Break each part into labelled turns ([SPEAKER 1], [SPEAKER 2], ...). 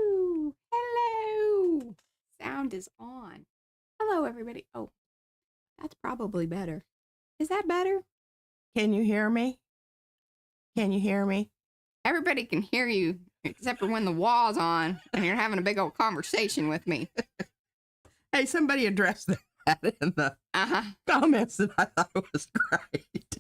[SPEAKER 1] Ooh, hello. Sound is on. Hello, everybody. Oh, that's probably better. Is that better?
[SPEAKER 2] Can you hear me? Can you hear me?
[SPEAKER 1] Everybody can hear you, except for when the wall's on and you're having a big old conversation with me.
[SPEAKER 2] Hey, somebody addressed that in the comments, and I thought it was great.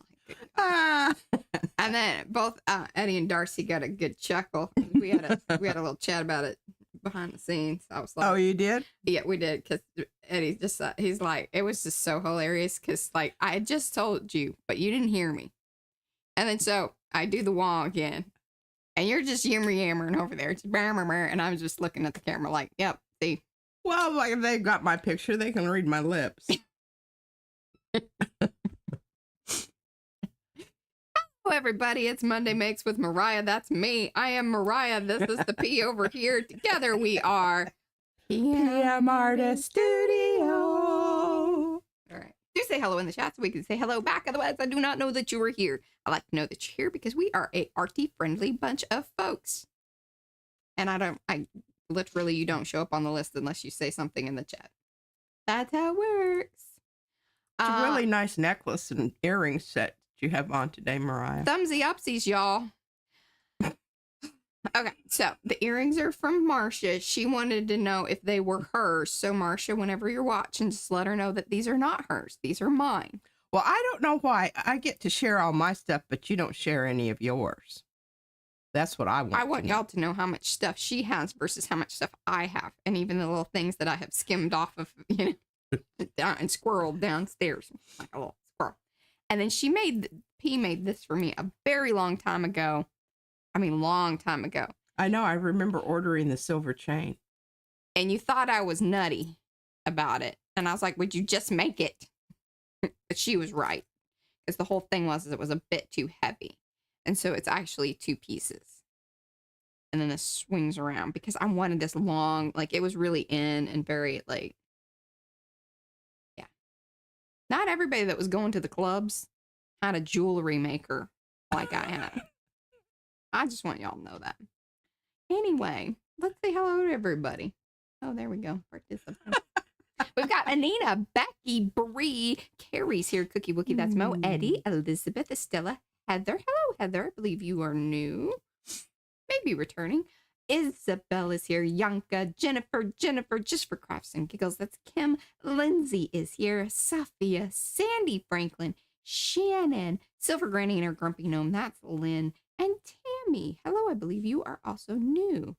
[SPEAKER 1] And then both Eddie and Darcy got a good chuckle. We had a little chat about it behind the scenes. I was like,
[SPEAKER 2] oh, you did?
[SPEAKER 1] Yeah, we did. Because Eddie just he's like, it was just so hilarious because like I had just told you, but you didn't hear me. And then so I do the wall again, and you're just yammering over there, just and I'm just looking at the camera like, yep, see.
[SPEAKER 2] Well, like if they got my picture, they can read my lips.
[SPEAKER 1] Hello, everybody. It's Monday Makes with Mariah. That's me. I am Mariah. This is the P over here. Together we are
[SPEAKER 2] PM Artist Studio.
[SPEAKER 1] All right. Do say hello in the chat so we can say hello back. Otherwise, I do not know that you are here. I like to know that you're here because we are a arty-friendly bunch of folks. And I literally, you don't show up on the list unless you say something in the chat. That's how it works.
[SPEAKER 2] It's a really nice necklace and earring set you have on today, Mariah.
[SPEAKER 1] Thumbsy upsies, y'all. Okay, so the earrings are from Marcia. She wanted to know if they were hers. So Marcia, whenever you're watching, just let her know that these are not hers. These are mine.
[SPEAKER 2] Well, I don't know why I get to share all my stuff, but you don't share any of yours. That's what I want.
[SPEAKER 1] I want y'all to know how much stuff she has versus how much stuff I have. And even the little things that I have skimmed off of, you know, down and squirreled downstairs like a little squirrel. And then P made this for me a very long time ago. I mean, long time ago.
[SPEAKER 2] I know. I remember ordering the silver chain.
[SPEAKER 1] And you thought I was nutty about it. And I was like, would you just make it? But she was right. Because the whole thing was it was a bit too heavy. And so it's actually 2 pieces. And then this swings around because I wanted this long, like it was really in and very like, yeah. Not everybody that was going to the clubs had a jewelry maker like I had. I just want y'all to know that. Anyway, let's say hello to everybody. Oh, there we go. Participant. We've got Anina, Becky, Bree, Carrie's here, Cookie Wookie, that's Mo, Eddie, Elizabeth, Estella, Heather. Hello, Heather. I believe you are new. Maybe returning. Isabel is here. Yanka, Jennifer, just for crafts and giggles. That's Kim. Lindsay is here. Sophia, Sandy Franklin, Shannon, Silver Granny and her grumpy gnome. That's Lynn. And Tammy. Hello, I believe you are also new.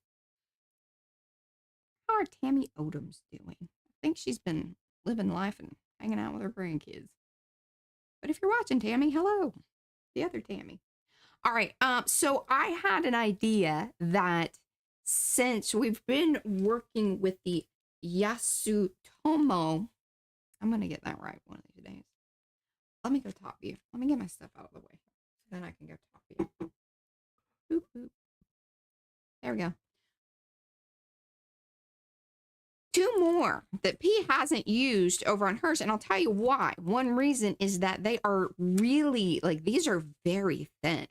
[SPEAKER 1] How are Tammy Odoms doing? I think she's been living life and hanging out with her grandkids. But if you're watching, Tammy, hello. The other Tammy. All right. So I had an idea that since we've been working with the Yasutomo, I'm going to get that right one of these days. Let me go top you. Let me get my stuff out of the way. Then I can go top you. Boop, boop. There we go. 2 more that P hasn't used over on hers, and I'll tell you why. One reason is that they are really, like, these are very thin.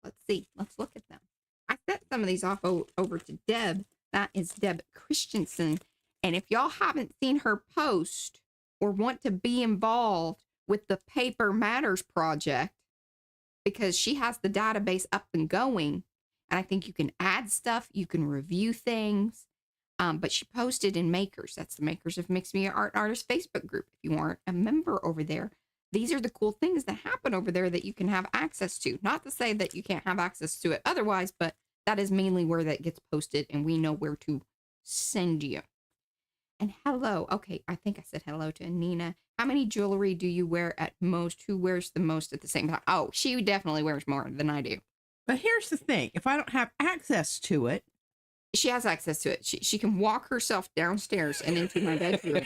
[SPEAKER 1] Let's see. Let's look at them. I sent some of these off over to Deb. That is Deb Christensen. And if y'all haven't seen her post or want to be involved with the Paper Matters project, because she has the database up and going, and I think you can add stuff, you can review things. But she posted in Makers. That's the Makers of Mixed Media Art and Artists Facebook group. If you aren't a member over there, these are the cool things that happen over there that you can have access to. Not to say that you can't have access to it otherwise, but that is mainly where that gets posted, and we know where to send you. And hello. Okay, I think I said hello to Nina. How many jewelry do you wear at most? Who wears the most at the same time? Oh, she definitely wears more than I do.
[SPEAKER 2] But here's the thing. If I don't have access to it.
[SPEAKER 1] She has access to it. She can walk herself downstairs and into my bedroom.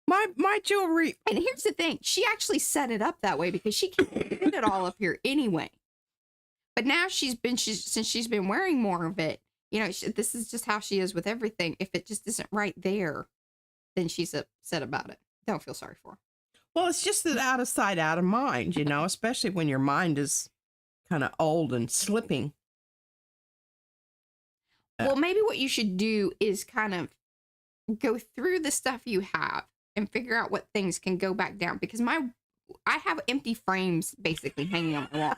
[SPEAKER 2] My jewelry.
[SPEAKER 1] And here's the thing. She actually set it up that way because she can't put it all up here anyway. But now since she's been wearing more of it, you know, this is just how she is with everything. If it just isn't right there, then she's upset about it. Don't feel sorry for her.
[SPEAKER 2] Well, it's just that out of sight, out of mind, you know, especially when your mind is kind of old and slipping.
[SPEAKER 1] Well, maybe what you should do is kind of go through the stuff you have and figure out what things can go back down, because I have empty frames basically hanging on my wall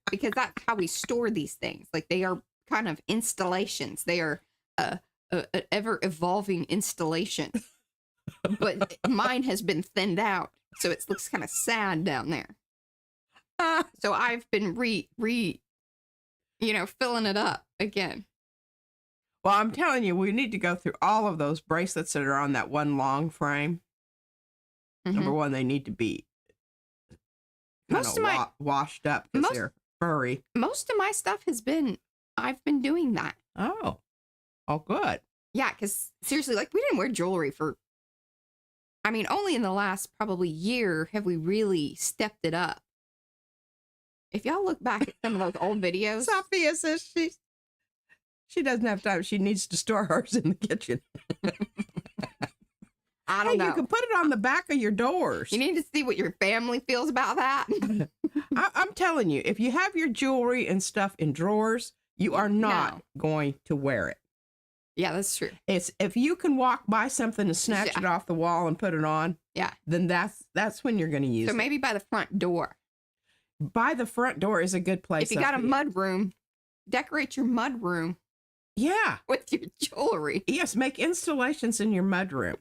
[SPEAKER 1] because that's how we store these things. Like, they are kind of installations. They are an ever evolving installation, but mine has been thinned out, so it looks kind of sad down there. So I've been filling it up again.
[SPEAKER 2] Well, I'm telling you, we need to go through all of those bracelets that are on that one long frame. Mm-hmm. Number one, they need to be washed up because they're furry. Most
[SPEAKER 1] of my stuff I've been doing that.
[SPEAKER 2] Oh, good.
[SPEAKER 1] Yeah, because seriously, like, we didn't wear jewelry only in the last probably year have we really stepped it up. If y'all look back at some of those old videos.
[SPEAKER 2] Sophia says she doesn't have time. She needs to store hers in the kitchen.
[SPEAKER 1] I don't know.
[SPEAKER 2] You can put it on the back of your doors.
[SPEAKER 1] You need to see what your family feels about that.
[SPEAKER 2] I'm telling you, if you have your jewelry and stuff in drawers, you are not going to wear it.
[SPEAKER 1] Yeah, that's true.
[SPEAKER 2] It's if you can walk by something and snatch it off the wall and put it on.
[SPEAKER 1] Yeah.
[SPEAKER 2] Then that's when you're going to use it.
[SPEAKER 1] So maybe by the front door.
[SPEAKER 2] By the front door is a good place.
[SPEAKER 1] If you got a mud room, decorate your mud room.
[SPEAKER 2] Yeah.
[SPEAKER 1] With your jewelry.
[SPEAKER 2] Yes, make installations in your mud room.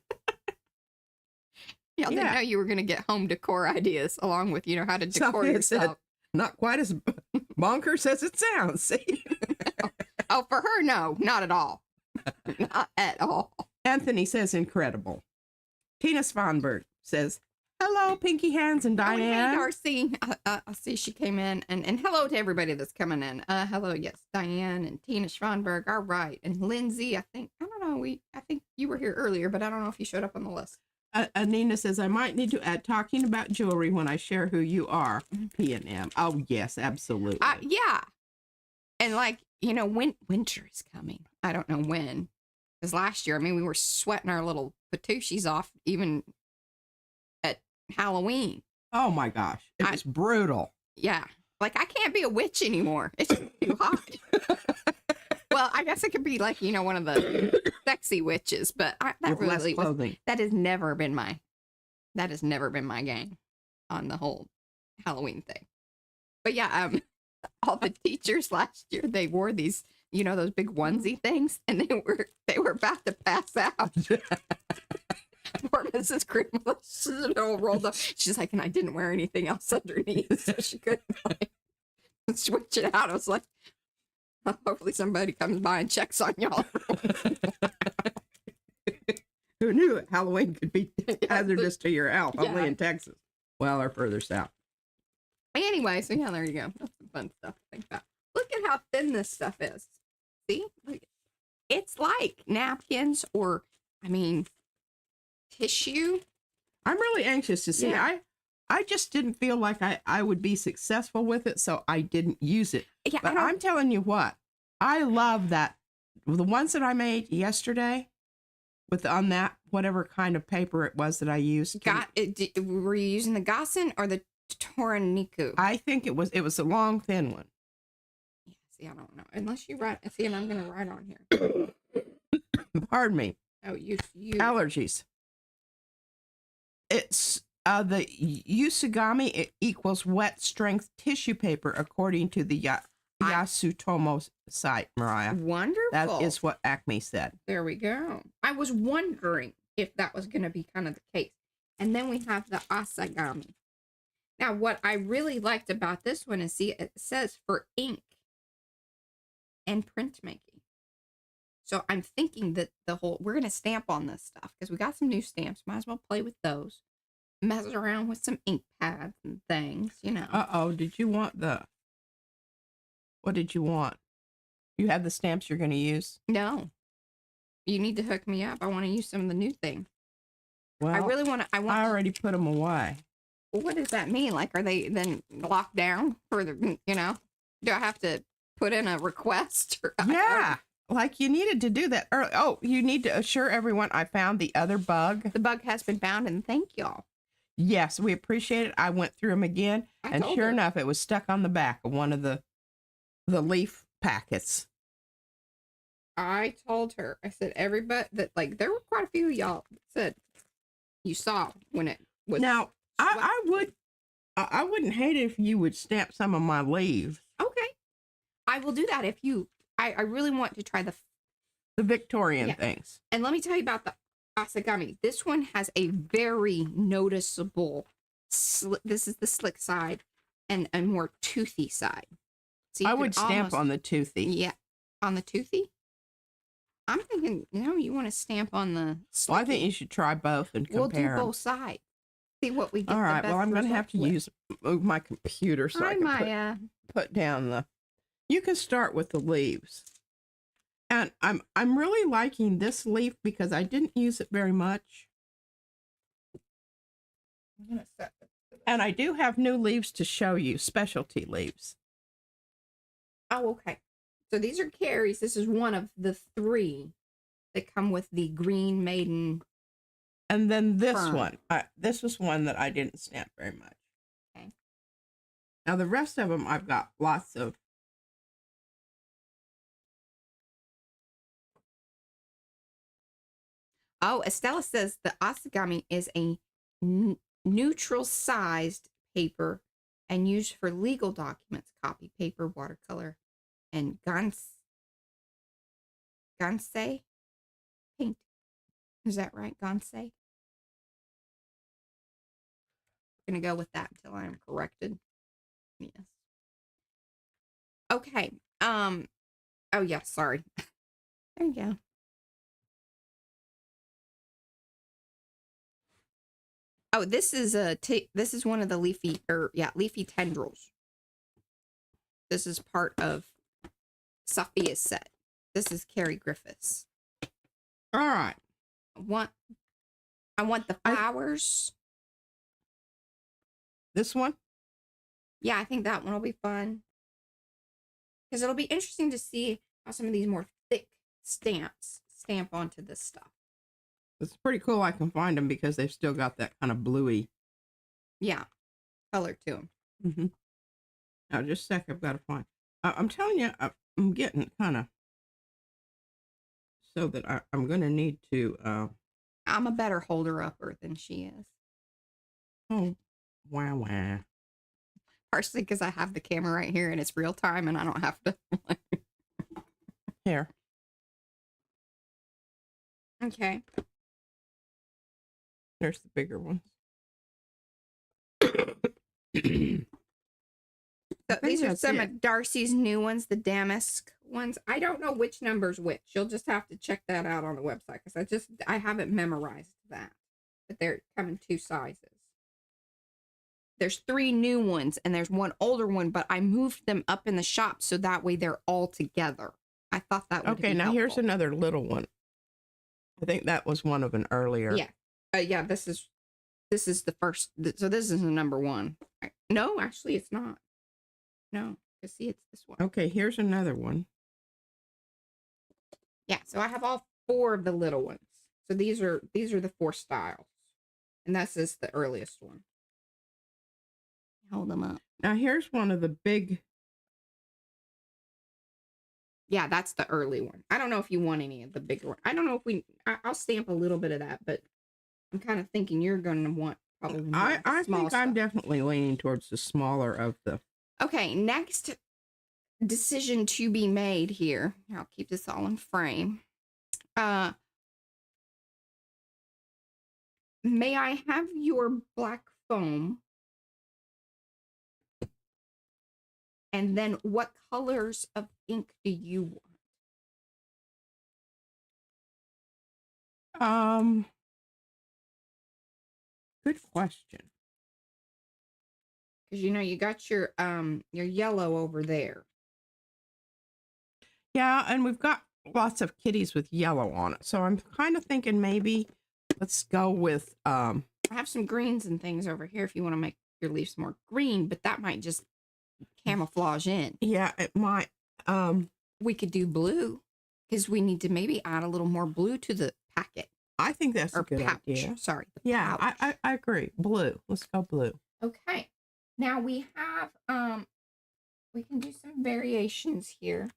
[SPEAKER 1] Y'all didn't know you were going to get home decor ideas along with, how to decor yourself.
[SPEAKER 2] Said, not quite as bonkers as it sounds. See?
[SPEAKER 1] Oh, for her, no, not at all. Not at all.
[SPEAKER 2] Anthony says incredible. Tina Svanberg says, hello, Pinky Hands and Diane.
[SPEAKER 1] Hey, Darcy. I see she came in. And hello to everybody that's coming in. Hello, yes, Diane and Tina Schwanberg. All right. And Lindsay, I think you were here earlier, but I don't know if you showed up on the list.
[SPEAKER 2] Anina says, I might need to add talking about jewelry when I share who you are, P&M. Oh, yes, absolutely.
[SPEAKER 1] Yeah. And winter is coming. I don't know when. Because last year, we were sweating our little patoochies off even at Halloween.
[SPEAKER 2] Oh, my gosh. It was brutal.
[SPEAKER 1] Yeah. Like, I can't be a witch anymore. It's just too hot. Well, I guess it could be like, one of the sexy witches, but that has never been my game on the whole Halloween thing. But yeah, all the teachers last year, they wore these, those big onesie things, and they were about to pass out. Poor Mrs. Grimble, she's all rolled up. She's like, and I didn't wear anything else underneath, so she couldn't switch it out. I was like, hopefully somebody comes by and checks on y'all.
[SPEAKER 2] Who knew Halloween could be hazardous to your health, only in Texas. Well, or further south.
[SPEAKER 1] Anyway, so yeah, there you go. That's some fun stuff to think about. Look at how thin this stuff is. See? It's like napkins or, tissue.
[SPEAKER 2] I'm really anxious to see. Yeah. I just didn't feel like I would be successful with it, so I didn't use it. Yeah, but I'm telling you what, I love that. The ones that I made yesterday on that, whatever kind of paper it was that I used.
[SPEAKER 1] Were you using the Gossin or the Toraniku?
[SPEAKER 2] I think it was a long, thin one.
[SPEAKER 1] Yeah, see, I don't know. Unless you write, see, and I'm going to write on here.
[SPEAKER 2] Pardon me.
[SPEAKER 1] Oh, you.
[SPEAKER 2] Allergies. It's the Usugami equals wet strength tissue paper according to the Yasutomo site, Mariah.
[SPEAKER 1] Wonderful.
[SPEAKER 2] That is what Acme said.
[SPEAKER 1] There we go. I was wondering if that was going to be kind of the case. And then we have the Asagami. Now, what I really liked about this one is, see, it says for ink and printmaking. So I'm thinking that we're going to stamp on this stuff because we got some new stamps. Might as well play with those. Mess around with some ink pads and things,
[SPEAKER 2] Uh-oh, did you want what did you want? You have the stamps you're going to use?
[SPEAKER 1] No. You need to hook me up. I want to use some of the new thing.
[SPEAKER 2] Well,
[SPEAKER 1] I really want to.
[SPEAKER 2] I already put them away.
[SPEAKER 1] Well, what does that mean? Like, are they then locked down for the, do I have to put in a request?
[SPEAKER 2] Yeah. Like you needed to do that early. Oh, you need to assure everyone I found the other bug.
[SPEAKER 1] The bug has been found, and thank y'all.
[SPEAKER 2] Yes, we appreciate it. I went through them again, and sure enough, it was stuck on the back of one of the leaf packets.
[SPEAKER 1] I told her, I said, everybody that, like, there were quite a few of y'all that said you saw when it was.
[SPEAKER 2] Now, I wouldn't hate it if you would stamp some of my leaves.
[SPEAKER 1] Okay. I will do that if you, I really want to try the
[SPEAKER 2] Victorian things.
[SPEAKER 1] And let me tell you about the asagami. This one has a very noticeable, this is the slick side and a more toothy side. So
[SPEAKER 2] I would stamp on the toothy.
[SPEAKER 1] Yeah. On the toothy? I'm thinking, you want to stamp on the slicky.
[SPEAKER 2] Well, I think you should try both and compare.
[SPEAKER 1] We'll do both sides. See what we get.
[SPEAKER 2] All right. Well, I'm going to have to move my computer so I can put down the. You can start with the leaves, and I'm really liking this leaf because I didn't use it very much.
[SPEAKER 1] I'm gonna set it.
[SPEAKER 2] And I do have new leaves to show you, specialty leaves.
[SPEAKER 1] Oh, okay. So these are Carrie's. This is one of the 3 that come with the Green Maiden.
[SPEAKER 2] And then this one. This was one that I didn't stamp very much.
[SPEAKER 1] Okay.
[SPEAKER 2] Now the rest of them, I've got lots of.
[SPEAKER 1] Oh, Estella says the asagami is a neutral-sized paper and used for legal documents, copy paper, watercolor, and gansei paint. Is that right? Gansei? I'm going to go with that until I'm corrected. Yes. Okay. Oh, yeah. Sorry. There you go. Oh, this is this is one of the leafy tendrils. This is part of Sophia's set. This is Carrie Griffiths.
[SPEAKER 2] All right.
[SPEAKER 1] I want the flowers.
[SPEAKER 2] This one?
[SPEAKER 1] Yeah, I think that one will be fun. Because it'll be interesting to see how some of these more thick stamps stamp onto this stuff.
[SPEAKER 2] It's pretty cool I can find them because they've still got that kind of bluey.
[SPEAKER 1] Yeah, color to them.
[SPEAKER 2] Mm-hmm. Now, just a sec, I've got to find. I'm telling you, I'm getting kind of so that I'm going to need to.
[SPEAKER 1] I'm a better holder-upper than she is.
[SPEAKER 2] Oh, wow.
[SPEAKER 1] Partially because I have the camera right here and it's real time and I don't have to.
[SPEAKER 2] Here.
[SPEAKER 1] Okay.
[SPEAKER 2] There's the bigger ones.
[SPEAKER 1] So these are some of Darcy's new ones, the damask ones. I don't know which number's which. You'll just have to check that out on the website because I haven't memorized that. But they're come in 2 sizes. There's 3 new ones and there's one older one, but I moved them up in the shop so that way they're all together. I thought that would be
[SPEAKER 2] now
[SPEAKER 1] helpful.
[SPEAKER 2] Here's another little one. I think that was one of an earlier.
[SPEAKER 1] Yeah. Yeah, this is the first. So this is the number 1. No, actually it's not. No, you see it's this one.
[SPEAKER 2] Okay, here's another one.
[SPEAKER 1] Yeah, so I have all 4 of the little ones. So these are the 4 styles. And this is the earliest one. Hold them up.
[SPEAKER 2] Now here's one of the big.
[SPEAKER 1] Yeah, that's the early one. I don't know if you want any of the bigger one. I don't know if I'll stamp a little bit of that, but I'm kind of thinking you're going to want probably more
[SPEAKER 2] I think
[SPEAKER 1] stuff.
[SPEAKER 2] I'm definitely leaning towards the smaller of the.
[SPEAKER 1] Okay, next decision to be made here. I'll keep this all in frame. May I have your black foam? And then what colors of ink do you want?
[SPEAKER 2] Good question.
[SPEAKER 1] Because you got your yellow over there.
[SPEAKER 2] Yeah, and we've got lots of kitties with yellow on it. So I'm kind of thinking maybe let's go with
[SPEAKER 1] I have some greens and things over here if you want to make your leaves more green, but that might just camouflage in.
[SPEAKER 2] Yeah, it might.
[SPEAKER 1] We could do blue because we need to maybe add a little more blue to the packet.
[SPEAKER 2] I think that's
[SPEAKER 1] or
[SPEAKER 2] a good
[SPEAKER 1] pouch.
[SPEAKER 2] idea.
[SPEAKER 1] Sorry.
[SPEAKER 2] Yeah,
[SPEAKER 1] pouch.
[SPEAKER 2] I agree. Blue. Let's go blue.
[SPEAKER 1] Okay. Now we have we can do some variations here.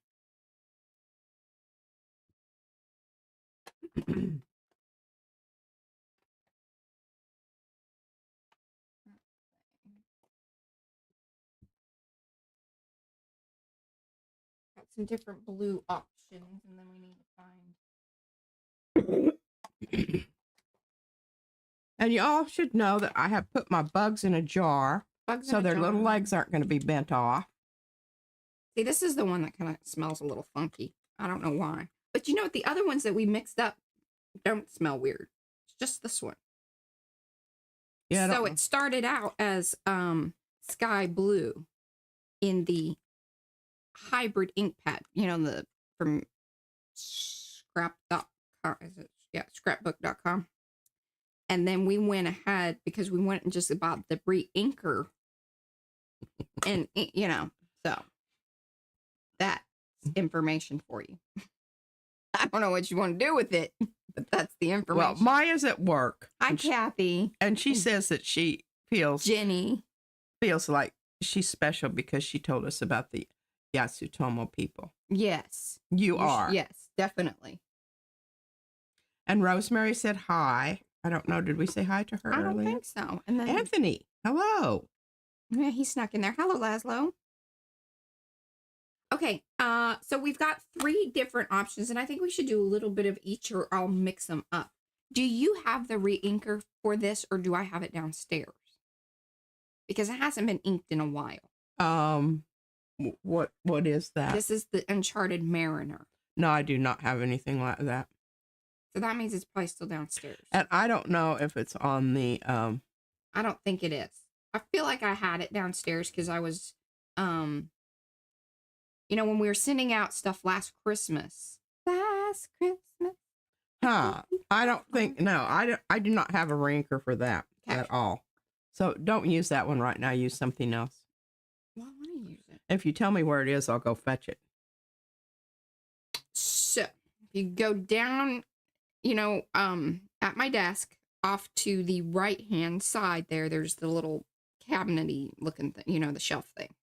[SPEAKER 1] Got some different blue options, and then we need to find.
[SPEAKER 2] And you all should know that I have put my bugs in a jar, so their little legs aren't going to be bent off.
[SPEAKER 1] See, this is the one that kind of smells a little funky. I don't know why. But you know what? The other ones that we mixed up don't smell weird. It's just this one. Yeah. So it started out as sky blue in the hybrid ink pad, you know, from scrap.com. Is it? Yeah, scrapbook.com. And then we went ahead because we went and just bought the re-inker. And, you know, so that's information for you. I don't know what you want to do with it, but that's the information.
[SPEAKER 2] Well, Maya's at work.
[SPEAKER 1] Hi, Kathy.
[SPEAKER 2] And she says that she feels...
[SPEAKER 1] Jenny.
[SPEAKER 2] Feels like she's special because she told us about the Yasutomo people.
[SPEAKER 1] Yes.
[SPEAKER 2] You are.
[SPEAKER 1] Yes, definitely.
[SPEAKER 2] And Rosemary said hi. I don't know. Did we say hi to her earlier?
[SPEAKER 1] I don't think so. And then
[SPEAKER 2] Anthony, hello.
[SPEAKER 1] Yeah, he snuck in there. Hello, Laszlo. Okay, so we've got 3 different options, and I think we should do a little bit of each, or I'll mix them up. Do you have the re-inker for this, or do I have it downstairs? Because it hasn't been inked in a while.
[SPEAKER 2] What is that?
[SPEAKER 1] This is the Uncharted Mariner.
[SPEAKER 2] No, I do not have anything like that.
[SPEAKER 1] So that means it's probably still downstairs.
[SPEAKER 2] And I don't know if it's on the...
[SPEAKER 1] I don't think it is. I feel like I had it downstairs because I was, you know, when we were sending out stuff last Christmas. Last Christmas.
[SPEAKER 2] Huh. I don't think... No, I do not have a re-inker for that at all. So don't use that one right now. Use something else.
[SPEAKER 1] Well, I want to use it.
[SPEAKER 2] If you tell me where it is, I'll go fetch it.
[SPEAKER 1] So, if you go down, you know, at my desk, off to the right-hand side there's the little cabinet-y looking thing, you know, the shelf thing.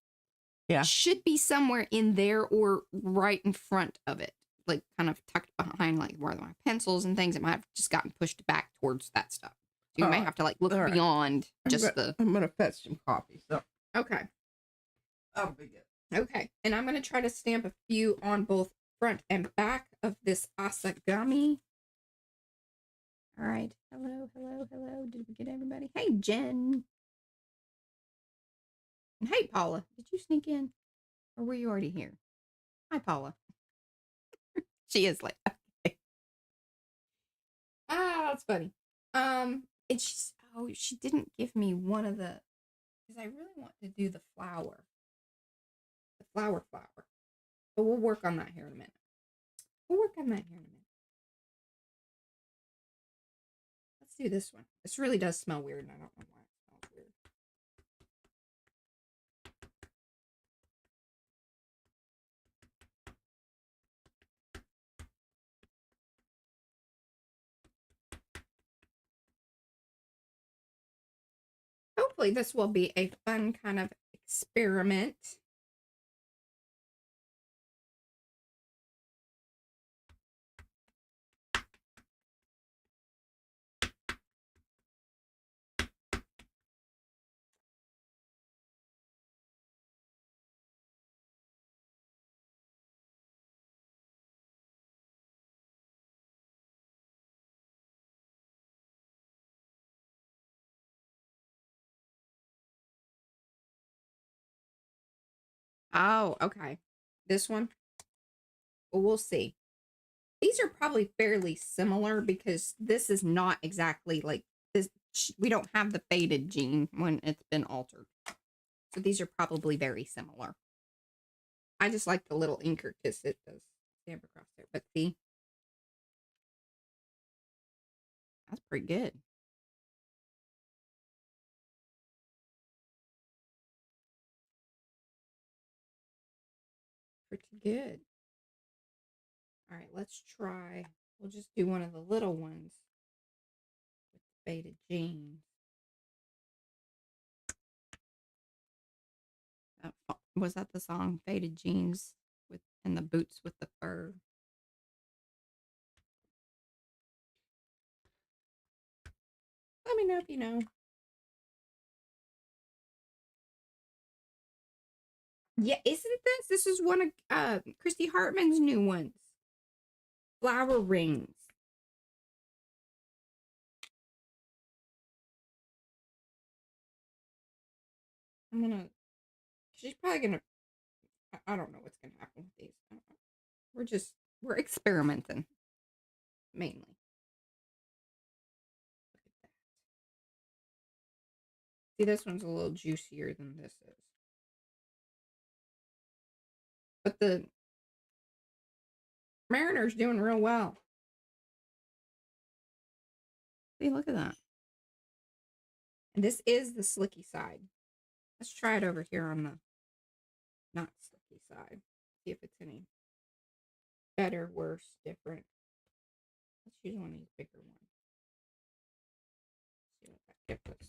[SPEAKER 2] Yeah.
[SPEAKER 1] Should be somewhere in there or right in front of it. Like, kind of tucked behind, like, where my pencils and things. It might have just gotten pushed back towards that stuff. So you may have to, like, look beyond
[SPEAKER 2] I'm going to fetch some coffee, so.
[SPEAKER 1] Okay.
[SPEAKER 2] That'll be good.
[SPEAKER 1] Okay. And I'm going to try to stamp a few on both front and back of this asagami. All right. Hello, hello, hello. Did we get everybody? Hey, Jen. And hey, Paula. Did you sneak in? Or were you already here? Hi, Paula. She is like, okay. Ah, that's funny. And she's, oh, she didn't give me one of the, because I really want to do the flower. The flower. But we'll work on that here in a minute. Let's do this one. This really does smell weird, and I don't know why it smells weird. Hopefully this will be a fun kind of experiment. Oh, okay. This one? Well, we'll see. These are probably fairly similar because this is not exactly like this. We don't have the faded gene when it's been altered. So these are probably very similar. I just like the little inker because it does stamp across there. But see, that's pretty good. Pretty good. All right, let's try. We'll just do one of the little ones. Faded jeans. Was that the song? Faded jeans with and the boots with the fur. Let me know if you know. Yeah, isn't this? This is one of Christy Hartman's new ones. Flower rings. She's probably gonna, I don't know what's gonna happen with these. We're experimenting. Mainly. Look at that. See, this one's a little juicier than this is. But the Mariner's doing real well. See, look at that. And this is the slicky side. Let's try it over here on the not slicky side. See if it's any better, worse, different. Let's use one of these bigger ones. See what that gives us.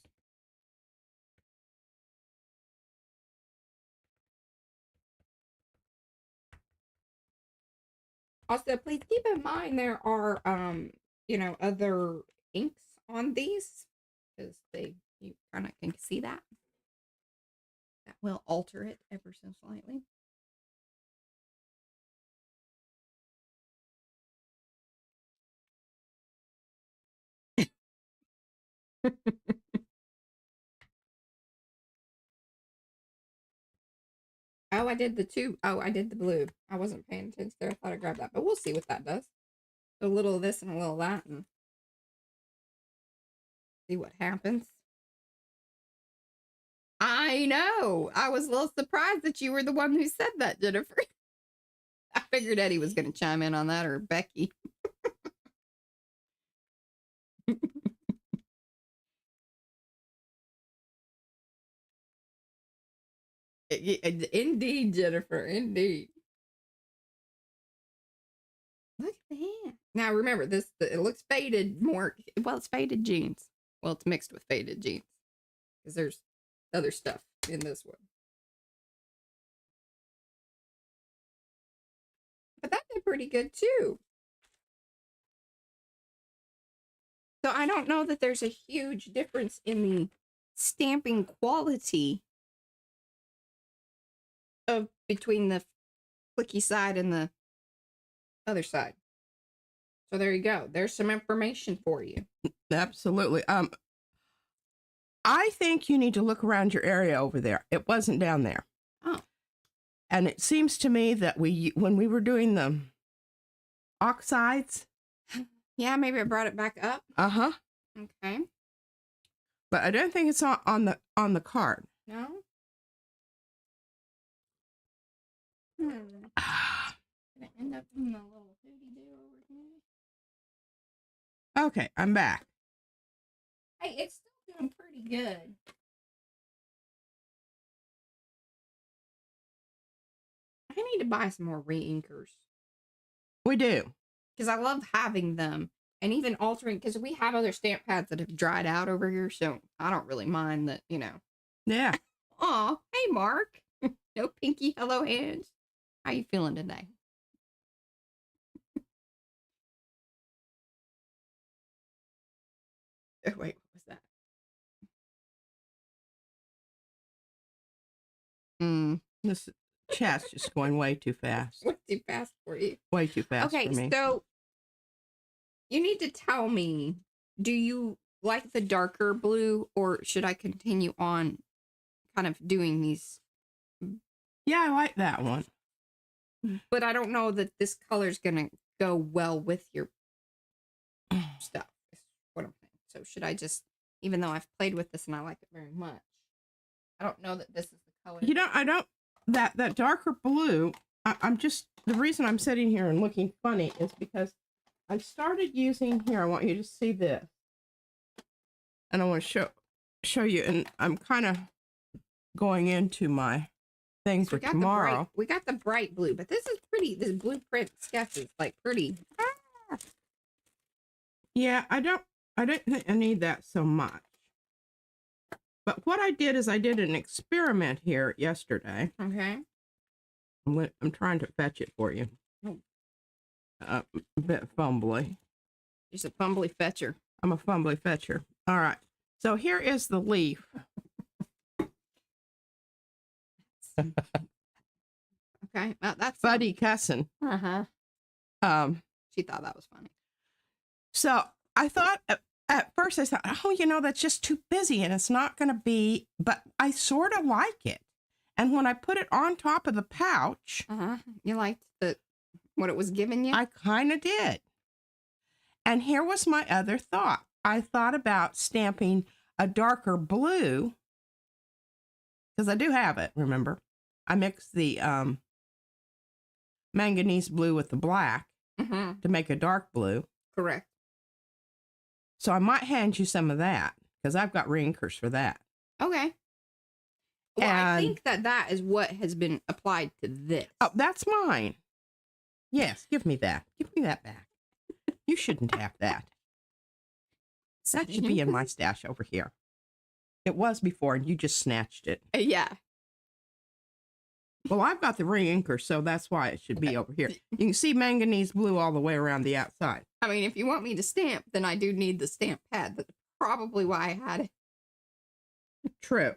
[SPEAKER 1] Also, please keep in mind there are other inks on these because you kind of can see that. That will alter it ever so slightly. Oh, I did the two. Oh, I did the blue. I wasn't paying attention there. I thought I grabbed that, but we'll see what that does. A little of this and a little of that, and see what happens. I know. I was a little surprised that you were the one who said that, Jennifer. I figured Eddie was going to chime in on that, or Becky. Indeed, Jennifer. Indeed. Look at that. Now remember, it looks faded more. Well, it's faded jeans. Well, it's mixed with faded jeans because there's other stuff in this one. But that did pretty good too. So I don't know that there's a huge difference in the stamping quality of between the flicky side and the other side. So there you go. There's some information for you.
[SPEAKER 2] Absolutely. I think you need to look around your area over there. It wasn't down there.
[SPEAKER 1] Oh.
[SPEAKER 2] And it seems to me that when we were doing the oxides.
[SPEAKER 1] Yeah, maybe I brought it back up.
[SPEAKER 2] Uh-huh.
[SPEAKER 1] Okay.
[SPEAKER 2] But I don't think it's on the card.
[SPEAKER 1] No? Gonna end up in a little hoodie-doo over here.
[SPEAKER 2] Okay, I'm back.
[SPEAKER 1] Hey, it's still doing pretty good. I need to buy some more re-inkers.
[SPEAKER 2] We do.
[SPEAKER 1] Because I love having them. And even altering, because we have other stamp pads that have dried out over here, so I don't really mind that,
[SPEAKER 2] Yeah.
[SPEAKER 1] Aw, hey, Mark. No pinky hello hands. How you feeling today? Oh, wait, what was that?
[SPEAKER 2] This chat's just going way too fast.
[SPEAKER 1] Way too fast for you.
[SPEAKER 2] Way too fast for me.
[SPEAKER 1] Okay, so you need to tell me, do you like the darker blue, or should I continue on kind of doing these?
[SPEAKER 2] Yeah, I like that one.
[SPEAKER 1] But I don't know that this color is going to go well with your stuff, is what I'm saying. So should I just, even though I've played with this and I like it very much, I don't know that this is the color.
[SPEAKER 2] I don't, that darker blue, I'm just, the reason I'm sitting here and looking funny is because I started using, here, I want you to see this. And I want to show you, and I'm kind of going into my thing for tomorrow.
[SPEAKER 1] We got the bright blue, but this is pretty, this blueprint sketch is like pretty.
[SPEAKER 2] Yeah, I don't, I didn't think I need that so much. But what I did is I did an experiment here yesterday.
[SPEAKER 1] Okay.
[SPEAKER 2] I'm trying to fetch it for you. A bit fumbly.
[SPEAKER 1] She's a fumbly fetcher.
[SPEAKER 2] I'm a fumbly fetcher. All right. So here is the leaf.
[SPEAKER 1] Okay. That's
[SPEAKER 2] Buddy cussing.
[SPEAKER 1] Uh-huh. She thought that was funny.
[SPEAKER 2] So I thought at first I thought, oh, you know, that's just too busy and it's not going to be, but I sort of like it. And when I put it on top of the pouch,
[SPEAKER 1] you liked what it was giving you?
[SPEAKER 2] I kind of did. And here was my other thought. I thought about stamping a darker blue, because I do have it, remember? I mixed the manganese blue with the black to make a dark blue.
[SPEAKER 1] Correct.
[SPEAKER 2] So I might hand you some of that, because I've got reinkers for that.
[SPEAKER 1] Okay. Well, I think that is what has been applied to this.
[SPEAKER 2] Oh, that's mine. Yes, give me that. Give me that back. You shouldn't have that. That should be in my stash over here. It was before, and you just snatched it.
[SPEAKER 1] Yeah.
[SPEAKER 2] Well, I've got the reinker, so that's why it should be over here. You can see manganese blue all the way around the outside.
[SPEAKER 1] I mean, if you want me to stamp, then I do need the stamp pad. That's probably why I had it.
[SPEAKER 2] True.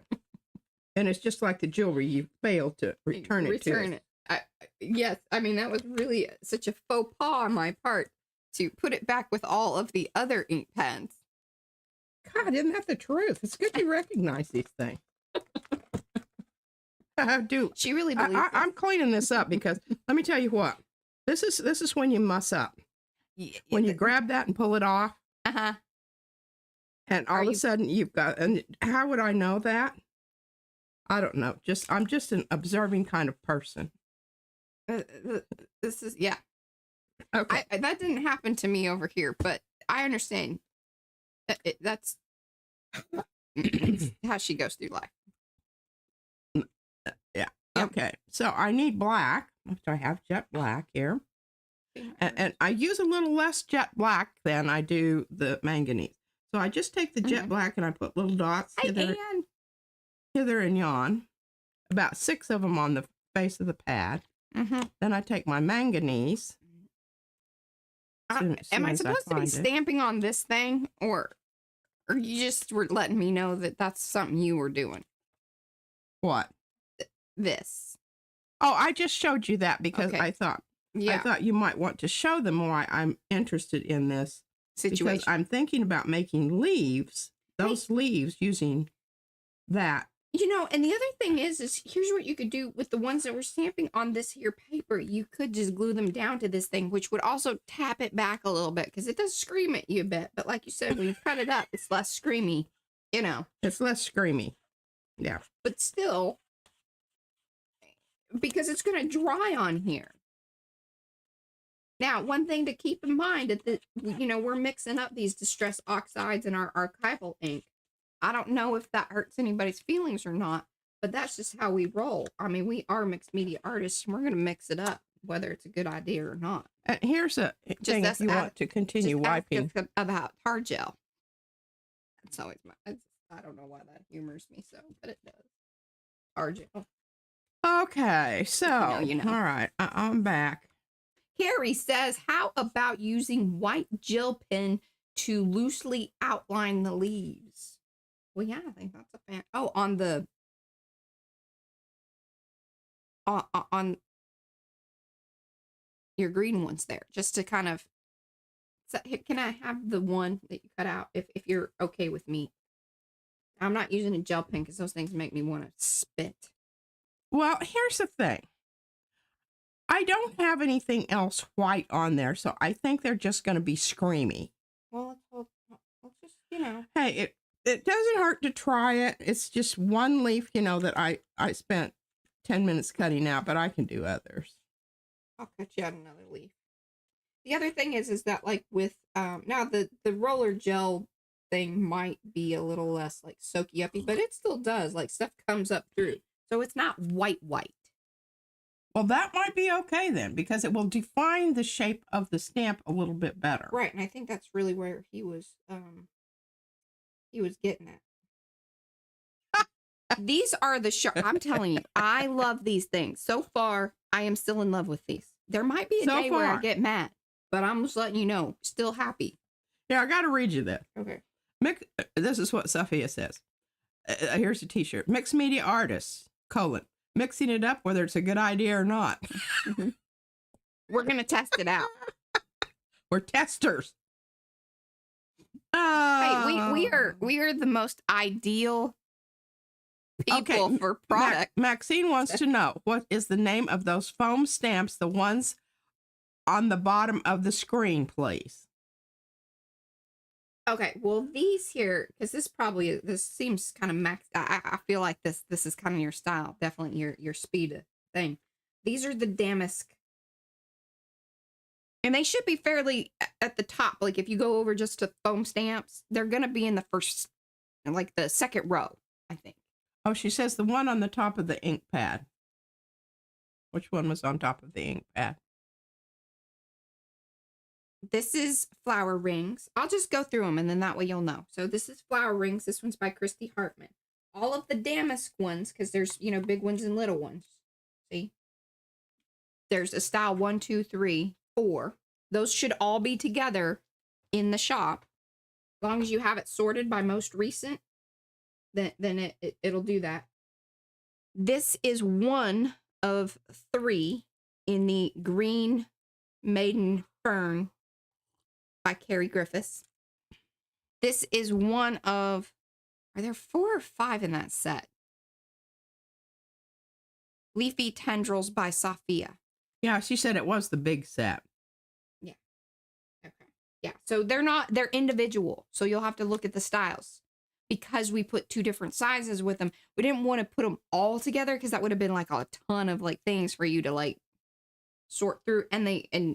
[SPEAKER 2] And it's just like the jewelry. You failed to return it to us.
[SPEAKER 1] Yes. I mean, that was really such a faux pas on my part to put it back with all of the other ink pens.
[SPEAKER 2] God, isn't that the truth? It's good you recognize these things. I do.
[SPEAKER 1] She really believes
[SPEAKER 2] I'm cleaning this up because let me tell you what. This is when you muss up. When you grab that and pull it off. And all of a sudden you've got, and how would I know that? I don't know. I'm just an observing kind of person.
[SPEAKER 1] This is, yeah.
[SPEAKER 2] Okay.
[SPEAKER 1] That didn't happen to me over here, but I understand. That's how she goes through life.
[SPEAKER 2] Yeah. Okay. So I need black. So I have jet black here. And I use a little less jet black than I do the manganese. So I just take the jet black and I put little dots hither and yon. About 6 of them on the face of the pad. Then I take my manganese.
[SPEAKER 1] Am I supposed to be stamping on this thing, or you just were letting me know that that's something you were doing?
[SPEAKER 2] What?
[SPEAKER 1] This.
[SPEAKER 2] Oh, I just showed you that because I thought you might want to show them why I'm interested in this situation. Because I'm thinking about making leaves, those leaves using that.
[SPEAKER 1] You know, and the other thing is here's what you could do with the ones that we're stamping on this here paper. You could just glue them down to this thing, which would also tap it back a little bit because it does scream at you a bit. But like you said, when you cut it up, it's less screamy, you know.
[SPEAKER 2] It's less screamy. Yeah.
[SPEAKER 1] But still, because it's going to dry on here. Now, one thing to keep in mind is that, you know, we're mixing up these distress oxides in our archival ink. I don't know if that hurts anybody's feelings or not, but that's just how we roll. I mean, we are mixed media artists, and we're going to mix it up, whether it's a good idea or not.
[SPEAKER 2] And here's a thing if you want to continue wiping.
[SPEAKER 1] About tar gel. That's always I don't know why that humors me so, but it does. Tar gel.
[SPEAKER 2] Okay, so,
[SPEAKER 1] you know.
[SPEAKER 2] All right, I'm back.
[SPEAKER 1] Carrie says, how about using white gel pen to loosely outline the leaves? Well, yeah, I think that's a fan. Oh, on the on your green ones there, just to kind of. So, can I have the one that you cut out if you're okay with me? I'm not using a gel pen because those things make me want to spit.
[SPEAKER 2] Well, here's the thing. I don't have anything else white on there, so I think they're just going to be screamy.
[SPEAKER 1] Well, let's just, you know.
[SPEAKER 2] Hey, it doesn't hurt to try it. It's just one leaf, you know, that I spent 10 minutes cutting out, but I can do others.
[SPEAKER 1] I'll cut you out another leaf. The other thing is that like with, now the roller gel thing might be a little less like soaky uppy, but it still does. Like stuff comes up through. So it's not white.
[SPEAKER 2] Well, that might be okay then, because it will define the shape of the stamp a little bit better.
[SPEAKER 1] Right, and I think that's really where he was getting at. These are the sharp. I'm telling you, I love these things. So far, I am still in love with these. There might be a day where I get mad, but I'm just letting you know, still happy.
[SPEAKER 2] Yeah, I got to read you this.
[SPEAKER 1] Okay.
[SPEAKER 2] This is what Sophia says. Here's a t-shirt. Mixed media artists, mixing it up whether it's a good idea or not.
[SPEAKER 1] We're going to test it out.
[SPEAKER 2] We're testers.
[SPEAKER 1] Hey, we are the most ideal people for product.
[SPEAKER 2] Maxine wants to know, what is the name of those foam stamps, the ones on the bottom of the screen, please?
[SPEAKER 1] Okay, well, these here, because this seems kind of I feel like this is kind of your style, definitely your speed thing. These are the damask, and they should be fairly at the top. Like if you go over just to foam stamps, they're gonna be in the first, like the second row, I think.
[SPEAKER 2] Oh, she says the one on the top of the ink pad. Which one was on top of the ink pad?
[SPEAKER 1] This is Flower Rings. I'll just go through them and then that way you'll know. So this is Flower Rings. This one's by Christy Hartman. All of the damask ones, because there's, big ones and little ones. See? There's a style 1, 2, 3, 4. Those should all be together in the shop. As long as you have it sorted by most recent, then it'll do that. This is one of 3 in the Green Maiden Fern by Carrie Griffiths. This is one of, are there 4 or 5 in that set? Leafy Tendrils by Sophia.
[SPEAKER 2] Yeah, she said it was the big set.
[SPEAKER 1] Yeah. Okay. Yeah. So they're individual. So you'll have to look at the styles. Because we put 2 different sizes with them, we didn't want to put them all together because that would have been like a ton of like things for you to like sort through. And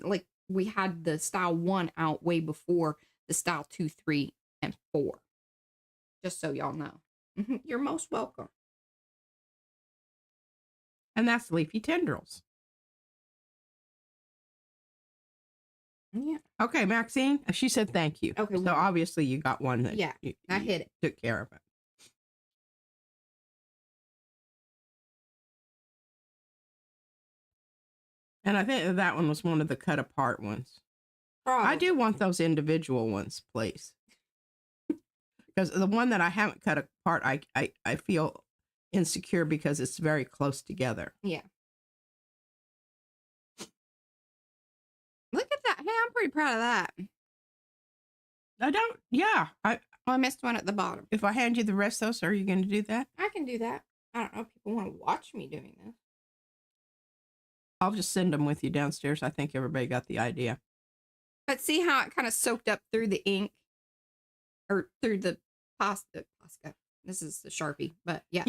[SPEAKER 1] like we had the style 1 out way before the style 2, 3, and 4. Just so y'all know. You're most welcome.
[SPEAKER 2] And that's Leafy Tendrils.
[SPEAKER 1] Yeah.
[SPEAKER 2] Okay, Maxine. She said thank you.
[SPEAKER 1] Okay.
[SPEAKER 2] So obviously you got one that
[SPEAKER 1] I hit it.
[SPEAKER 2] Took care of it. And I think that one was one of the cut apart ones.
[SPEAKER 1] Probably.
[SPEAKER 2] I do want those individual ones, please. Because the one that I haven't cut apart, I feel insecure because it's very close together.
[SPEAKER 1] Yeah. Look at that. Hey, I'm pretty proud of that. I missed one at the bottom.
[SPEAKER 2] If I hand you the rest of those, are you going to do that?
[SPEAKER 1] I can do that. I don't know if people want to watch me doing this.
[SPEAKER 2] I'll just send them with you downstairs. I think everybody got the idea.
[SPEAKER 1] But see how it kind of soaked up through the ink? Or through the pasta. This is the Sharpie, but yeah.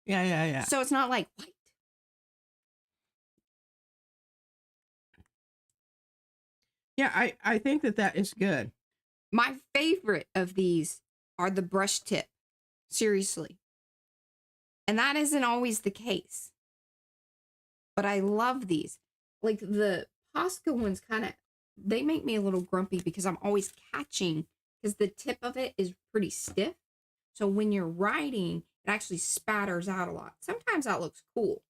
[SPEAKER 2] Yeah.
[SPEAKER 1] So it's not like white.
[SPEAKER 2] Yeah, I think that is good.
[SPEAKER 1] My favorite of these are the brush tip. Seriously. And that isn't always the case. But I love these. Like the Posca ones they make me a little grumpy because I'm always catching, because the tip of it is pretty stiff. So when you're writing, it actually spatters out a lot. Sometimes that looks cool.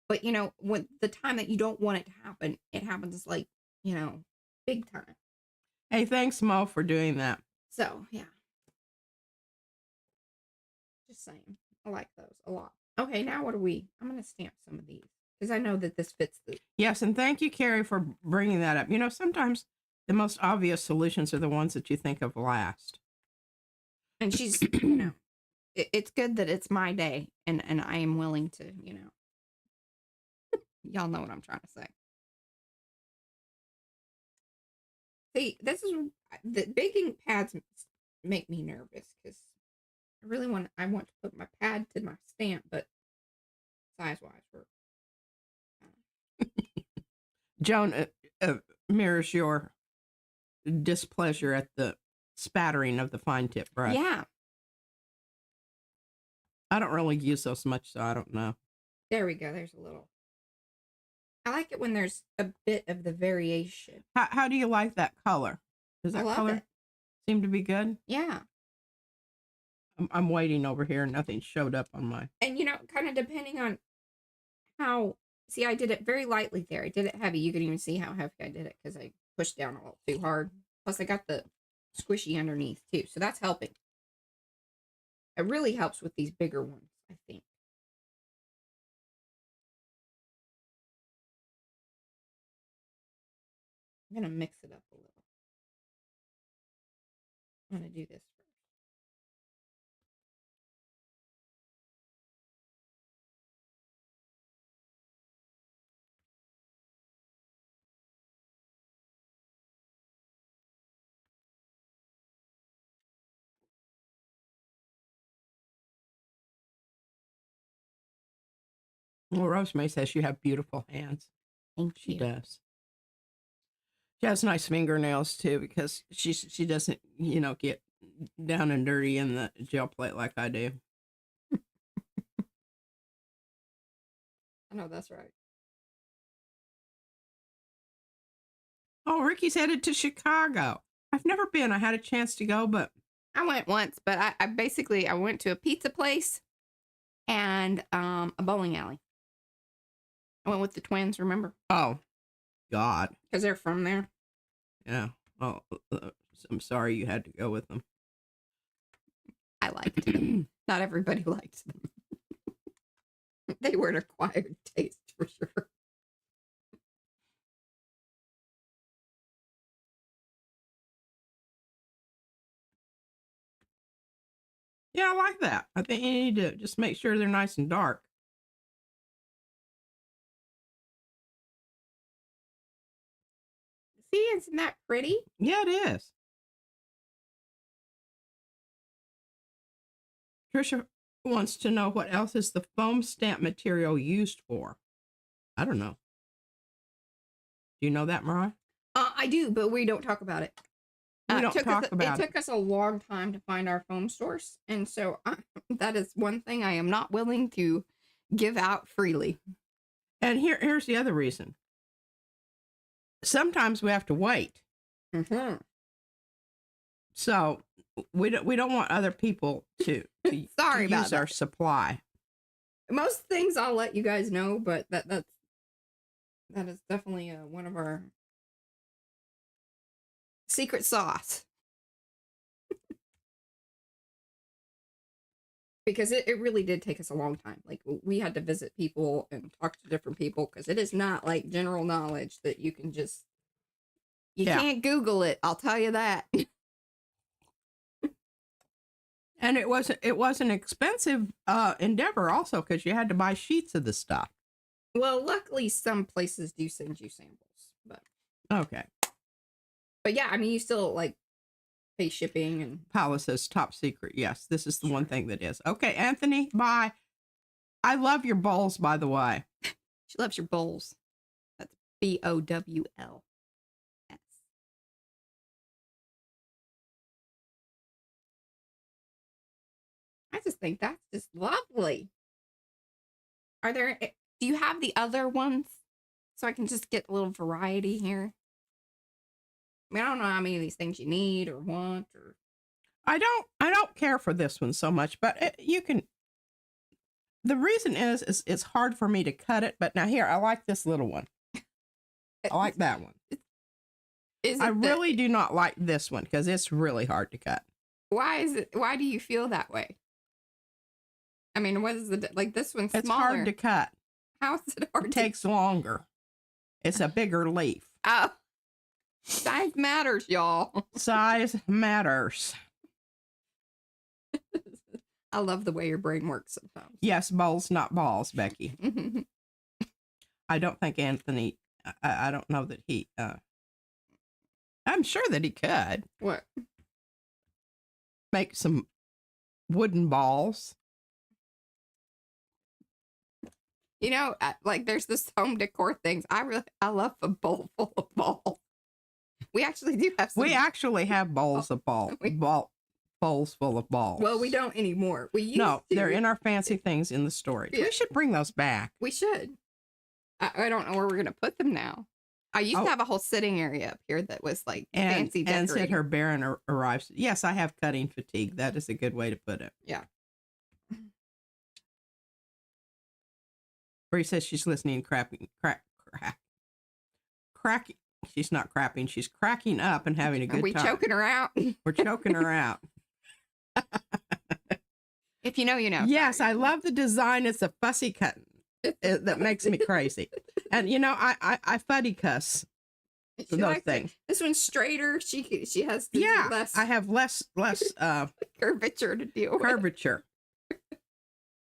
[SPEAKER 1] But, when the time that you don't want it to happen, it happens like, big time.
[SPEAKER 2] Hey, thanks, Mo, for doing that.
[SPEAKER 1] So, yeah. Just saying. I like those a lot. Okay, now what are we? I'm going to stamp some of these because I know that this fits the...
[SPEAKER 2] Yes, and thank you, Carrie, for bringing that up. Sometimes the most obvious solutions are the ones that you think of last.
[SPEAKER 1] And she's, it's good that it's my day and I am willing to, y'all know what I'm trying to say. See, this is the baking pads make me nervous because I want to put my pad to my stamp, but size-wise,
[SPEAKER 2] Joan mirrors your displeasure at the spattering of the fine tip brush.
[SPEAKER 1] Yeah.
[SPEAKER 2] I don't really use those much, so I don't know.
[SPEAKER 1] There we go. There's a little. I like it when there's a bit of the variation.
[SPEAKER 2] How do you like that color? Does that color seem to be good?
[SPEAKER 1] Yeah.
[SPEAKER 2] I'm waiting over here and nothing showed up on my...
[SPEAKER 1] And, you know, kind of depending on how... See, I did it very lightly there. I did it heavy. You can even see how heavy I did it because I pushed down a little too hard. Plus, I got the squishy underneath, too. So that's helping. It really helps with these bigger ones, I think. I'm going to mix it up a little. I'm going to do this first.
[SPEAKER 2] Well, Rosemary says you have beautiful hands.
[SPEAKER 1] Thank you.
[SPEAKER 2] She does. She has nice fingernails too, because she doesn't, you know, get down and dirty in the gel plate like I do.
[SPEAKER 1] I know that's right.
[SPEAKER 2] Oh, Ricky's headed to Chicago. I've never been. I had a chance to go, but
[SPEAKER 1] I went once, but I basically went to a pizza place and a bowling alley. I went with the twins, remember?
[SPEAKER 2] Oh, God.
[SPEAKER 1] Because they're from there.
[SPEAKER 2] Yeah. Oh, I'm sorry you had to go with them.
[SPEAKER 1] I liked them. Not everybody liked them. They were an acquired taste for sure.
[SPEAKER 2] Yeah, I like that. I think you need to just make sure they're nice and dark.
[SPEAKER 1] See, isn't that pretty?
[SPEAKER 2] Yeah, it is. Trisha wants to know what else is the foam stamp material used for. I don't know. Do you know that, Mariah?
[SPEAKER 1] I do, but we don't talk about it.
[SPEAKER 2] We don't talk about it.
[SPEAKER 1] It took us a long time to find our foam source, and so that is one thing I am not willing to give out freely.
[SPEAKER 2] And here's the other reason. Sometimes we have to wait.
[SPEAKER 1] Mm-hmm.
[SPEAKER 2] So we don't want other people to
[SPEAKER 1] Sorry about
[SPEAKER 2] use our supply.
[SPEAKER 1] Most things I'll let you guys know, but that is definitely one of our secret sauce. Because it really did take us a long time. Like, we had to visit people and talk to different people, because it is not like general knowledge that you can just... You can't Google it, I'll tell you that.
[SPEAKER 2] And it was an expensive endeavor also, because you had to buy sheets of the stuff.
[SPEAKER 1] Well, luckily some places do send you samples, but...
[SPEAKER 2] Okay.
[SPEAKER 1] But yeah, I mean, you still, like, pay shipping and...
[SPEAKER 2] Paula says top secret. Yes, this is the one thing that is. Okay, Anthony, bye. I love your bowls, by the way.
[SPEAKER 1] She loves your bowls. That's BOWLS. I just think that's just lovely. Do you have the other ones? So I can just get a little variety here. I mean, I don't know how many of these things you need or want, or...
[SPEAKER 2] I don't care for this one so much, but you can... The reason is it's hard for me to cut it, but now here, I like this little one. I like that one. I really do not like this one, because it's really hard to cut.
[SPEAKER 1] Why do you feel that way? I mean, what is like this one's smaller.
[SPEAKER 2] It's hard to cut.
[SPEAKER 1] How is it hard?
[SPEAKER 2] It takes longer. It's a bigger leaf.
[SPEAKER 1] Oh. Size matters, y'all. Size
[SPEAKER 2] matters.
[SPEAKER 1] I love the way your brain works sometimes.
[SPEAKER 2] Yes, bowls, not balls, Becky. I don't think Anthony, I don't know that he, I'm sure that he could.
[SPEAKER 1] What?
[SPEAKER 2] Make some wooden balls.
[SPEAKER 1] You know, like there's this home decor things. I love a bowl full of balls. We actually do have some.
[SPEAKER 2] We actually have bowls of balls. Bowls full of balls.
[SPEAKER 1] Well, we don't anymore. We used to.
[SPEAKER 2] They're in our fancy things in the storage. Yeah. We should bring those back.
[SPEAKER 1] We should. I don't know where we're gonna put them now. I used to have a whole sitting area up here that was like fancy decorating.
[SPEAKER 2] And said her Baron arrives. Yes, I have cutting fatigue. That is a good way to put it.
[SPEAKER 1] Yeah.
[SPEAKER 2] Bree says she's listening, cracking. She's not crapping. She's cracking up and having a good time. Are we
[SPEAKER 1] choking her out?
[SPEAKER 2] We're choking her out.
[SPEAKER 1] If you know, you know.
[SPEAKER 2] Yes, I love the design. It's a fussy cut that makes me crazy. And you know, I fuddy cuss those things.
[SPEAKER 1] This one's straighter. She has less.
[SPEAKER 2] I have less
[SPEAKER 1] curvature to deal with.
[SPEAKER 2] Curvature.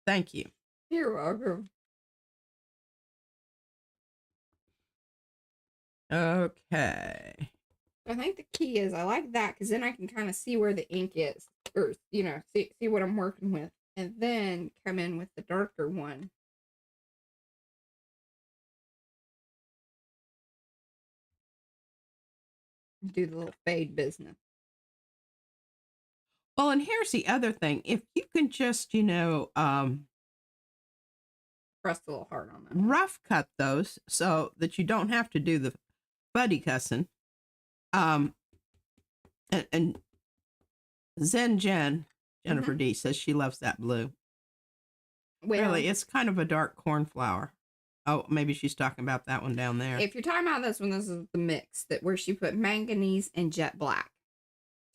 [SPEAKER 2] Thank you.
[SPEAKER 1] You're welcome.
[SPEAKER 2] Okay.
[SPEAKER 1] I think the key is I like that because then I can kind of see where the ink is, or you know, see what I'm working with, and then come in with the darker one. Do the little fade business.
[SPEAKER 2] Well, and here's the other thing: if you can just, you know,
[SPEAKER 1] press a little hard on that.
[SPEAKER 2] Rough cut those so that you don't have to do the buddy cussing. And Jennifer D says she loves that blue. Well, really, it's kind of a dark cornflower. Oh, maybe she's talking about that one down there.
[SPEAKER 1] If you're talking about this one, this is the mix where she put manganese and jet black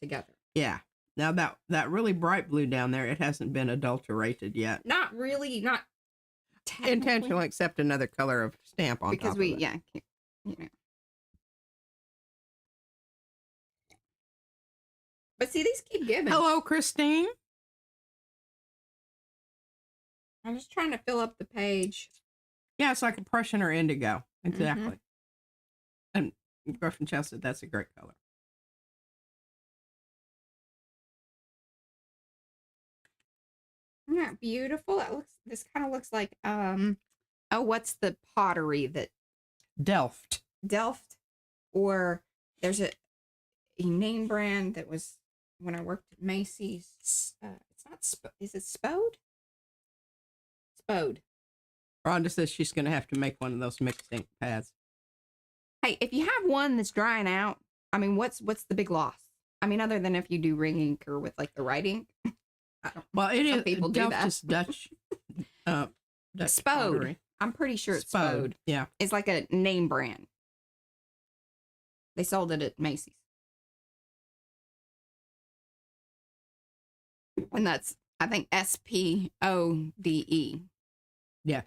[SPEAKER 1] together.
[SPEAKER 2] Yeah. Now that really bright blue down there, it hasn't been adulterated yet.
[SPEAKER 1] Not really, not
[SPEAKER 2] intentional, except another color of stamp on
[SPEAKER 1] because
[SPEAKER 2] top of it.
[SPEAKER 1] Yeah, you know. But see, these keep giving.
[SPEAKER 2] Hello, Christine.
[SPEAKER 1] I'm just trying to fill up the page.
[SPEAKER 2] Yeah, it's like a Prussian or indigo. Exactly. And Griffin Chell said that's a great color.
[SPEAKER 1] Isn't that beautiful? This kind of looks like what's the pottery that
[SPEAKER 2] Delft,
[SPEAKER 1] or there's a name brand that was when I worked at Macy's. It's not is it Spode?
[SPEAKER 2] Rhonda says she's going to have to make one of those mixed ink pads.
[SPEAKER 1] Hey, if you have one that's drying out, I mean, what's the big loss? I mean, other than if you do ring ink or with like the white ink.
[SPEAKER 2] Well, it is
[SPEAKER 1] people do that.
[SPEAKER 2] Is Dutch. Dutch
[SPEAKER 1] Spode.
[SPEAKER 2] pottery.
[SPEAKER 1] I'm pretty sure it's Spode.
[SPEAKER 2] Yeah,
[SPEAKER 1] it's like a name brand. They sold it at Macy's, and that's I think SPODE.
[SPEAKER 2] Yes.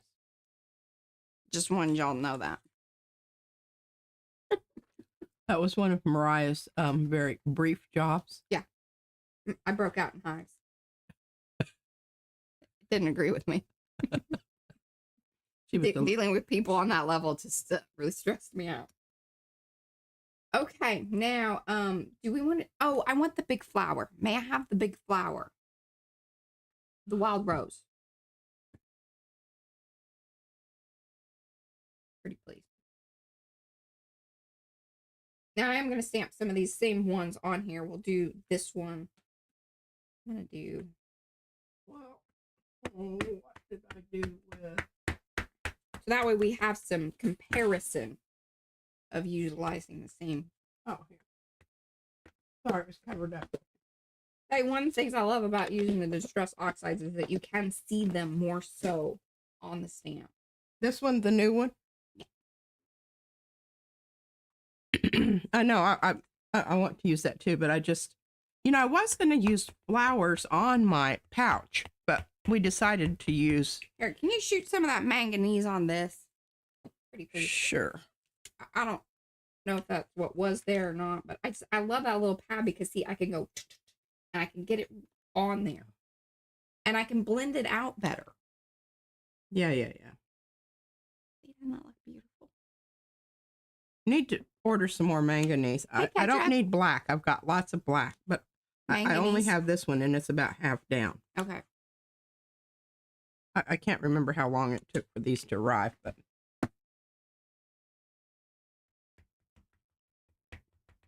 [SPEAKER 1] Just wanted y'all to know that.
[SPEAKER 2] That was one of Mariah's very brief jobs.
[SPEAKER 1] Yeah. I broke out in hives. Didn't agree with me.
[SPEAKER 2] She was
[SPEAKER 1] dealing with people on that level just really stressed me out. Okay, now, do we want to... Oh, I want the big flower. May I have the big flower? The wild rose. Pretty please. Now, I am going to stamp some of these same ones on here. We'll do this one. I'm going to do...
[SPEAKER 2] Well, what did I do with...
[SPEAKER 1] So that way we have some comparison of utilizing the same.
[SPEAKER 2] Oh, here. Sorry, it was covered up.
[SPEAKER 1] Hey, one of the things I love about using the distress oxides is that you can see them more so on the stamp.
[SPEAKER 2] This one, the new one? Yeah. I know, I want to use that too, but I just, you know, I was going to use flowers on my pouch, but we decided to use...
[SPEAKER 1] Here, can you shoot some of that manganese on this? Pretty please.
[SPEAKER 2] Sure.
[SPEAKER 1] I don't know if that's what was there or not, but I love that little pad because, see, I can go and I can get it on there. And I can blend it out better.
[SPEAKER 2] Yeah.
[SPEAKER 1] See, doesn't that look beautiful?
[SPEAKER 2] Need to order some more manganese. I don't need black. I've got lots of black, but I only have this one, and it's about half down.
[SPEAKER 1] Okay.
[SPEAKER 2] I can't remember how long it took for these to arrive, but...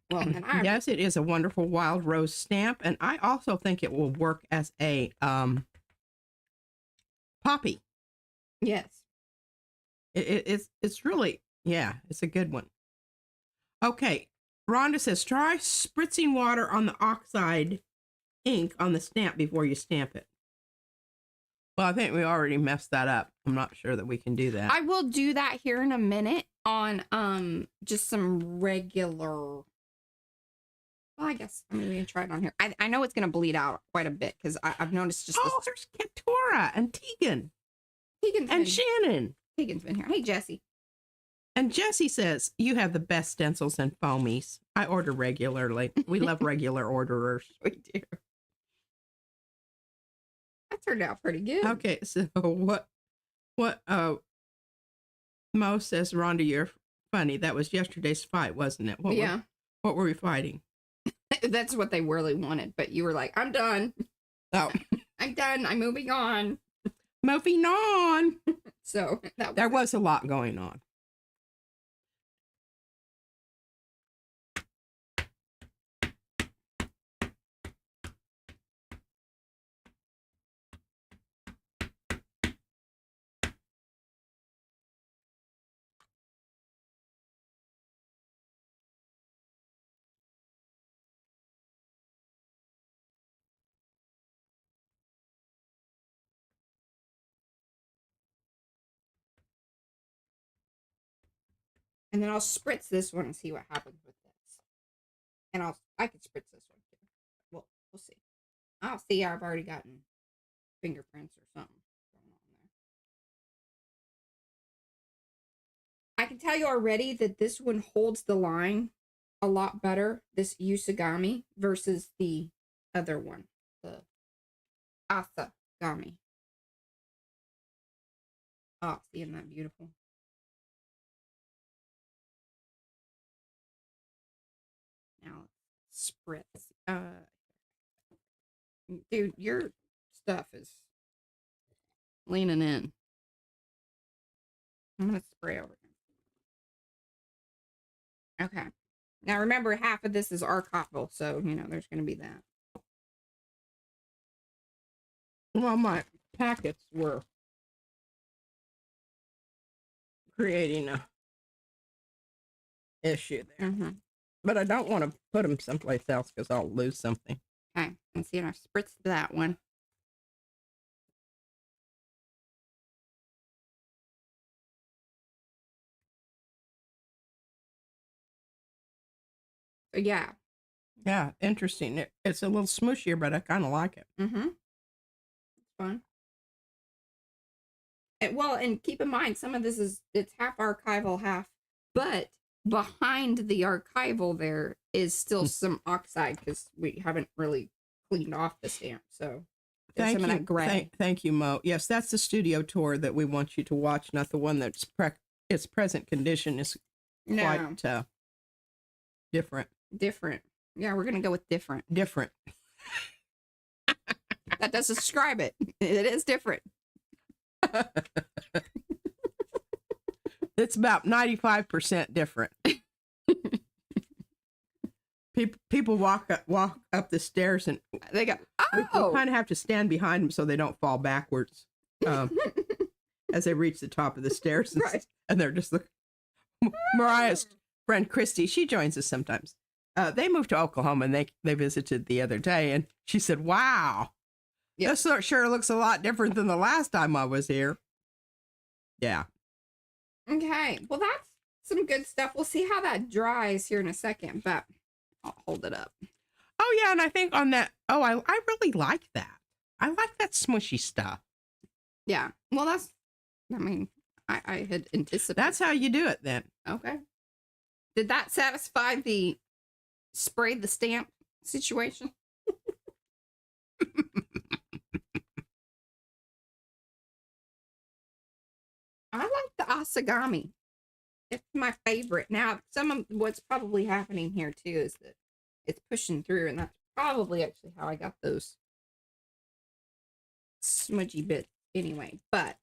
[SPEAKER 1] Well, and
[SPEAKER 2] yes, it is a wonderful wild rose stamp, and I also think it will work as a poppy.
[SPEAKER 1] Yes.
[SPEAKER 2] It's really, yeah, it's a good one. Okay, Rhonda says, try spritzing water on the oxide ink on the stamp before you stamp it. Well, I think we already messed that up. I'm not sure that we can do that.
[SPEAKER 1] I will do that here in a minute on just some regular. Well, I guess I'm gonna try it on here. I know it's gonna bleed out quite a bit because I've noticed just.
[SPEAKER 2] Oh, there's Keturah and Tegan. And Shannon.
[SPEAKER 1] Tegan's been here. Hey, Jessie.
[SPEAKER 2] And Jessie says, you have the best stencils and foamies. I order regularly. We love regular orderers.
[SPEAKER 1] We do. That turned out pretty good.
[SPEAKER 2] Okay, so what Mo says, Rhonda, you're funny. That was yesterday's fight, wasn't it? What were we fighting?
[SPEAKER 1] That's what they really wanted, but you were like, I'm done.
[SPEAKER 2] Oh.
[SPEAKER 1] I'm done. I'm moving on.
[SPEAKER 2] Moving on.
[SPEAKER 1] So
[SPEAKER 2] there was a lot going on.
[SPEAKER 1] And then I'll spritz this one and see what happens with this. And I could spritz this one too. Well, we'll see. I'll see. I've already gotten fingerprints or something going on there. I can tell you already that this one holds the line a lot better, this Usagami, versus the other one, the Asagami. Oh, isn't that beautiful? Now spritz. Dude, your stuff is leaning in. I'm gonna spray over here. Okay. Now remember, half of this is archival, so you know there's gonna be that.
[SPEAKER 2] Well, my packets were creating a issue there.
[SPEAKER 1] Mm-hmm.
[SPEAKER 2] But I don't want to put them someplace else because I'll lose something.
[SPEAKER 1] Okay, and see, I've spritzed that one. So yeah.
[SPEAKER 2] Yeah, interesting. It's a little smooshier, but I kind of like it.
[SPEAKER 1] Mm-hmm. It's fun. And keep in mind, some of this it's half archival, half, but behind the archival there is still some oxide because we haven't really cleaned off the stamp. So there's some of that gray.
[SPEAKER 2] Thank you, Mo. Yes, that's the studio tour that we want you to watch, not the one that's its present condition is quite different.
[SPEAKER 1] Different. Yeah, we're gonna go with different.
[SPEAKER 2] Different.
[SPEAKER 1] That does describe it. It is different.
[SPEAKER 2] It's about 95% different. People walk up the stairs and
[SPEAKER 1] they go,
[SPEAKER 2] we kind of have to stand behind them so they don't fall backwards as they reach the top of the stairs. And they're just looking. Mariah's friend Christy, she joins us sometimes. They moved to Oklahoma and they visited the other day, and she said, wow, this sure looks a lot different than the last time I was here. Yeah.
[SPEAKER 1] Okay, well, that's some good stuff. We'll see how that dries here in a second, but I'll hold it up.
[SPEAKER 2] Oh, yeah, and I think on that, I really like that. I like that smushy stuff.
[SPEAKER 1] Yeah, well, I had anticipated.
[SPEAKER 2] That's how you do it then.
[SPEAKER 1] Okay. Did that satisfy the spray the stamp situation? I like the Asagami. It's my favorite. Now, some of what's probably happening here too is that it's pushing through, and that's probably actually how I got those smudgy bits anyway. But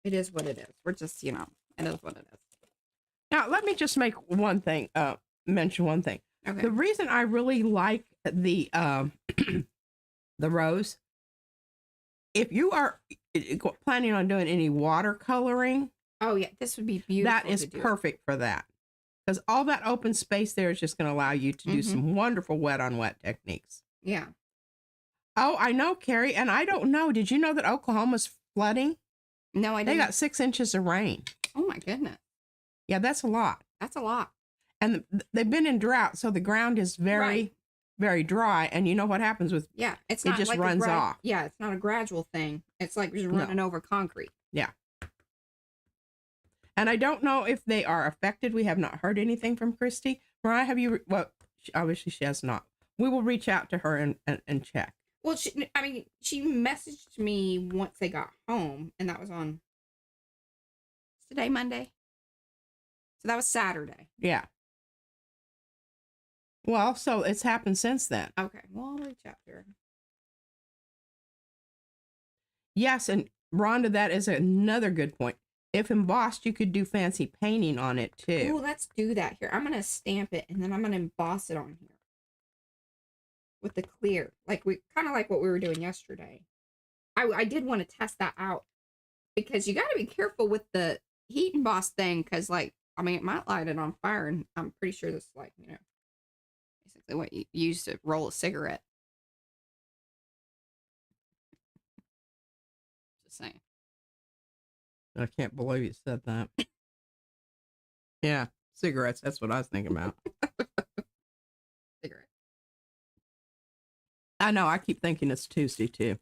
[SPEAKER 1] it is what it is. We're just, it is what it is.
[SPEAKER 2] Now, let me just make one thing, mention one thing.
[SPEAKER 1] Okay.
[SPEAKER 2] The reason I really like the the rose, if you are planning on doing any watercoloring,
[SPEAKER 1] Oh yeah, this would be beautiful.
[SPEAKER 2] That is perfect for that. Because all that open space there is just going to allow you to do some wonderful wet on wet techniques.
[SPEAKER 1] Yeah.
[SPEAKER 2] Oh, I know, Carrie. And I don't know. Did you know that Oklahoma's flooding?
[SPEAKER 1] No, I didn't.
[SPEAKER 2] They got 6 inches of rain.
[SPEAKER 1] Oh my goodness.
[SPEAKER 2] Yeah, that's a lot.
[SPEAKER 1] That's a lot.
[SPEAKER 2] And they've been in drought, so the ground is very, very dry. And you know what happens with
[SPEAKER 1] it's
[SPEAKER 2] it
[SPEAKER 1] not
[SPEAKER 2] just
[SPEAKER 1] like
[SPEAKER 2] runs off.
[SPEAKER 1] Yeah, it's not a gradual thing. It's like just running over concrete.
[SPEAKER 2] Yeah. And I don't know if they are affected. We have not heard anything from Christy. Mariah, have you? Well, obviously she has not. We will reach out to her and check.
[SPEAKER 1] Well, she messaged me once they got home, and that was on today, Monday. So that was Saturday.
[SPEAKER 2] Yeah. Well, so it's happened since then.
[SPEAKER 1] Okay. Well, I'll reach out to her.
[SPEAKER 2] Yes, and Rhonda, that is another good point. If embossed, you could do fancy painting on it too.
[SPEAKER 1] Oh, let's do that here. I'm gonna stamp it and then I'm gonna emboss it on here with the clear, like kind of like what we were doing yesterday. I did want to test that out because you got to be careful with the heat emboss thing because, like, I mean, it might light it on fire, and I'm pretty sure this is like, you know, basically what you use to roll a cigarette. Just saying.
[SPEAKER 2] I can't believe you said that. Yeah, cigarettes. That's what I was thinking about.
[SPEAKER 1] Cigarette.
[SPEAKER 2] I know. I keep thinking it's Tuesday too.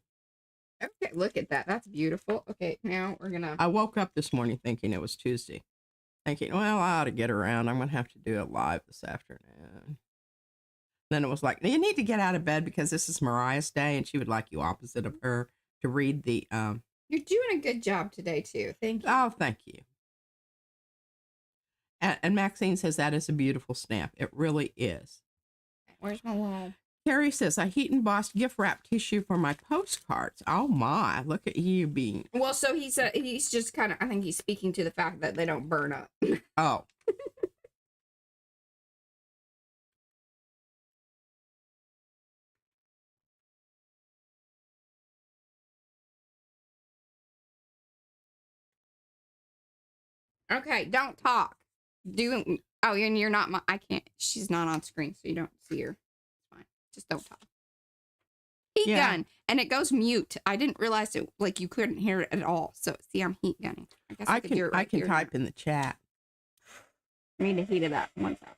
[SPEAKER 1] Okay, look at that. That's beautiful. Okay, now we're gonna.
[SPEAKER 2] I woke up this morning thinking it was Tuesday. Thinking, well, I ought to get around. I'm gonna have to do it live this afternoon. Then it was like, you need to get out of bed because this is Mariah's day, and she would like you opposite of her to read the.
[SPEAKER 1] You're doing a good job today, too. Thank you.
[SPEAKER 2] Oh, thank you. And Maxine says that is a beautiful stamp. It really is.
[SPEAKER 1] Where's my wall?
[SPEAKER 2] Carrie says, I heat embossed gift wrap tissue for my postcards. Oh, my. Look at you being.
[SPEAKER 1] Well, so he's just kind of, I think he's speaking to the fact that they don't burn up.
[SPEAKER 2] Oh.
[SPEAKER 1] Okay, don't talk. Oh, and you're not I can't. She's not on screen, so you don't see her. It's fine. Just don't talk. Heat gun, and it goes mute. I didn't realize it. Like you couldn't hear it at all. So see, I'm heat gunning. I guess I could do it right
[SPEAKER 2] I can
[SPEAKER 1] here.
[SPEAKER 2] type in the chat.
[SPEAKER 1] I need to heat it up. One second.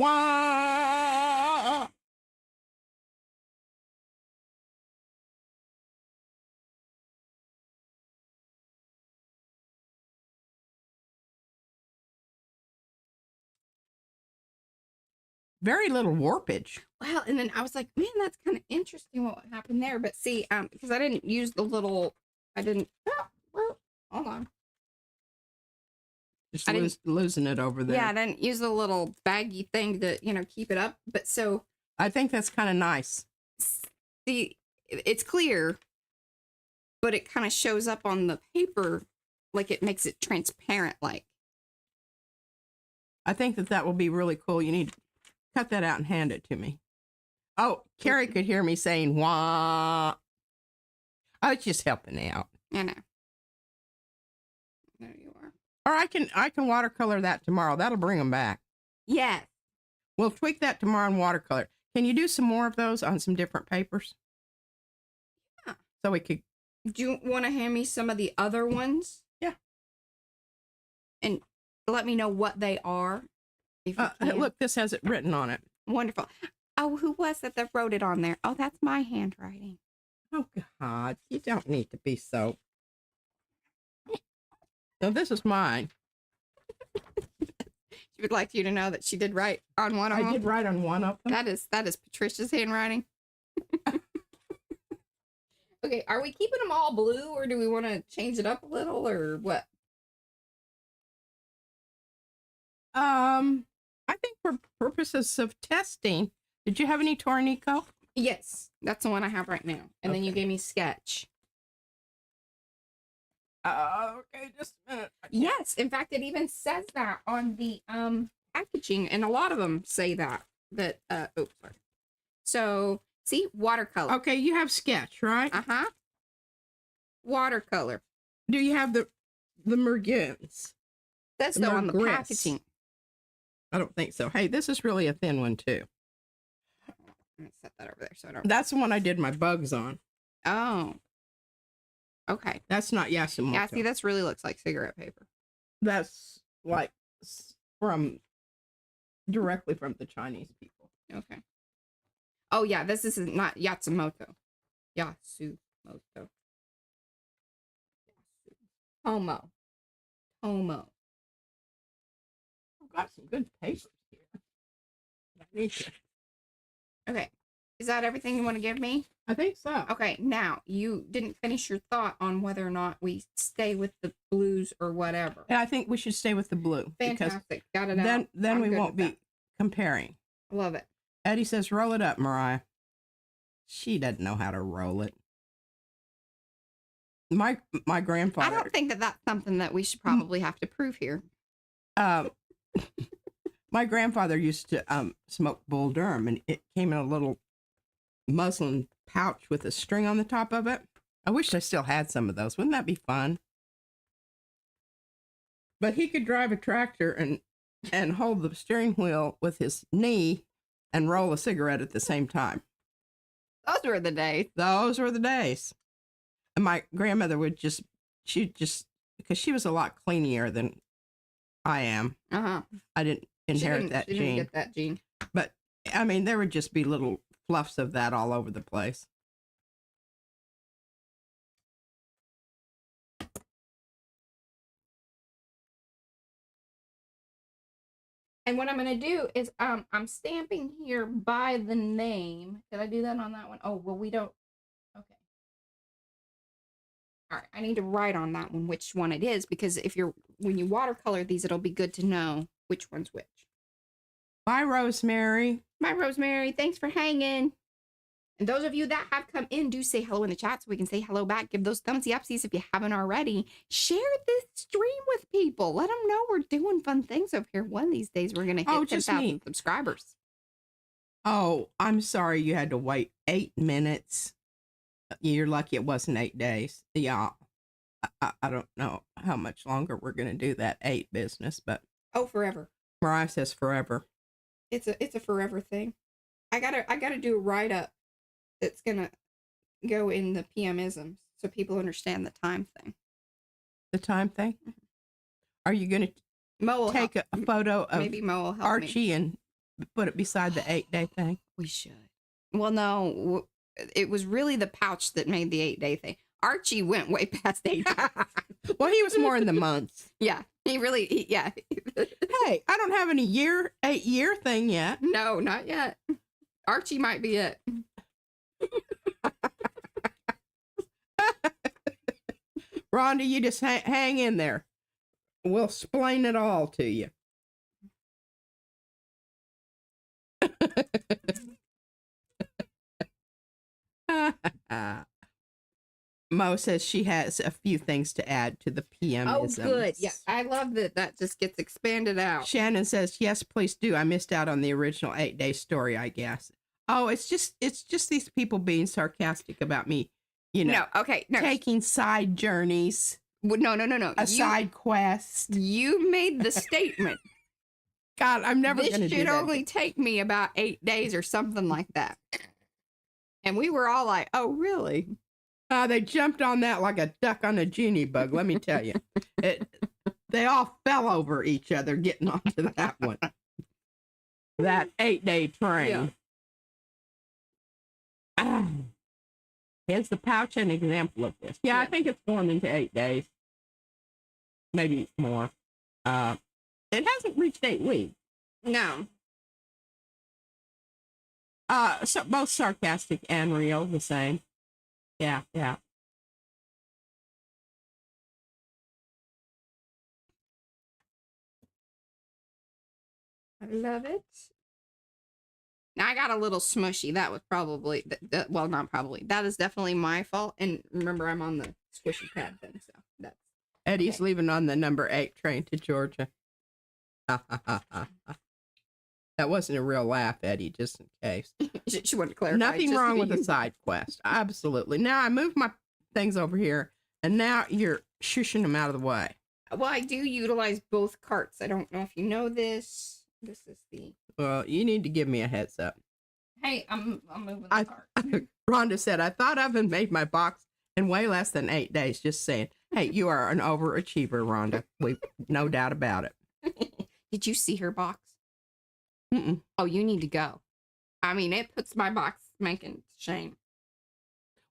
[SPEAKER 2] Wah! Very little warpage.
[SPEAKER 1] Well, and then I was like, man, that's kind of interesting what happened there. But see, because I didn't use the little, well, hold on.
[SPEAKER 2] Just losing it over there.
[SPEAKER 1] Yeah, I didn't use the little baggy thing to, keep it up. But so.
[SPEAKER 2] I think that's kind of nice.
[SPEAKER 1] See, it's clear, but it kind of shows up on the paper like it makes it transparent like.
[SPEAKER 2] I think that will be really cool. You need to cut that out and hand it to me. Oh, Carrie could hear me saying, wah. I was just helping out.
[SPEAKER 1] I know. There you are.
[SPEAKER 2] Or I can watercolor that tomorrow. That'll bring them back.
[SPEAKER 1] Yes.
[SPEAKER 2] We'll tweak that tomorrow and watercolor. Can you do some more of those on some different papers?
[SPEAKER 1] Yeah.
[SPEAKER 2] So we could.
[SPEAKER 1] Do you want to hand me some of the other ones?
[SPEAKER 2] Yeah.
[SPEAKER 1] And let me know what they are.
[SPEAKER 2] Look, this has it written on it.
[SPEAKER 1] Wonderful. Oh, who was that wrote it on there? Oh, that's my handwriting.
[SPEAKER 2] Oh, God. You don't need to be so. No, this is mine.
[SPEAKER 1] She would like you to know that she did write on one of them.
[SPEAKER 2] I did write on one of them.
[SPEAKER 1] That is Patricia's handwriting. Okay, are we keeping them all blue, or do we want to change it up a little, or what?
[SPEAKER 2] I think for purposes of testing, did you have any Tornico?
[SPEAKER 1] Yes, that's the one I have right now. And then you gave me sketch.
[SPEAKER 2] Okay, just a minute.
[SPEAKER 1] Yes, in fact, it even says that on the packaging, and a lot of them say that. Oh, sorry. So, see, watercolor.
[SPEAKER 2] Okay, you have sketch, right?
[SPEAKER 1] Watercolor.
[SPEAKER 2] Do you have the merguez?
[SPEAKER 1] That's though on the packaging.
[SPEAKER 2] I don't think so. Hey, this is really a thin one too.
[SPEAKER 1] I'm gonna set that over there so I don't.
[SPEAKER 2] That's the one I did my bugs on.
[SPEAKER 1] Oh. Okay.
[SPEAKER 2] That's not Yasumoto.
[SPEAKER 1] Yeah, see, this really looks like cigarette paper.
[SPEAKER 2] That's like directly from the Chinese people.
[SPEAKER 1] Okay. Oh yeah, this is not Yatsumoto. Yasumoto. Tomo.
[SPEAKER 2] I've got some good papers here. I need to.
[SPEAKER 1] Okay. Is that everything you want to give me?
[SPEAKER 2] I think so.
[SPEAKER 1] Okay, now you didn't finish your thought on whether or not we stay with the blues or whatever.
[SPEAKER 2] And I think we should stay with the blue.
[SPEAKER 1] Fantastic. Got it
[SPEAKER 2] out. Then we won't be
[SPEAKER 1] that.
[SPEAKER 2] comparing.
[SPEAKER 1] Love it.
[SPEAKER 2] Eddie says, roll it up, Mariah. She doesn't know how to roll it. My grandfather.
[SPEAKER 1] I don't think that that's something that we should probably have to prove here.
[SPEAKER 2] My grandfather used to smoke Bull Durham, and it came in a little muslin pouch with a string on the top of it. I wish I still had some of those. Wouldn't that be fun? But he could drive a tractor and hold the steering wheel with his knee and roll a cigarette at the same time.
[SPEAKER 1] Those were the days.
[SPEAKER 2] Those were the days. And my grandmother would because she was a lot cleaner than I am. I didn't inherit that gene.
[SPEAKER 1] She didn't get that gene.
[SPEAKER 2] But, I mean, there would just be little fluffs of that all over the place.
[SPEAKER 1] And what I'm going to do is I'm stamping here by the name. Did I do that on that one? Oh, well, we don't. Okay. All right. I need to write on that one which one it is, because when you watercolor these, it'll be good to know which one's which.
[SPEAKER 2] Bye, Rosemary.
[SPEAKER 1] Bye, Rosemary. Thanks for hanging. And those of you that have come in, do say hello in the chat so we can say hello back. Give those thumbsy upsies if you haven't already. Share this stream with people. Let them know we're doing fun things over here. One of these days, we're going to hit 10,000 subscribers.
[SPEAKER 2] Oh, I'm sorry you had to wait 8 minutes. You're lucky it wasn't 8 days. Yeah. I don't know how much longer we're going to do that 8 business, but.
[SPEAKER 1] Oh, forever.
[SPEAKER 2] Mariah says forever.
[SPEAKER 1] It's a forever thing. I gotta do a write-up that's gonna go in the PMisms so people understand the time thing.
[SPEAKER 2] The time thing? Are you going to take a photo of
[SPEAKER 1] maybe Mo will help
[SPEAKER 2] Archie
[SPEAKER 1] me.
[SPEAKER 2] And put it beside the 8-day thing?
[SPEAKER 1] We should. Well, no, it was really the pouch that made the 8-day thing. Archie went way past 8 days.
[SPEAKER 2] Well, he was more in the months.
[SPEAKER 1] Yeah, yeah.
[SPEAKER 2] Hey, I don't have any 8-year thing yet.
[SPEAKER 1] No, not yet. Archie might be it.
[SPEAKER 2] Rhonda, you just hang in there. We'll explain it all to you. Mo says she has a few things to add to the PMisms.
[SPEAKER 1] Oh, good. Yeah, I love that just gets expanded out.
[SPEAKER 2] Shannon says, yes, please do. I missed out on the original 8-day story, I guess. Oh, it's just these people being sarcastic about me,
[SPEAKER 1] No, okay. No.
[SPEAKER 2] Taking side journeys.
[SPEAKER 1] No.
[SPEAKER 2] A side quest.
[SPEAKER 1] You made the statement.
[SPEAKER 2] God, I'm never going to do that.
[SPEAKER 1] This should only take me about 8 days or something like that. And we were all like, oh, really?
[SPEAKER 2] They jumped on that like a duck on a genie bug, let me tell you. They all fell over each other getting onto that one. That 8-day train. Yeah. Here's the pouch, an example of this. Yeah, I think it's going into 8 days. Maybe more. It hasn't reached 8 weeks.
[SPEAKER 1] No.
[SPEAKER 2] So both sarcastic and real, the same. Yeah.
[SPEAKER 1] I love it. Now I got a little smushy. That was probably, well, not probably. That is definitely my fault. And remember, I'm on the squishy pad thing, so that's
[SPEAKER 2] Eddie's leaving on the number 8 train to Georgia. That wasn't a real laugh, Eddie, just in case.
[SPEAKER 1] She wanted to clarify.
[SPEAKER 2] Nothing wrong with a side quest. Absolutely. Now I moved my things over here, and now you're shushing them out of the way.
[SPEAKER 1] Well, I do utilize both carts. I don't know if you know this. This is the...
[SPEAKER 2] Well, you need to give me a heads up.
[SPEAKER 1] Hey, I'm moving the cart.
[SPEAKER 2] Rhonda said, I thought of and made my box in way less than 8 days. Just saying. Hey, you are an overachiever, Rhonda. We've no doubt about it.
[SPEAKER 1] Did you see her box?
[SPEAKER 2] Mm-mm.
[SPEAKER 1] Oh, you need to go. I mean, it puts my box making shame.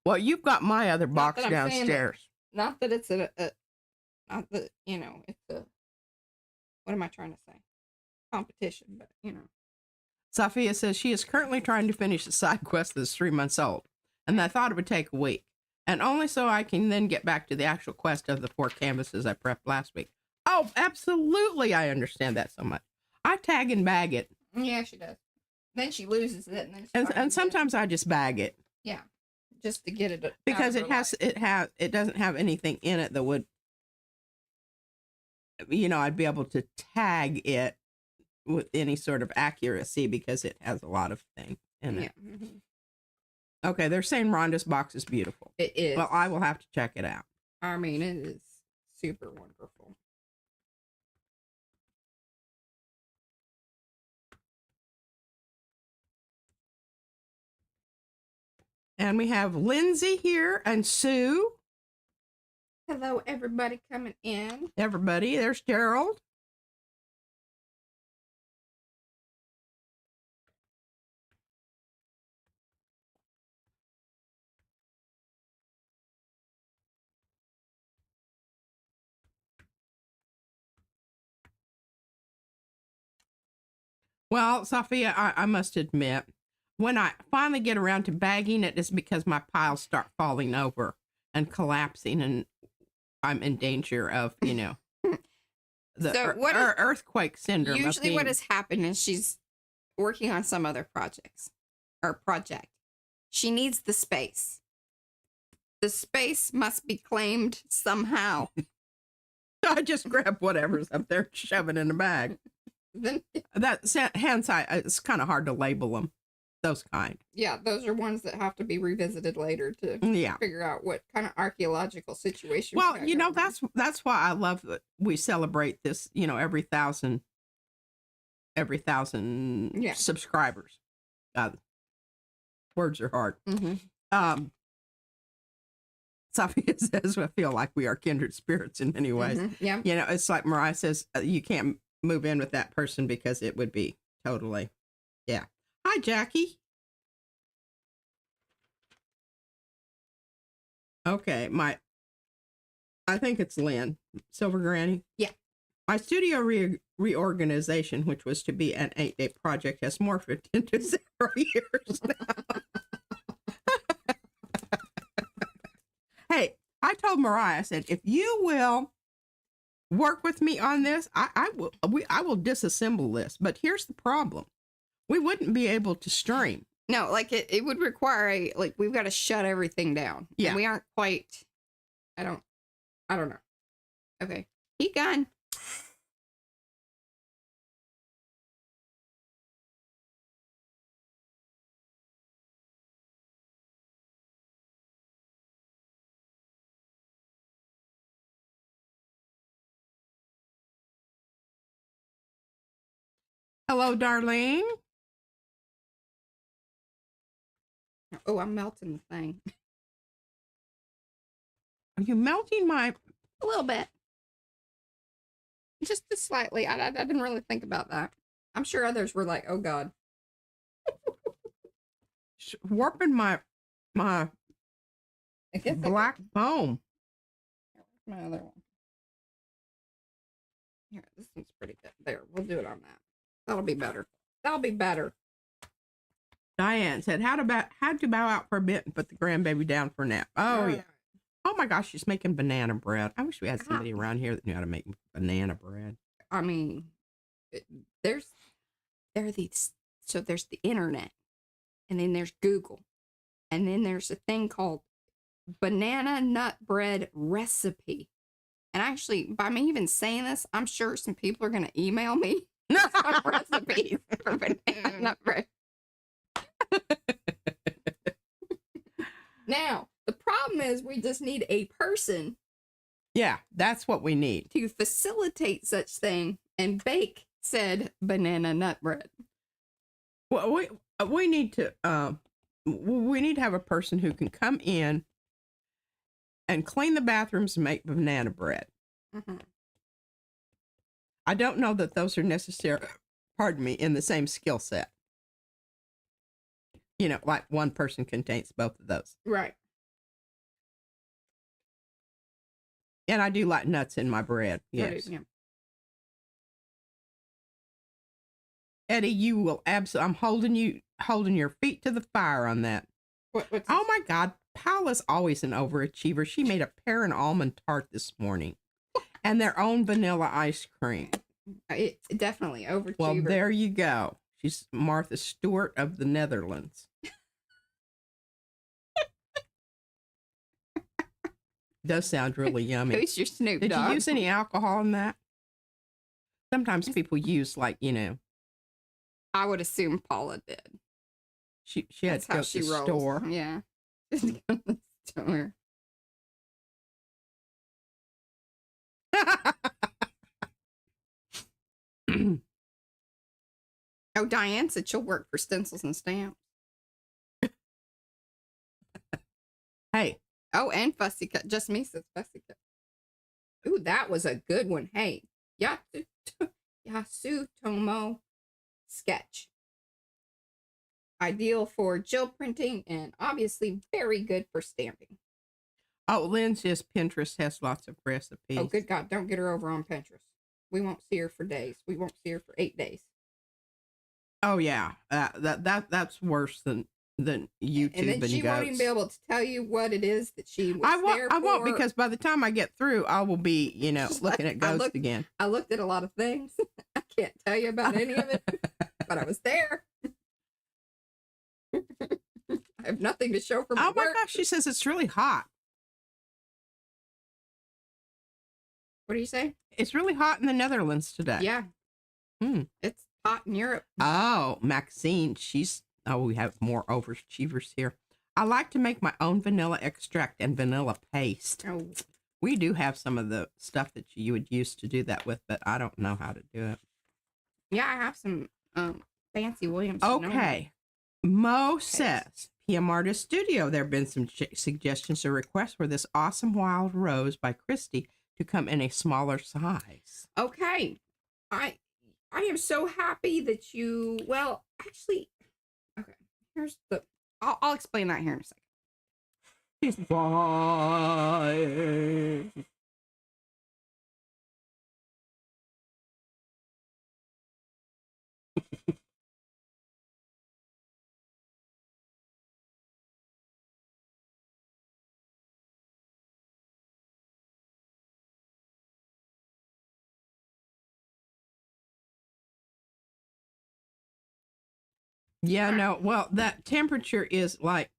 [SPEAKER 2] Well, you've got my other box downstairs.
[SPEAKER 1] Not that it's not that, you know, it's a, what am I trying to say? Competition, but, you know.
[SPEAKER 2] Sophia says she is currently trying to finish a side quest that's 3 months old, and I thought it would take a week, and only so I can then get back to the actual quest of the 4 canvases I prepped last week. Oh, absolutely, I understand that so much. I tag and bag it.
[SPEAKER 1] Yeah, she does. Then she loses it, and then
[SPEAKER 2] and sometimes I just bag it.
[SPEAKER 1] Yeah, just to get it
[SPEAKER 2] because it doesn't have anything in it that would, you know, I'd be able to tag it with any sort of accuracy because it has a lot of things in it. Mm-hmm. Okay, they're saying Rhonda's box is beautiful.
[SPEAKER 1] It is.
[SPEAKER 2] Well, I will have to check it out.
[SPEAKER 1] I mean, it is super wonderful.
[SPEAKER 2] And we have Lindsay here and Sue.
[SPEAKER 1] Hello, everybody coming in.
[SPEAKER 2] Everybody. There's Gerald. Well, Sophia, I must admit, when I finally get around to bagging it, it's because my piles start falling over and collapsing, and I'm in danger of, you know, the earthquake syndrome.
[SPEAKER 1] Usually what has happened is she's working on some other project. She needs the space. The space must be claimed somehow.
[SPEAKER 2] I just grab whatever's up there, shove it in the bag. That hand side, it's kind of hard to label them. Those kind.
[SPEAKER 1] Yeah, those are ones that have to be revisited later to figure out what kind of archibological situation.
[SPEAKER 2] Well, you know, that's why I love that we celebrate this, you know, every thousand subscribers. Words are hard.
[SPEAKER 1] Mm-hmm.
[SPEAKER 2] Sophia says, I feel like we are kindred spirits in many ways.
[SPEAKER 1] Mm-hmm. Yeah.
[SPEAKER 2] You know, it's like Mariah says, you can't move in with that person because it would be totally, yeah. Hi, Jackie. Okay, I think it's Lynn. Silver Granny?
[SPEAKER 1] Yeah.
[SPEAKER 2] My studio reorganization, which was to be an 8-day project, has morphed into 0 years now. Hey, I told Mariah, I said, if you will work with me on this, I will disassemble this. But here's the problem. We wouldn't be able to stream.
[SPEAKER 1] No, like it would require we've got to shut everything down.
[SPEAKER 2] Yeah.
[SPEAKER 1] And we aren't quite, I don't know. Okay. Keep going.
[SPEAKER 2] Hello, Darlene.
[SPEAKER 1] Oh, I'm melting the thing.
[SPEAKER 2] Are you melting my...
[SPEAKER 1] A little bit. Just slightly. I didn't really think about that. I'm sure others were like, oh, God.
[SPEAKER 2] Warping my black foam.
[SPEAKER 1] My other one. Here, this one's pretty good. There, we'll do it on that. That'll be better. That'll be better.
[SPEAKER 2] Diane said, how to bow out for a bit and put the grandbaby down for a nap. Oh, yeah. Oh, my gosh, she's making banana bread. I wish we had somebody around here that knew how to make banana bread.
[SPEAKER 1] I mean, there's the internet, and then there's Google, and then there's a thing called banana nut bread recipe. And actually, by me even saying this, I'm sure some people are going to email me some recipes for banana nut bread. Now, the problem is we just need a person.
[SPEAKER 2] Yeah, that's what we need.
[SPEAKER 1] To facilitate such thing and bake said banana nut bread.
[SPEAKER 2] Well, we need to have a person who can come in and clean the bathrooms and make banana bread. Mm-hmm. I don't know that those are necessary, pardon me, in the same skill set. You know, like one person contains both of those.
[SPEAKER 1] Right.
[SPEAKER 2] And I do like nuts in my bread. Yes.
[SPEAKER 1] Right, yeah.
[SPEAKER 2] Eddie, you will absolutely, I'm holding your feet to the fire on that. Oh my God. Paula's always an overachiever. She made a pear and almond tart this morning and their own vanilla ice cream.
[SPEAKER 1] It definitely overachiever.
[SPEAKER 2] Well, there you go. She's Martha Stewart of the Netherlands. Does sound really yummy.
[SPEAKER 1] Who's your Snoop Dogg?
[SPEAKER 2] Did you use any alcohol in that? Sometimes people use, like, you know.
[SPEAKER 1] I would assume Paula did.
[SPEAKER 2] She had to go to the store.
[SPEAKER 1] Yeah. Just go to the store. Oh, Diane said she'll work for stencils and stamps.
[SPEAKER 2] Hey.
[SPEAKER 1] Oh, and fussy cut. Just me says fussy cut. Ooh, that was a good one. Hey, Yasutomo sketch. Ideal for gel printing and obviously very good for stamping.
[SPEAKER 2] Oh, Lynn says Pinterest has lots of recipes.
[SPEAKER 1] Oh, good God. Don't get her over on Pinterest. We won't see her for days. We won't see her for 8 days.
[SPEAKER 2] Oh, yeah. That's worse than YouTube
[SPEAKER 1] and then she won't even be able to tell you what it is that she was there for.
[SPEAKER 2] I won't, because by the time I get through, I will be, you know, looking at ghosts again.
[SPEAKER 1] I looked at a lot of things. I can't tell you about any of it, but I was there. I have nothing to show for my work.
[SPEAKER 2] Oh my gosh, she says it's really hot.
[SPEAKER 1] What do you say?
[SPEAKER 2] It's really hot in the Netherlands today.
[SPEAKER 1] Yeah. It's hot in Europe.
[SPEAKER 2] Oh, Maxine, we have more overachievers here. I like to make my own vanilla extract and vanilla paste.
[SPEAKER 1] Oh.
[SPEAKER 2] We do have some of the stuff that you would use to do that with, but I don't know how to do it.
[SPEAKER 1] Yeah, I have some Fancy Williams.
[SPEAKER 2] Okay. Mo says, PM Artist Studio, there have been some suggestions or requests for this awesome wild rose by Christy to come in a smaller size.
[SPEAKER 1] Okay. I am so happy that you, well, actually, okay, here's the, I'll explain that here in a second.
[SPEAKER 2] She's fine. Yeah, no, well, that temperature is like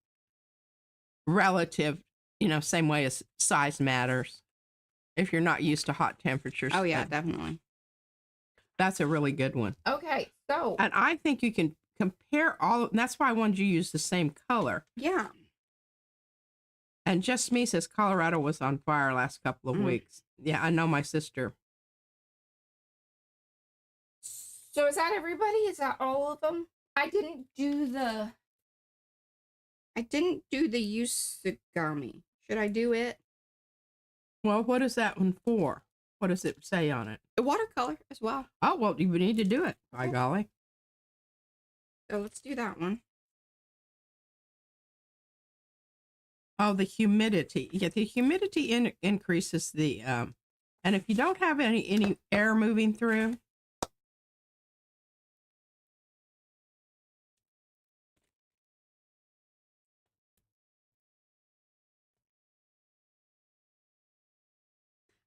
[SPEAKER 2] relative, you know, same way as size matters. If you're not used to hot temperatures.
[SPEAKER 1] Oh, yeah, definitely.
[SPEAKER 2] That's a really good one.
[SPEAKER 1] Okay, so.
[SPEAKER 2] And I think you can compare that's why I wanted you to use the same color.
[SPEAKER 1] Yeah.
[SPEAKER 2] And Just Me says Colorado was on fire last couple of weeks. Yeah, I know my sister.
[SPEAKER 1] So is that everybody? Is that all of them? I didn't do the Usagami. Should I do it?
[SPEAKER 2] Well, what is that one for? What does it say on it?
[SPEAKER 1] The watercolor as well.
[SPEAKER 2] Oh, well, you need to do it. By golly.
[SPEAKER 1] So let's do that one.
[SPEAKER 2] Oh, the humidity. Yeah, the humidity increases the, and if you don't have any air moving through,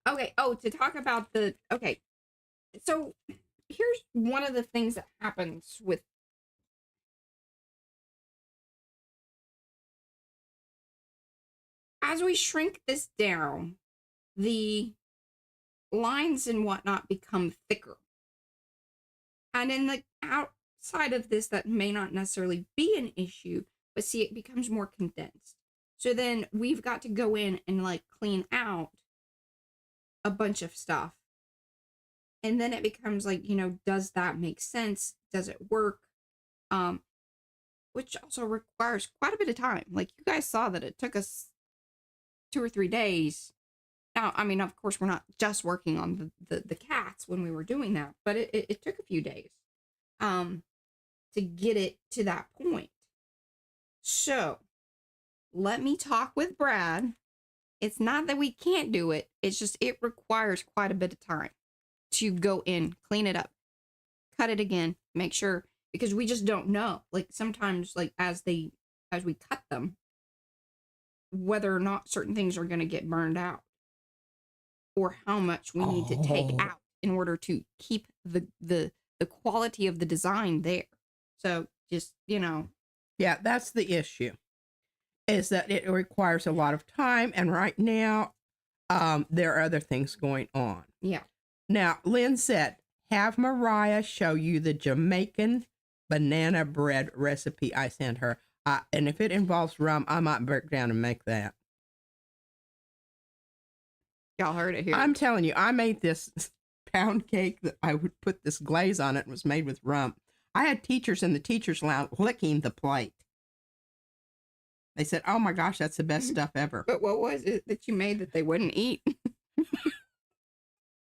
[SPEAKER 1] okay. Oh, to talk about okay. So here's one of the things that happens with as we shrink this down, the lines and whatnot become thicker. And in the outside of this, that may not necessarily be an issue, but see, it becomes more condensed. So then we've got to go in and like clean out a bunch of stuff. And then it becomes like, you know, does that make sense? Does it work? Which also requires quite a bit of time. Like you guys saw that it took us 2 or 3 days. Now, I mean, of course, we're not just working on the cats when we were doing that, but it took a few days to get it to that point. So let me talk with Brad. It's not that we can't do it. It's just it requires quite a bit of time to go in, clean it up, cut it again, make sure, because we just don't know. Like sometimes, like as we cut them, whether or not certain things are going to get burned out, or how much we need to take out in order to keep the quality of the design there. So just, you know.
[SPEAKER 2] Yeah, that's the issue, is that it requires a lot of time. And right now, there are other things going on.
[SPEAKER 1] Yeah.
[SPEAKER 2] Now, Lynn said, have Mariah show you the Jamaican banana bread recipe I sent her. And if it involves rum, I might break down and make that.
[SPEAKER 1] Y'all heard it here.
[SPEAKER 2] I'm telling you, I made this pound cake that I would put this glaze on it. It was made with rum. I had teachers in the teacher's lounge licking the plate. They said, oh my gosh, that's the best stuff ever.
[SPEAKER 1] But what was it that you made that they wouldn't eat?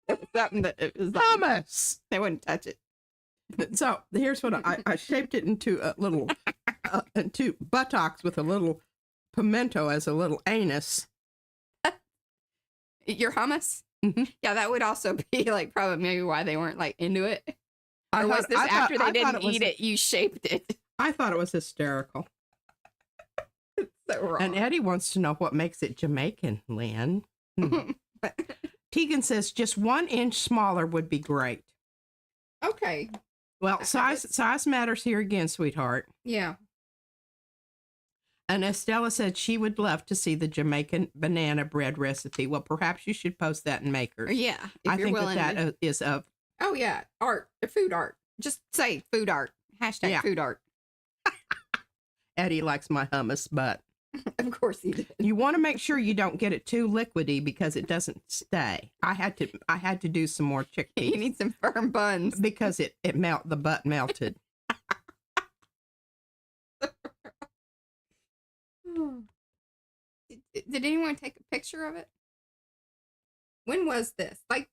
[SPEAKER 1] It was something that it was
[SPEAKER 2] hummus.
[SPEAKER 1] They wouldn't touch it.
[SPEAKER 2] So here's what I shaped it into a little, into buttocks with a little pimento as a little anus.
[SPEAKER 1] Your hummus?
[SPEAKER 2] Mm-hmm.
[SPEAKER 1] Yeah, that would also be like probably maybe why they weren't like into it. Or was this
[SPEAKER 2] I
[SPEAKER 1] after
[SPEAKER 2] thought
[SPEAKER 1] they didn't eat it, you shaped it?
[SPEAKER 2] I thought it was hysterical.
[SPEAKER 1] It's so wrong.
[SPEAKER 2] And Eddie wants to know what makes it Jamaican, Lynn. Tegan says just 1 inch smaller would be great.
[SPEAKER 1] Okay.
[SPEAKER 2] Well, size matters here again, sweetheart.
[SPEAKER 1] Yeah.
[SPEAKER 2] And Estella said she would love to see the Jamaican banana bread recipe. Well, perhaps you should post that in Makers.
[SPEAKER 1] Yeah.
[SPEAKER 2] I think that is of.
[SPEAKER 1] Oh, yeah. Art. Food art. Just say food art. Hashtag food art.
[SPEAKER 2] Eddie likes my hummus butt.
[SPEAKER 1] Of course he did.
[SPEAKER 2] You want to make sure you don't get it too liquidy because it doesn't stay. I had to do some more chickpeas.
[SPEAKER 1] You need some firm buns.
[SPEAKER 2] Because the butt melted.
[SPEAKER 1] Did anyone take a picture of it? When was this? Like,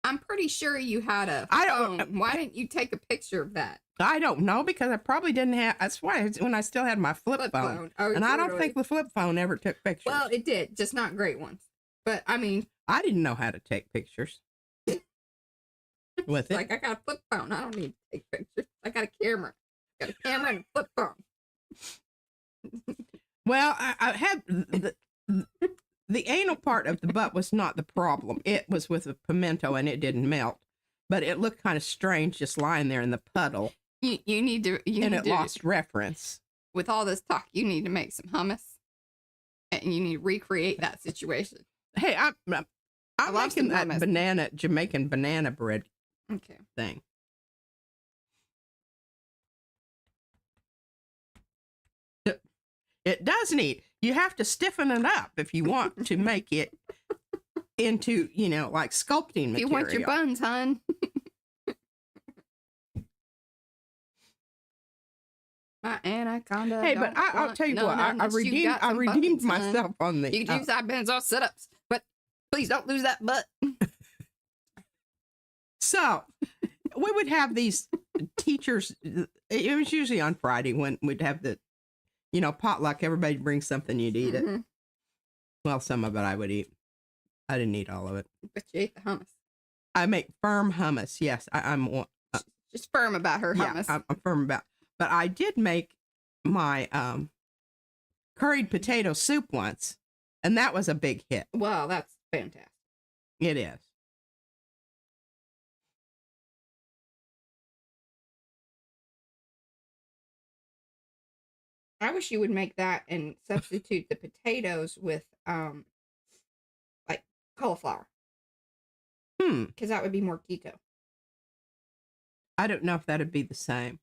[SPEAKER 1] I'm pretty sure you had a phone. Why didn't you take a picture of that?
[SPEAKER 2] I don't know, because I probably didn't have. That's why when I still had my flip phone. Oh, and I don't think the flip phone ever took pictures.
[SPEAKER 1] Well, it did, just not great ones. But I mean,
[SPEAKER 2] I didn't know how to take pictures with it.
[SPEAKER 1] Like, I got a flip phone. I don't need to take pictures. I got a camera. And a flip phone.
[SPEAKER 2] Well, I had the anal part of the butt was not the problem. It was with the pimento, and it didn't melt. But it looked kind of strange just lying there in the puddle.
[SPEAKER 1] You need to...
[SPEAKER 2] lost reference.
[SPEAKER 1] With all this talk, you need to make some hummus. And you need to recreate that situation.
[SPEAKER 2] Hey, I'm making that Jamaican banana bread thing. It does need. You have to stiffen it up if you want to make it into, like sculpting material.
[SPEAKER 1] You want your buns, hon. My anaconda.
[SPEAKER 2] Hey, but I'll tell you what. I redeemed myself on the.
[SPEAKER 1] You can use that bends or sit-ups, but please don't lose that butt.
[SPEAKER 2] So, we would have these teachers. It was usually on Friday when we'd have the, potluck. Everybody brings something, you'd eat it. Well, some of it I would eat. I didn't eat all of it.
[SPEAKER 1] But you ate the hummus.
[SPEAKER 2] I make firm hummus. Yes, I'm.
[SPEAKER 1] Just firm about her hummus.
[SPEAKER 2] Yeah, I'm firm about. But I did make my curried potato soup once, and that was a big hit.
[SPEAKER 1] Wow, that's fantastic.
[SPEAKER 2] It is.
[SPEAKER 1] I wish you would make that and substitute the potatoes with like cauliflower. Because that would be more keto.
[SPEAKER 2] I don't know if that'd be the same.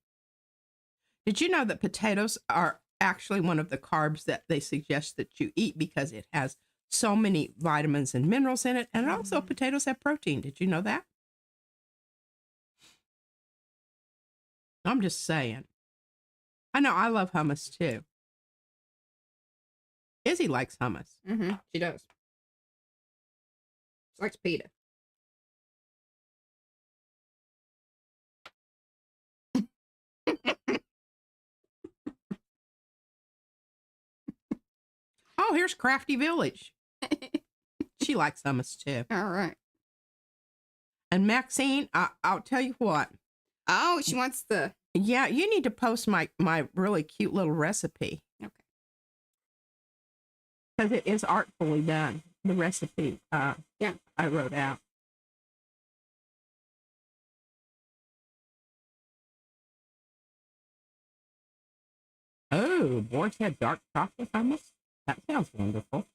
[SPEAKER 2] Did you know that potatoes are actually one of the carbs that they suggest that you eat because it has so many vitamins and minerals in it? And also potatoes have protein. Did you know that? I'm just saying. I know I love hummus too. Izzy likes hummus.
[SPEAKER 1] She does. She likes pita.
[SPEAKER 2] Oh, here's Crafty Village. She likes hummus too.
[SPEAKER 1] All right.
[SPEAKER 2] And Maxine, I'll tell you what.
[SPEAKER 1] Oh, she wants the...
[SPEAKER 2] Yeah, you need to post my really cute little recipe.
[SPEAKER 1] Okay.
[SPEAKER 2] Because it is artfully done. The recipe
[SPEAKER 1] yeah,
[SPEAKER 2] I wrote out. Oh, Boar's Head dark chocolate hummus? That sounds wonderful.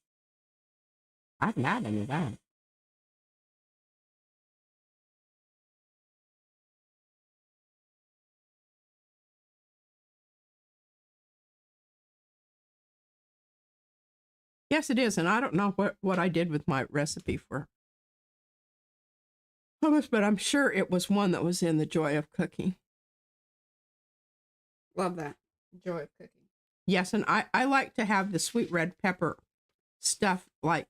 [SPEAKER 2] I've not any of that. Yes, it is. And I don't know what I did with my recipe for hummus, but I'm sure it was one that was in the Joy of Cooking.
[SPEAKER 1] Love that. Joy of Cooking.
[SPEAKER 2] Yes, and I like to have the sweet red pepper stuff like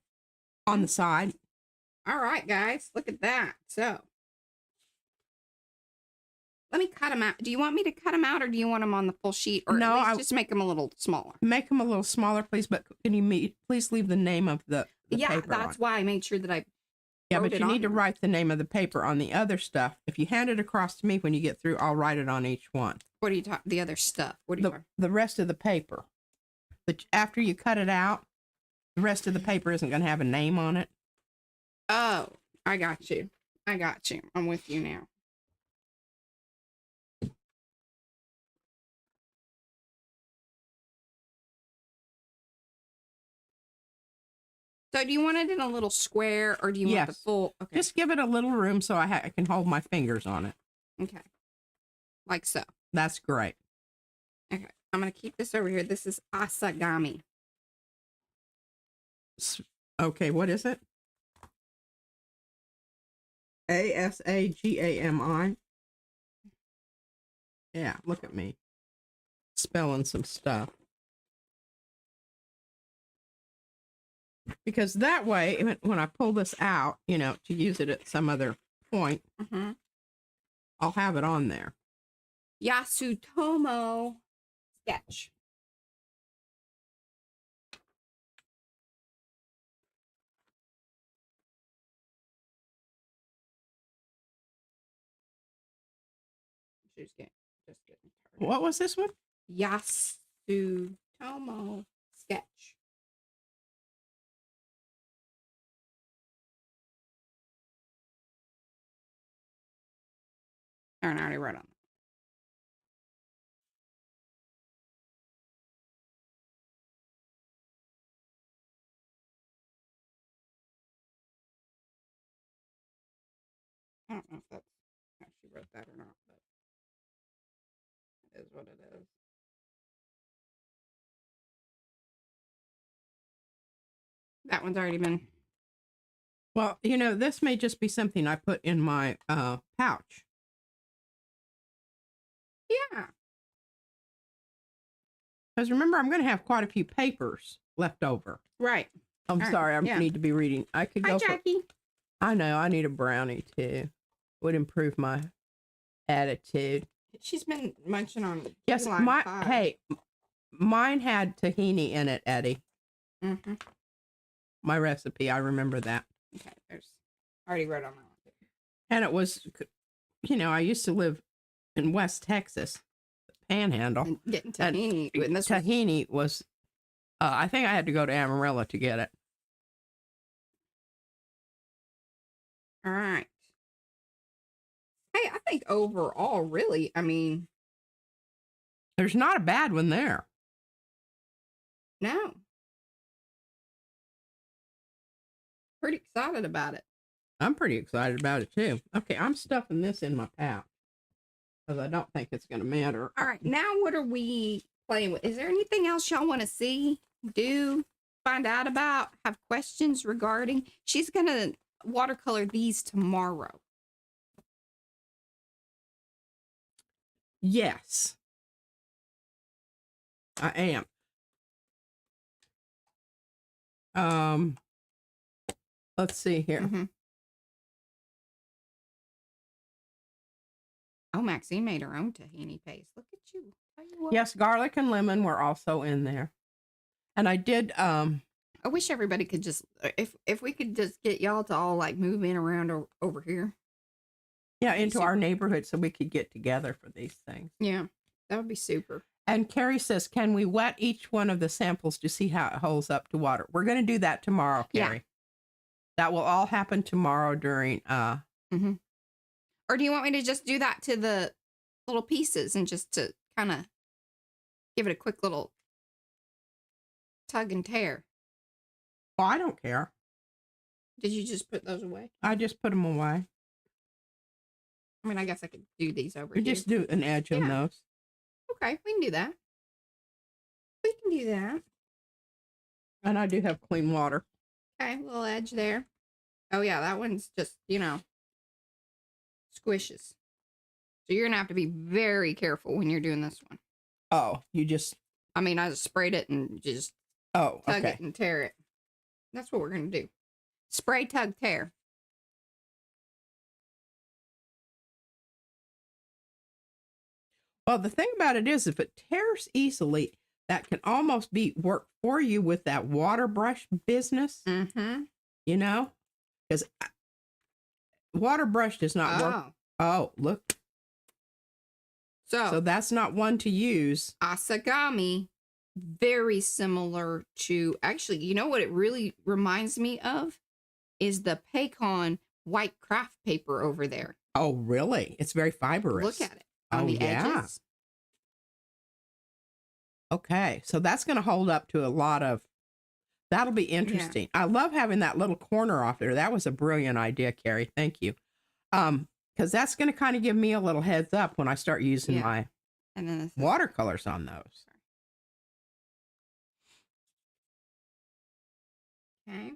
[SPEAKER 2] on the side.
[SPEAKER 1] All right, guys, look at that. So let me cut them out. Do you want me to cut them out, or do you want them on the full sheet, or
[SPEAKER 2] no,
[SPEAKER 1] at least just make them a little smaller?
[SPEAKER 2] Make them a little smaller, please. But can you please leave the name of the paper
[SPEAKER 1] that's why I made sure that I.
[SPEAKER 2] Yeah, but you need to write the name of the paper on the other stuff. If you hand it across to me when you get through, I'll write it on each one.
[SPEAKER 1] What are you talking? The other stuff. What are you talking?
[SPEAKER 2] The rest of the paper. After you cut it out, the rest of the paper isn't going to have a name on it.
[SPEAKER 1] Oh, I got you. I got you. I'm with you now. So do you want it in a little square, or do you want the full? Okay.
[SPEAKER 2] Just give it a little room so I can hold my fingers on it.
[SPEAKER 1] Okay. Like so.
[SPEAKER 2] That's great.
[SPEAKER 1] Okay. I'm going to keep this over here. This is asagami.
[SPEAKER 2] Okay, what is it? Asagami. Yeah, look at me. Spelling some stuff. Because that way, when I pull this out, to use it at some other point, I'll have it on there.
[SPEAKER 1] Yasutomo sketch.
[SPEAKER 2] What was this one?
[SPEAKER 1] Yasutomo sketch. I already wrote on. I don't know if that's how she wrote that or not, but it is what it is. That one's already been.
[SPEAKER 2] Well, this may just be something I put in my pouch.
[SPEAKER 1] Yeah.
[SPEAKER 2] Because remember, I'm going to have quite a few papers left over.
[SPEAKER 1] Right.
[SPEAKER 2] I'm sorry. I need to be reading. I could go.
[SPEAKER 1] Hi, Jackie.
[SPEAKER 2] I know. I need a brownie too. Would improve my attitude.
[SPEAKER 1] She's been munching on.
[SPEAKER 2] Yes, mine had tahini in it, Eddie. My recipe. I remember that.
[SPEAKER 1] Okay, I already wrote on that one.
[SPEAKER 2] And it was, I used to live in West Texas, the Panhandle.
[SPEAKER 1] And getting tahini.
[SPEAKER 2] And tahini was, I think I had to go to Amarillo to get it.
[SPEAKER 1] All right. Hey, I think overall, really,
[SPEAKER 2] there's not a bad one there.
[SPEAKER 1] No. Pretty excited about it.
[SPEAKER 2] I'm pretty excited about it too. Okay, I'm stuffing this in my pouch because I don't think it's going to matter.
[SPEAKER 1] All right, now what are we playing with? Is there anything else y'all want to see, do, find out about, have questions regarding? She's going to watercolor these tomorrow.
[SPEAKER 2] Yes, I am. Let's see here.
[SPEAKER 1] Mm-hmm. Oh, Maxine made her own tahini paste. Look at you. Tell you what.
[SPEAKER 2] Yes, garlic and lemon were also in there. And I did
[SPEAKER 1] I wish everybody could just if we could just get y'all to all like move in around over here.
[SPEAKER 2] Yeah, into our neighborhood so we could get together for these things.
[SPEAKER 1] Yeah, that would be super.
[SPEAKER 2] And Carrie says, can we wet each one of the samples to see how it holds up to water? We're going to do that tomorrow, Carrie. Yeah. That will all happen tomorrow during
[SPEAKER 1] mm-hmm. Or do you want me to just do that to the little pieces and just to kind of give it a quick little tug and tear?
[SPEAKER 2] Well, I don't care.
[SPEAKER 1] Did you just put those away?
[SPEAKER 2] I just put them away.
[SPEAKER 1] I mean, I guess I could do these over
[SPEAKER 2] here.
[SPEAKER 1] You
[SPEAKER 2] just do an edge on those.
[SPEAKER 1] Okay, we can do that. We can do that.
[SPEAKER 2] And I do have clean water.
[SPEAKER 1] Okay, little edge there. Oh, yeah, that one's just, you know, squishes. So you're going to have to be very careful when you're doing this one.
[SPEAKER 2] Oh, you just...
[SPEAKER 1] I mean, I just sprayed it and just tug it and tear it. That's what we're going to do. Spray, tug, tear.
[SPEAKER 2] Well, the thing about it is, if it tears easily, that can almost be work for you with that water brush business.
[SPEAKER 1] Mm-hmm.
[SPEAKER 2] You know? Because water brush does not work. Oh, look. So that's not one to use.
[SPEAKER 1] Asagami, very similar to, actually, you know what it really reminds me of? Is the Paycon white craft paper over there.
[SPEAKER 2] Oh, really? It's very fibrous.
[SPEAKER 1] Look at it. On the edges.
[SPEAKER 2] Okay, so that's going to hold up to a lot of, that'll be interesting. Yeah. I love having that little corner off there. That was a brilliant idea, Carrie. Thank you. Because that's going to kind of give me a little heads up when I start using my watercolors on those.
[SPEAKER 1] Okay.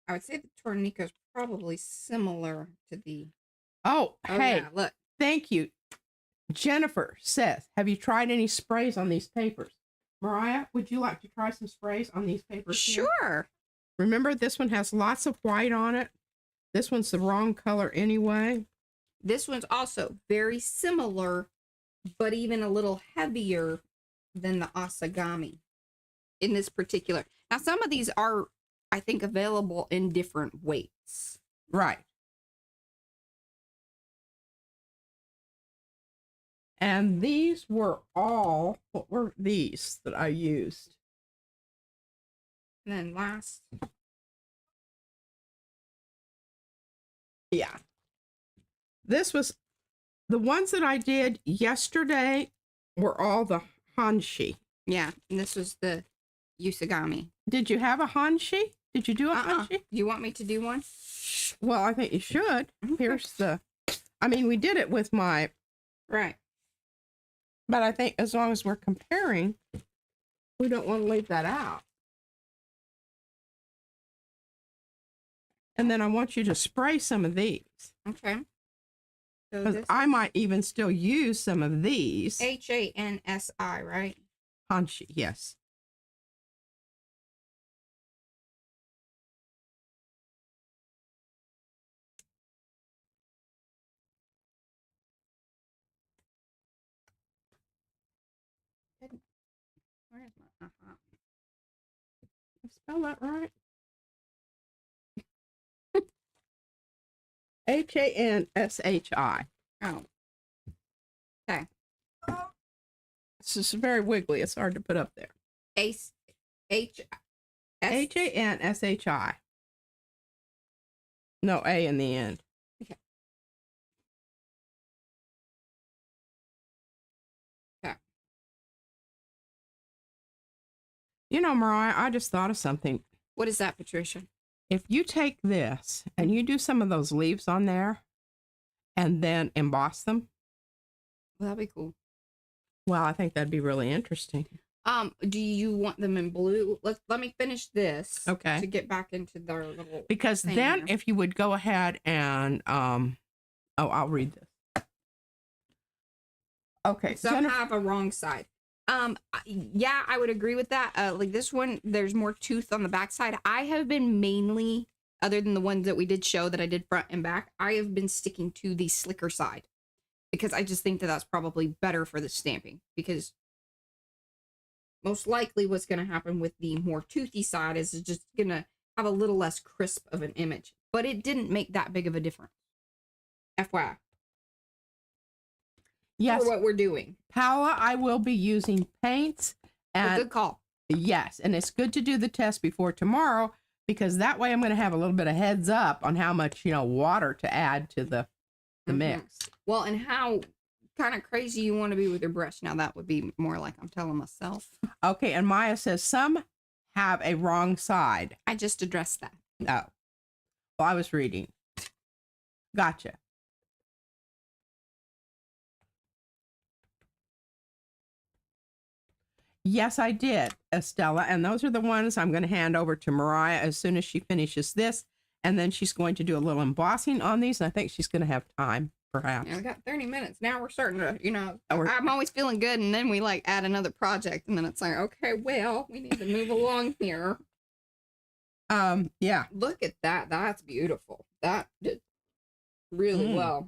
[SPEAKER 1] I would say the Tornico is probably similar to the...
[SPEAKER 2] Oh, hey,
[SPEAKER 1] yeah, look.
[SPEAKER 2] Thank you. Jennifer says, have you tried any sprays on these papers? Mariah, would you like to try some sprays on these papers?
[SPEAKER 1] Sure.
[SPEAKER 2] Here? Remember, this one has lots of white on it. This one's the wrong color anyway.
[SPEAKER 1] This one's also very similar, but even a little heavier than the Asagami in this particular. Now, some of these are, I think, available in different weights.
[SPEAKER 2] Right. And these were all, what were these that I used?
[SPEAKER 1] And then last.
[SPEAKER 2] Yeah. This was, the ones that I did yesterday were all the Hanshi.
[SPEAKER 1] Yeah, and this was the Usagami.
[SPEAKER 2] Did you have a Hanshi? Did you do a Hanshi?
[SPEAKER 1] You want me to do one?
[SPEAKER 2] Well, I think you should. Okay. Here's the, I mean, we did it with my.
[SPEAKER 1] Right.
[SPEAKER 2] But I think as long as we're comparing, we don't want to leave that out. And then I want you to spray some of these.
[SPEAKER 1] Okay.
[SPEAKER 2] Because I might even still use some of these.
[SPEAKER 1] Hansi, right?
[SPEAKER 2] Hanshi, yes.
[SPEAKER 1] Where's my
[SPEAKER 2] I spell that right? Hanshi.
[SPEAKER 1] Oh. Okay.
[SPEAKER 2] This is very wiggly. It's hard to put up there. Hanshi. No A in the end.
[SPEAKER 1] Okay. Okay.
[SPEAKER 2] You know, Mariah, I just thought of something.
[SPEAKER 1] What is that, Patricia?
[SPEAKER 2] if you take this and you do some of those leaves on there and then emboss them.
[SPEAKER 1] Well, that'd be cool.
[SPEAKER 2] Well, I think that'd be really interesting.
[SPEAKER 1] Do you want them in blue? Let me finish this.
[SPEAKER 2] Okay.
[SPEAKER 1] To get back into their little.
[SPEAKER 2] Because then,
[SPEAKER 1] here.
[SPEAKER 2] if you would go ahead and I'll read this. Okay.
[SPEAKER 1] Some have a wrong side. Yeah, I would agree with that. Like this one, there's more tooth on the back side. I have been mainly, other than the ones that we did show that I did front and back, I have been sticking to the slicker side because I just think that that's probably better for the stamping, because most likely what's going to happen with the more toothy side is it's just going to have a little less crisp of an image, but it didn't make that big of a difference. FYI.
[SPEAKER 2] Yes.
[SPEAKER 1] For what we're doing.
[SPEAKER 2] Paula, I will be using paints. And
[SPEAKER 1] good call.
[SPEAKER 2] Yes. And it's good to do the test before tomorrow, because that way I'm going to have a little bit of heads up on how much, water to add to the mix.
[SPEAKER 1] Well, and how kind of crazy you want to be with your brush. Now that would be more like I'm telling myself.
[SPEAKER 2] Okay. And Maya says some have a wrong side.
[SPEAKER 1] I just addressed that.
[SPEAKER 2] Oh. Well, I was reading. Gotcha. Yes, I did, Estella. And those are the ones I'm going to hand over to Mariah as soon as she finishes this. And then she's going to do a little embossing on these. And I think she's going to have time, perhaps.
[SPEAKER 1] Yeah, we got 30 minutes. Now we're starting to, I'm always feeling good. And then we add another project. And then it's like, okay, well, we need to move along here.
[SPEAKER 2] Yeah.
[SPEAKER 1] Look at that. That's beautiful. That did really well.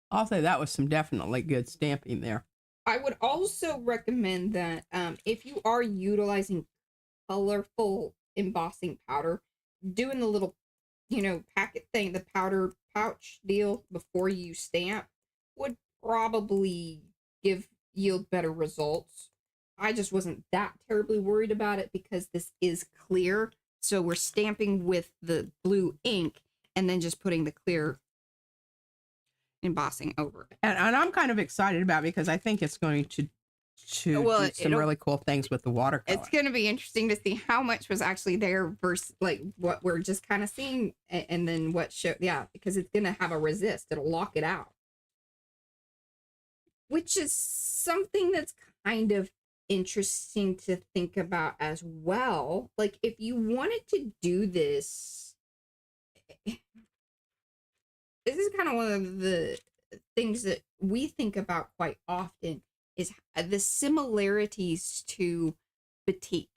[SPEAKER 2] I'll say that was some definitely good stamping there.
[SPEAKER 1] I would also recommend that if you are utilizing colorful embossing powder, doing the little, packet thing, the powder pouch deal before you stamp would probably yield better results. I just wasn't that terribly worried about it because this is clear. So we're stamping with the blue ink and then just putting the clear embossing over it.
[SPEAKER 2] And I'm kind of excited about it because I think it's going to do some really cool things with the watercolor.
[SPEAKER 1] It's going to be interesting to see how much was actually there versus what we're just kind of seeing, and then what show. Yeah, because it's going to have a resist. It'll lock it out, which is something that's kind of interesting to think about as well. Like if you wanted to do this, this is kind of one of the things that we think about quite often is the similarities to batik.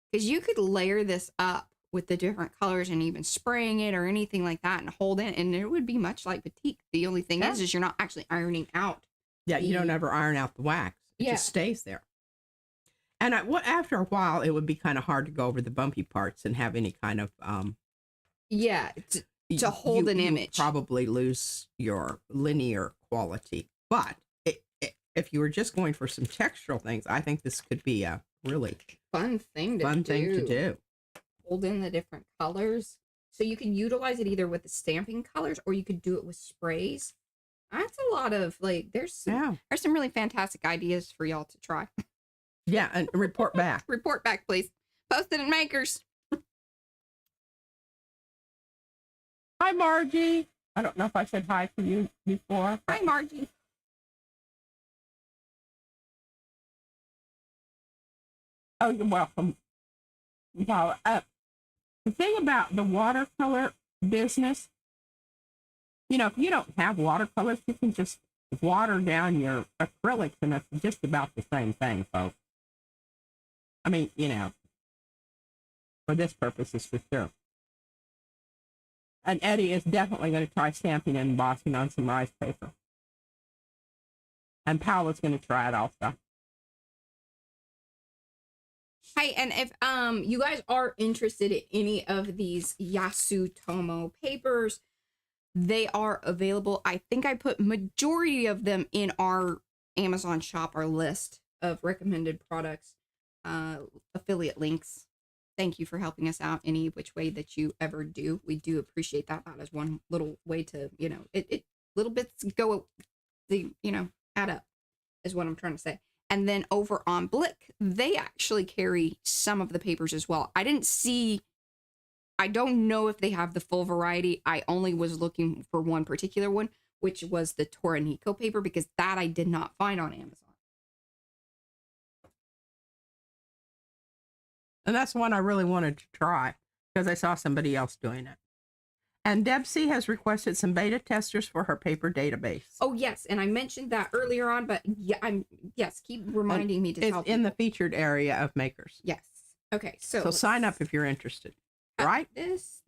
[SPEAKER 1] Because you could layer this up with the different colors and even spraying it or anything like that and hold it, and it would be much like batik. The only thing is you're not actually ironing out.
[SPEAKER 2] Yeah, you don't ever iron out the wax. It just stays there. And after a while, it would be kind of hard to go over the bumpy parts and have any kind of to hold an image. Probably lose your linear quality. But if you were just going for some textural things, I think this could be a really
[SPEAKER 1] fun thing to
[SPEAKER 2] do.
[SPEAKER 1] Hold in the different colors. So you can utilize it either with the stamping colors or you could do it with sprays. That's a lot of there's some really fantastic ideas for y'all to try.
[SPEAKER 2] Yeah, and report back.
[SPEAKER 1] Report back, please. Post it in Makers.
[SPEAKER 2] Hi, Margie. I don't know if I said hi to you before.
[SPEAKER 1] Hi, Margie.
[SPEAKER 2] Oh, you're welcome. Well, the thing about the watercolor business, if you don't have watercolors, you can just water down your acrylics, and it's just about the same thing, folks. I mean, for this purpose, is for sure. And Eddie is definitely going to try stamping and embossing on some rice paper. And Paula's going to try it also.
[SPEAKER 1] Hey, and if you guys are interested in any of these Yasutomo papers, they are available. I think I put majority of them in our Amazon shop, our list of recommended products, affiliate links. Thank you for helping us out any which way that you ever do. We do appreciate that. That is one little way to, it little bits go, add up is what I'm trying to say. And then over on Blick, they actually carry some of the papers as well. I don't know if they have the full variety. I only was looking for one particular one, which was the Toranico paper, because that I did not find on Amazon.
[SPEAKER 2] And that's one I really wanted to try because I saw somebody else doing it. And Debsy has requested some beta testers for her paper database.
[SPEAKER 1] Oh, yes. And I mentioned that earlier on, but yeah, keep reminding me to tell people.
[SPEAKER 2] It's in the featured area of makers.
[SPEAKER 1] Yes. Okay. So
[SPEAKER 2] sign up if you're interested. Right?
[SPEAKER 1] This,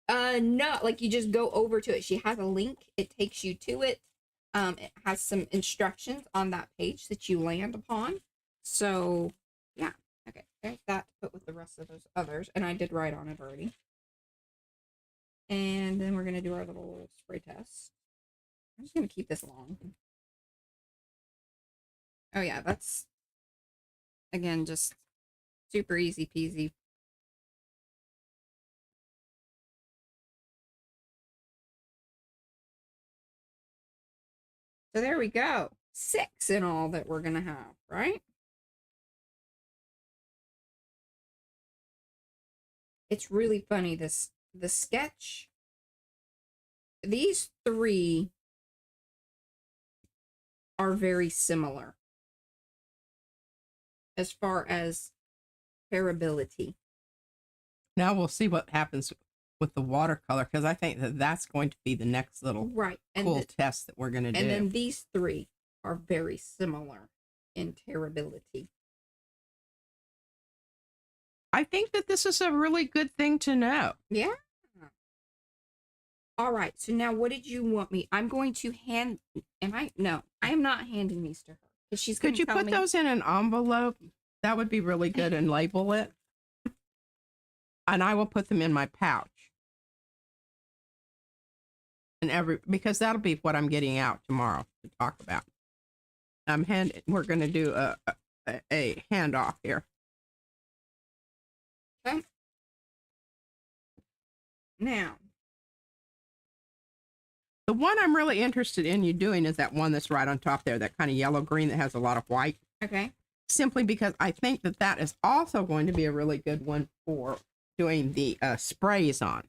[SPEAKER 1] no, like you just go over to it. She has a link. It takes you to it. It has some instructions on that page that you land upon. So, yeah. Okay. There's that to put with the rest of those others. And I did write on it already. And then we're going to do our little spray test. I'm just going to keep this long. Oh, yeah. That's, again, just super easy peasy. So there we go. 6 in all that we're going to have, right? It's really funny, the sketch. These 3 are very similar as far as pairability.
[SPEAKER 2] Now we'll see what happens with the watercolor, because I think that that's going to be the next little cool test that we're going to do.
[SPEAKER 1] And then these 3 are very similar in tearability.
[SPEAKER 2] I think that this is a really good thing to know.
[SPEAKER 1] Yeah. All right. So now what did you want me? I'm going to hand. No, I am not handing these to her. She's
[SPEAKER 2] Could you put those in an envelope? That would be really good, and label it. And I will put them in my pouch. And because that'll be what I'm getting out tomorrow to talk about. We're going to do a handoff here.
[SPEAKER 1] Okay. Now,
[SPEAKER 2] the one I'm really interested in you doing is that one that's right on top there, that kind of yellow green that has a lot of white.
[SPEAKER 1] Okay.
[SPEAKER 2] Simply because I think that that is also going to be a really good one for doing the sprays on.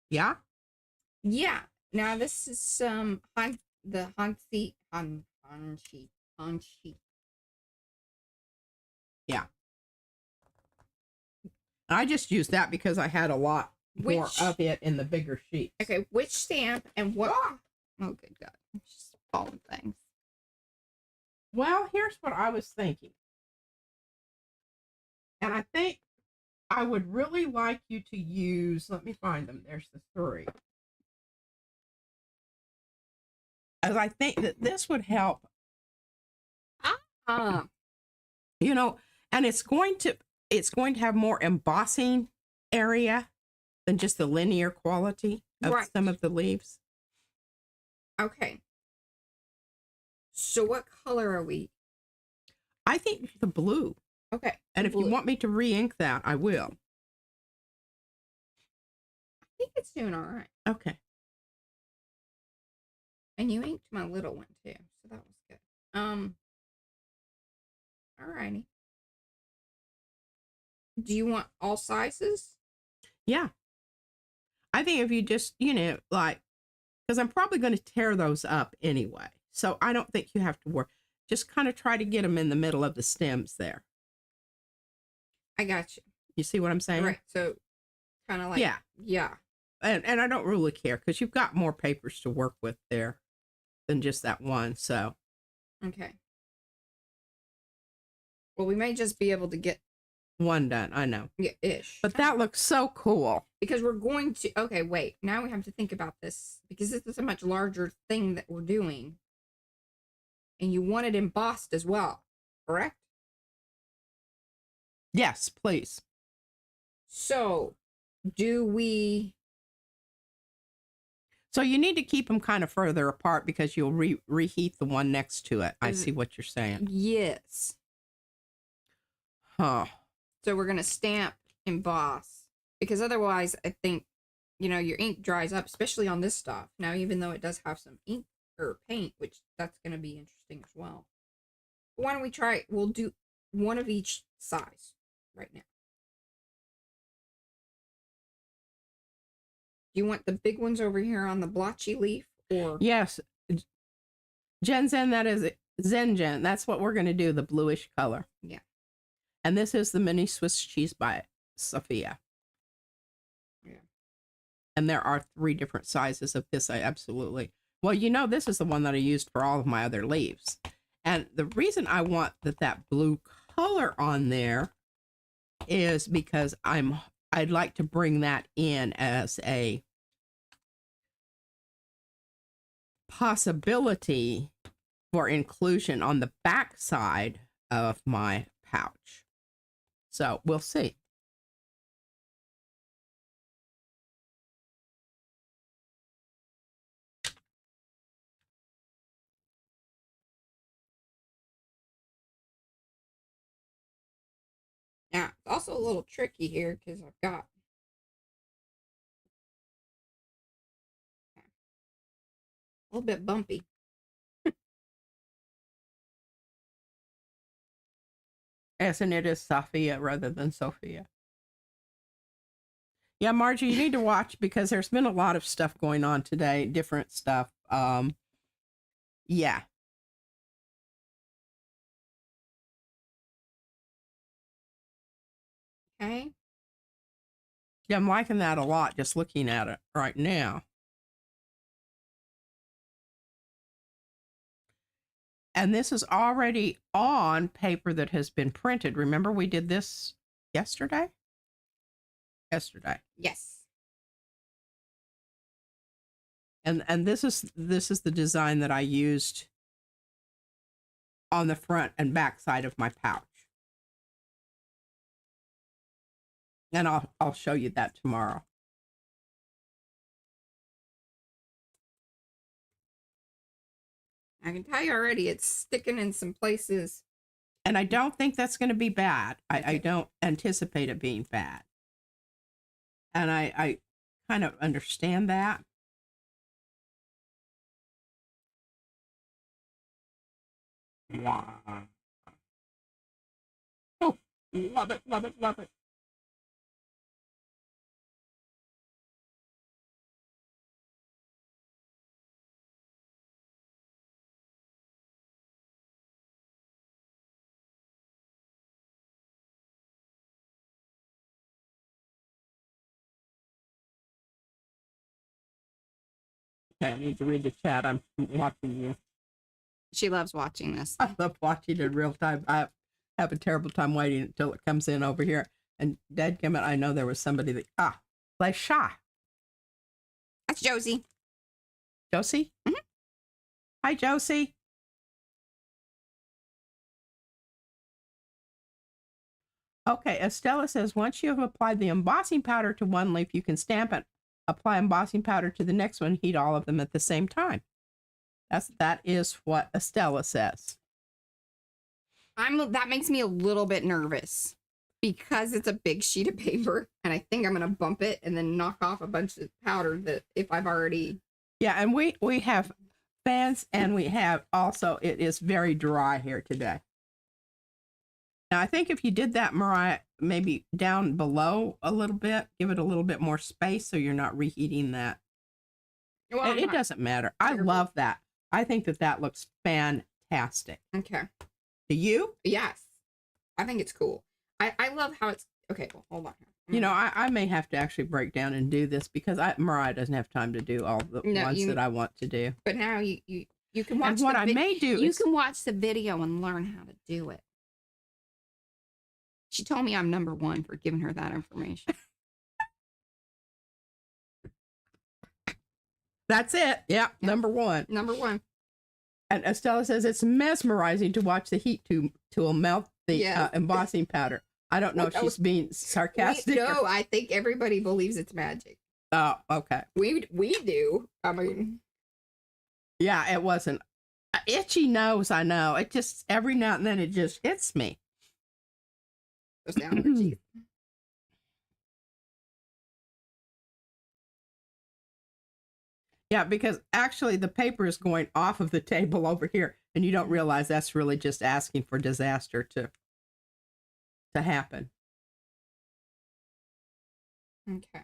[SPEAKER 2] Yeah?
[SPEAKER 1] Yeah. Now this is the Hanshi.
[SPEAKER 2] Yeah. I just used that because I had a lot more of it in the bigger sheet.
[SPEAKER 1] Okay, which stamp and what? Oh, good God. I'm just falling things.
[SPEAKER 2] Well, here's what I was thinking. And I think I would really like you to use, let me find them. There's the 3. As I think that this would help. You know, and it's going to have more embossing area than just the linear quality of some of the leaves.
[SPEAKER 1] Okay. So what color are we?
[SPEAKER 2] I think the blue.
[SPEAKER 1] Okay.
[SPEAKER 2] And if you want me to re-ink that, I will.
[SPEAKER 1] I think it's doing all right.
[SPEAKER 2] Okay.
[SPEAKER 1] And you inked my little one too, so that was good. All righty. Do you want all sizes?
[SPEAKER 2] Yeah. I think if you just, like, because I'm probably going to tear those up anyway. So I don't think you have to worry. Just kind of try to get them in the middle of the stems there.
[SPEAKER 1] I got you.
[SPEAKER 2] You see what I'm saying?
[SPEAKER 1] Right. So kind of like, yeah.
[SPEAKER 2] And I don't really care because you've got more papers to work with there than just that one. So.
[SPEAKER 1] Okay. Well, we may just be able to get
[SPEAKER 2] one done. I know.
[SPEAKER 1] Yeah, ish.
[SPEAKER 2] But that looks so cool.
[SPEAKER 1] Because we're going to, okay, wait. Now we have to think about this because this is a much larger thing that we're doing. And you want it embossed as well, correct?
[SPEAKER 2] Yes, please.
[SPEAKER 1] So, do we...
[SPEAKER 2] So you need to keep them kind of further apart because you'll reheat the one next to it. I see what you're saying.
[SPEAKER 1] Yes.
[SPEAKER 2] Huh.
[SPEAKER 1] So we're going to stamp, emboss. Because otherwise, I think, your ink dries up, especially on this stuff. Now, even though it does have some ink or paint, which that's going to be interesting as well. Why don't we try? We'll do one of each size right now. Do you want the big ones over here on the blotchy leaf, or?
[SPEAKER 2] Yes. Zen, that is Zen. That's what we're going to do, the bluish color.
[SPEAKER 1] Yeah.
[SPEAKER 2] And this is the mini Swiss cheese by Sophia.
[SPEAKER 1] Yeah.
[SPEAKER 2] And there are 3 different sizes of this. I absolutely. Well, you know, this is the one that I used for all of my other leaves. And the reason I want that blue color on there is because I'd like to bring that in as a possibility for inclusion on the back side of my pouch. So we'll see.
[SPEAKER 1] Now, it's also a little tricky here because I've got a little bit bumpy.
[SPEAKER 2] Yes, and it is Sophia rather than Sophia. Yeah, Margie, you need to watch because there's been a lot of stuff going on today, different stuff. Yeah.
[SPEAKER 1] Okay.
[SPEAKER 2] Yeah, I'm liking that a lot just looking at it right now. And this is already on paper that has been printed. Remember we did this yesterday? Yesterday.
[SPEAKER 1] Yes.
[SPEAKER 2] And this is the design that I used on the front and back side of my pouch. And I'll show you that tomorrow.
[SPEAKER 1] I can tell you already, it's sticking in some places.
[SPEAKER 2] And I don't think that's going to be bad. I don't anticipate it being bad. And I kind of understand that. Wow. Oh, love it, love it, love it. Okay, I need to read the chat. I'm watching you.
[SPEAKER 1] She loves watching this.
[SPEAKER 2] I love watching it in real time. I have a terrible time waiting until it comes in over here. And dadgummit, I know there was somebody that play Sha.
[SPEAKER 1] That's Josie.
[SPEAKER 2] Josie?
[SPEAKER 1] Mm-hmm.
[SPEAKER 2] Hi, Josie. Okay, Estella says, once you have applied the embossing powder to one leaf, you can stamp it, apply embossing powder to the next one, heat all of them at the same time. That is what Estella says.
[SPEAKER 1] That makes me a little bit nervous because it's a big sheet of paper and I think I'm going to bump it and then knock off a bunch of powder that if I've already.
[SPEAKER 2] Yeah, and we have fans and we have also, it is very dry here today. Now, I think if you did that, Mariah, maybe down below a little bit, give it a little bit more space so you're not reheating that. Well, it doesn't matter. I love that. I think that looks fantastic.
[SPEAKER 1] Okay.
[SPEAKER 2] Do you?
[SPEAKER 1] Yes. I think it's cool. I love how it's... Okay, well, hold on.
[SPEAKER 2] You know, I may have to actually break down and do this because Mariah doesn't have time to do all the ones that I want to do.
[SPEAKER 1] But now you can watch.
[SPEAKER 2] And what I may do
[SPEAKER 1] is... You can watch the video and learn how to do it. She told me I'm number 1 for giving her that information.
[SPEAKER 2] That's it. Yeah, number 1.
[SPEAKER 1] Number 1.
[SPEAKER 2] And Estella says it's mesmerizing to watch the heat tool melt the embossing powder. I don't know if she's being sarcastic.
[SPEAKER 1] No, I think everybody believes it's magic.
[SPEAKER 2] Oh, okay.
[SPEAKER 1] We do. I mean,
[SPEAKER 2] yeah, it wasn't. Itchy nose, I know. It just every now and then it just hits me.
[SPEAKER 1] Goes down her teeth.
[SPEAKER 2] Yeah, because actually the paper is going off of the table over here. And you don't realize that's really just asking for disaster to happen.
[SPEAKER 1] Okay.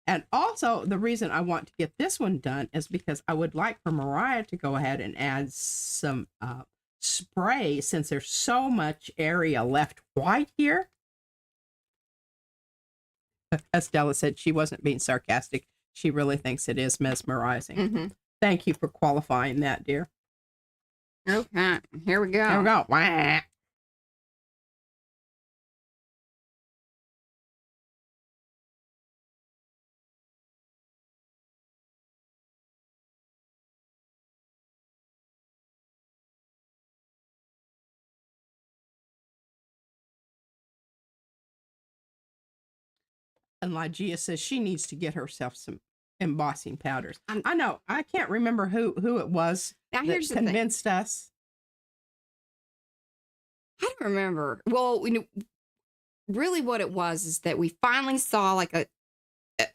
[SPEAKER 2] And also, the reason I want to get this one done is because I would like for Mariah to go ahead and add some spray, since there's so much area left white here. Estella said she wasn't being sarcastic. She really thinks it is mesmerizing.
[SPEAKER 1] Mm-hmm.
[SPEAKER 2] Thank you for qualifying that, dear.
[SPEAKER 1] Okay, here we go.
[SPEAKER 2] Here we go. Wah. And Lygia says she needs to get herself some embossing powders. I know. I can't remember who it was
[SPEAKER 1] now,
[SPEAKER 2] that convinced us.
[SPEAKER 1] I don't remember. Well, really what it was is that we finally saw like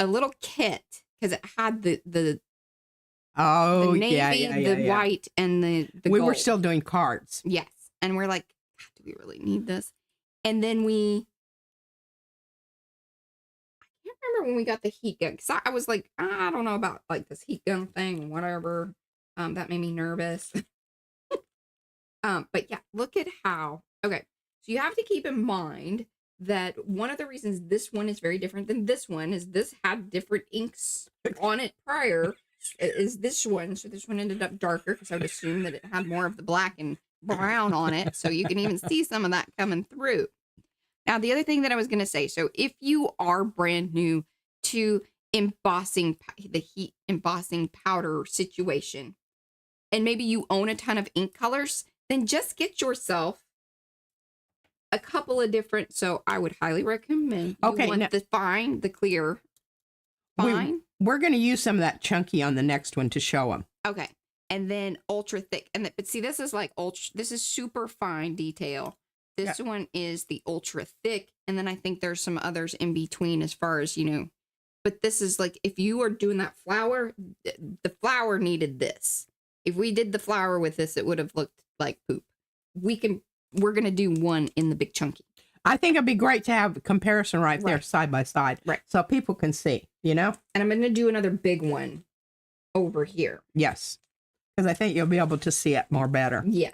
[SPEAKER 1] a little kit, because it had the navy, the white, and the
[SPEAKER 2] we
[SPEAKER 1] gold.
[SPEAKER 2] were still doing cards.
[SPEAKER 1] Yes. And we're like, God, do we really need this? And then I can't remember when we got the heat gun, because I was like, I don't know about like this heat gun thing, whatever. That made me nervous. But yeah, look at how, okay. So you have to keep in mind that one of the reasons this one is very different than this one is this had different inks on it prior is this one. So this one ended up darker because I would assume that it had more of the black and brown on it. So you can even see some of that coming through. Now, the other thing that I was going to say, so if you are brand new to embossing, the heat embossing powder situation, and maybe you own a ton of ink colors, then just get yourself a couple of different. So I would highly recommend. You want the fine, the clear, fine.
[SPEAKER 2] We're going to use some of that chunky on the next one to show them.
[SPEAKER 1] Okay, and then ultra thick, but see, this is like ultra. This is super fine detail. This one is the ultra thick, and then I think there's some others in between as far as But this is like if you are doing that flower, the flower needed this. If we did the flower with this, it would have looked like poop. We're going to do one in the big chunky.
[SPEAKER 2] I think it'd be great to have a comparison right there side by side.
[SPEAKER 1] Right.
[SPEAKER 2] So people can see, And
[SPEAKER 1] I'm going to do another big one over here.
[SPEAKER 2] Yes. Because I think you'll be able to see it more better.
[SPEAKER 1] Yeah.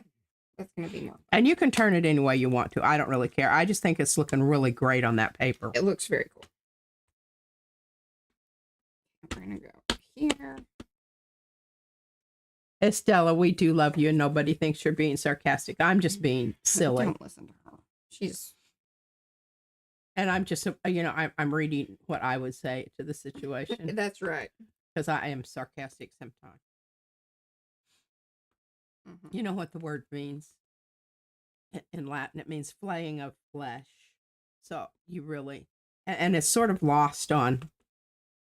[SPEAKER 1] That's going to be more fun.
[SPEAKER 2] And you can turn it any way you want to. I don't really care. I just think it's looking really great on that paper.
[SPEAKER 1] It looks very cool. We're going to go here.
[SPEAKER 2] Estella, we do love you, and nobody thinks you're being sarcastic. I'm just being silly.
[SPEAKER 1] Don't listen to her. She's...
[SPEAKER 2] And I'm just, I'm reading what I would say to the situation.
[SPEAKER 1] That's right.
[SPEAKER 2] Because I am sarcastic sometimes. Mm-hmm. You know what the word means in Latin? It means flaying of flesh. So you really, and it's sort of lost on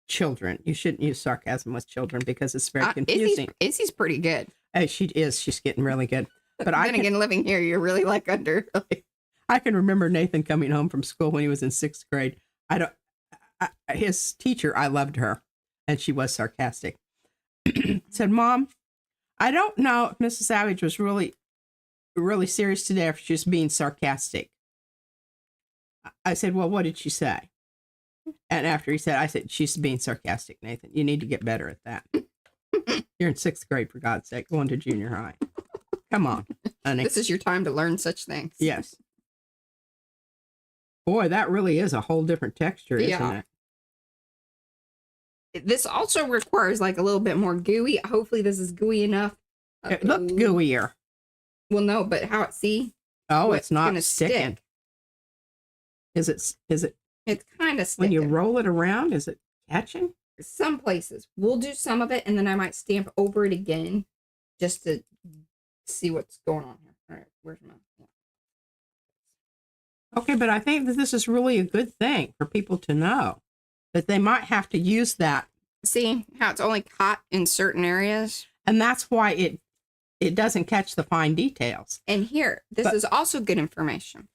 [SPEAKER 2] children. You shouldn't use sarcasm with children because it's very confusing.
[SPEAKER 1] Izzy's pretty good.
[SPEAKER 2] Hey, she is. She's getting really good. But
[SPEAKER 1] again, living here, you're really like under.
[SPEAKER 2] I can remember Nathan coming home from school when he was in 6th grade. His teacher, I loved her, and she was sarcastic. Said, Mom, I don't know if Mrs. Savage was really, really serious today, or if she was being sarcastic. I said, well, what did she say? And after he said, I said, she's being sarcastic, Nathan. You need to get better at that. You're in 6th grade, for God's sake, going to junior high. Come on, honey.
[SPEAKER 1] This is your time to learn such things.
[SPEAKER 2] Yes. Boy, that really is a whole different texture, isn't
[SPEAKER 1] it? This also requires like a little bit more gooey. Hopefully this is gooey enough.
[SPEAKER 2] It looked gooier.
[SPEAKER 1] Well, no, but how it see?
[SPEAKER 2] Oh, it's not sticking. Is it?
[SPEAKER 1] It's kind of
[SPEAKER 2] When
[SPEAKER 1] sticking.
[SPEAKER 2] you roll it around, is it catching?
[SPEAKER 1] Some places. We'll do some of it, and then I might stamp over it again just to see what's going on here. All right, where's my... Yeah.
[SPEAKER 2] Okay, but I think that this is really a good thing for people to know that they might have to use that.
[SPEAKER 1] See how it's only caught in certain areas?
[SPEAKER 2] And that's why it doesn't catch the fine details.
[SPEAKER 1] And here, this is also good information.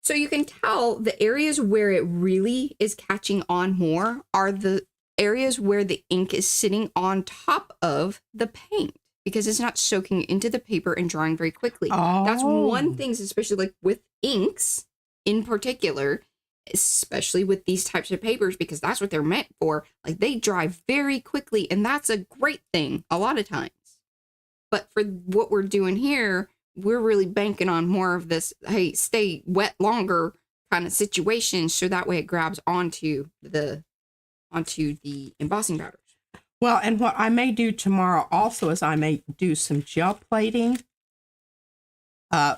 [SPEAKER 1] So you can tell the areas where it really is catching on more are the areas where the ink is sitting on top of the paint because it's not soaking into the paper and drying very quickly.
[SPEAKER 2] Oh.
[SPEAKER 1] That's one thing, especially like with inks in particular, especially with these types of papers, because that's what they're meant for. Like, they dry very quickly, and that's a great thing a lot of times. But for what we're doing here, we're really banking on more of this, hey, stay wet longer kind of situation, so that way it grabs onto the embossing powders.
[SPEAKER 2] Well, and what I may do tomorrow also is I may do some gel plating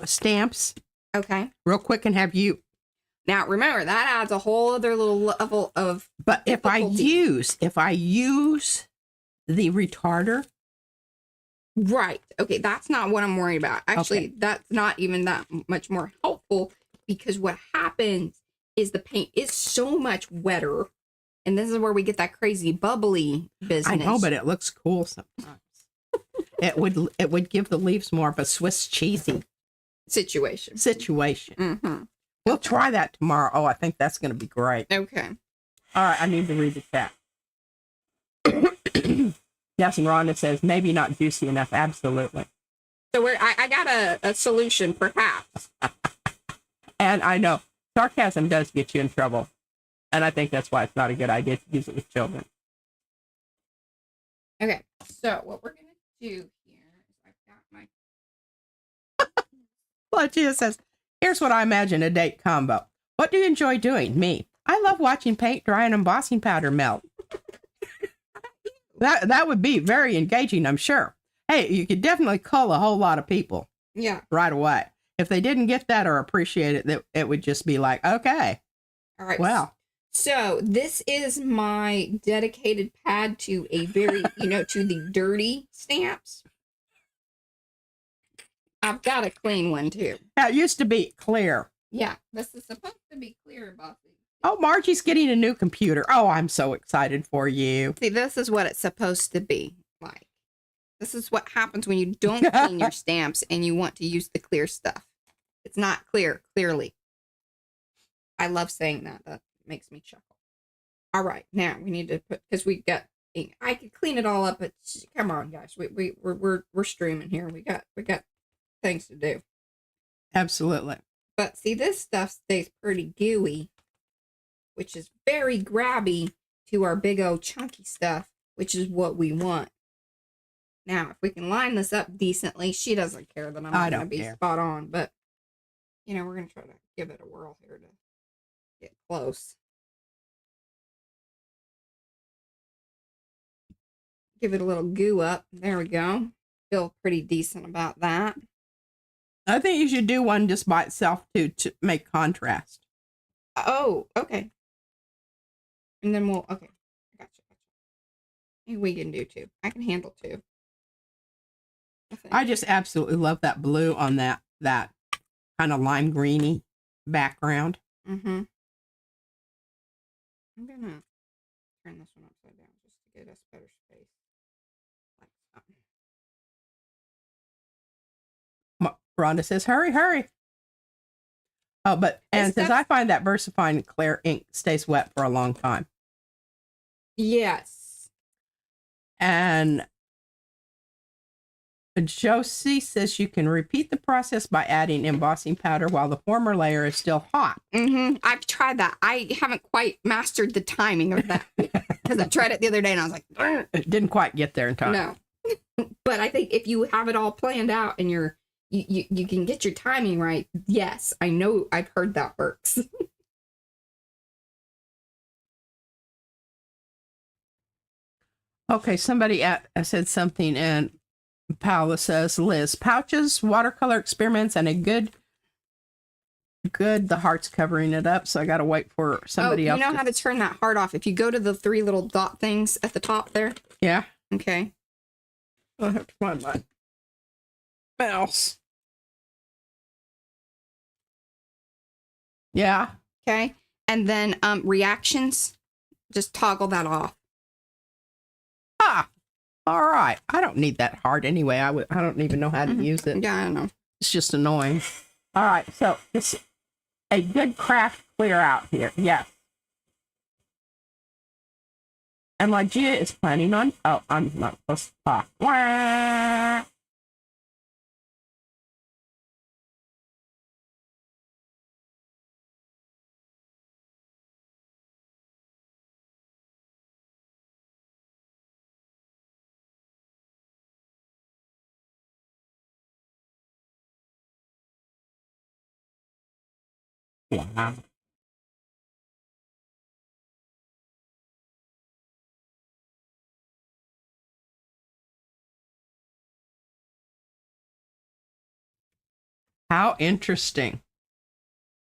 [SPEAKER 2] stamps.
[SPEAKER 1] Okay.
[SPEAKER 2] Real quick and have you.
[SPEAKER 1] Now, remember, that adds a whole other little level of
[SPEAKER 2] But
[SPEAKER 1] difficulty.
[SPEAKER 2] if I use the retarder.
[SPEAKER 1] Right. Okay, that's not what I'm worried about. Actually,
[SPEAKER 2] Okay.
[SPEAKER 1] that's not even that much more helpful, because what happens is the paint is so much wetter, and this is where we get that crazy bubbly business.
[SPEAKER 2] I know, but it looks cool sometimes. it would give the leaves more of a Swiss cheesy
[SPEAKER 1] situation.
[SPEAKER 2] Mm-hmm. We'll try that tomorrow. Oh, I think that's going to be great.
[SPEAKER 1] Okay.
[SPEAKER 2] All right, I need to read the chat. Yes, and Rhonda says, maybe not juicy enough. Absolutely.
[SPEAKER 1] So I got a solution, perhaps.
[SPEAKER 2] And I know sarcasm does get you in trouble. And I think that's why it's not a good idea to use it with children.
[SPEAKER 1] Okay, so what we're going to do here is I've got my...
[SPEAKER 2] Well, Gia says, here's what I imagine a date combo. What do you enjoy doing? Me. I love watching paint dry and embossing powder melt. That would be very engaging, I'm sure. Hey, you could definitely cull a whole lot of people.
[SPEAKER 1] Yeah.
[SPEAKER 2] Right away. If they didn't get that or appreciate it, it would just be like, okay.
[SPEAKER 1] All right.
[SPEAKER 2] Well.
[SPEAKER 1] So this is my dedicated pad to a very, to the dirty stamps. I've got a clean one too.
[SPEAKER 2] It used to be clear.
[SPEAKER 1] Yeah, this is supposed to be clear, Buffy.
[SPEAKER 2] Oh, Margie's getting a new computer. Oh, I'm so excited for you.
[SPEAKER 1] See, this is what it's supposed to be like. This is what happens when you don't clean your stamps and you want to use the clear stuff. It's not clear, clearly. I love saying that. That makes me chuckle. All right, now we need to put, because we got ink. I could clean it all up, but come on, guys. We're streaming here. We got things to do.
[SPEAKER 2] Absolutely.
[SPEAKER 1] But see, this stuff stays pretty gooey, which is very grabby to our big old chunky stuff, which is what we want. Now, if we can line this up decently, she doesn't care that I'm not going to be spot on, but, we're going to try to give it a whirl here to get close. Give it a little goo up. There we go. Feel pretty decent about that.
[SPEAKER 2] I think you should do one just by itself, too, to make contrast.
[SPEAKER 1] Oh, okay. And then okay. I gotcha. Maybe we can do two. I can handle two.
[SPEAKER 2] I just absolutely love that blue on that kind of lime greeny background.
[SPEAKER 1] Mm-hmm. I'm going to turn this one upside down just to get us better space.
[SPEAKER 2] Rhonda says, hurry, hurry. Oh, but Anne says, I find that VersaFine clear ink stays wet for a long time.
[SPEAKER 1] Yes.
[SPEAKER 2] And Josie says you can repeat the process by adding embossing powder while the former layer is still hot.
[SPEAKER 1] Mm-hmm. I've tried that. I haven't quite mastered the timing of that because I tried it the other day and I was like, "Ugh."
[SPEAKER 2] It didn't quite get there in time.
[SPEAKER 1] No. But I think if you have it all planned out and you can get your timing right. Yes, I know. I've heard that works.
[SPEAKER 2] Okay, somebody said something, and Paula says, Liz, pouches, watercolor experiments, and a good, the heart's covering it up, so I got to wait for somebody else.
[SPEAKER 1] You know how to turn that heart off. If you go to the 3 little dot things at the top there.
[SPEAKER 2] Yeah.
[SPEAKER 1] Okay.
[SPEAKER 2] I'll have to find my mouse. Yeah.
[SPEAKER 1] Okay. And then reactions, just toggle that off.
[SPEAKER 2] Ah, all right. I don't need that heart anyway. I don't even know how to use it.
[SPEAKER 1] Yeah, I don't know.
[SPEAKER 2] It's just annoying. All right. So it's a good craft clear out here. Yes. And Lygia is planning on, oh, I'm not supposed to talk. Wah! Wow. How interesting.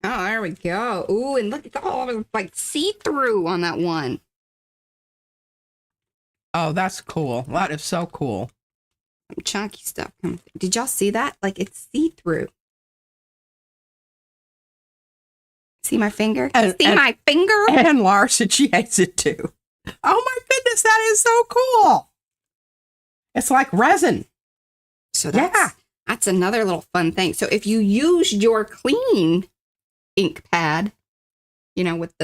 [SPEAKER 1] Oh, there we go. Ooh, and look at all of it, like see-through on that one.
[SPEAKER 2] Oh, that's cool. That is so cool.
[SPEAKER 1] Some chunky stuff. Did y'all see that? Like it's see-through. See my finger? See my finger?
[SPEAKER 2] And Laura said she hates it too. Oh my goodness, that is so cool. It's like resin.
[SPEAKER 1] So that's another little fun thing. So if you use your clean ink pad, you know, with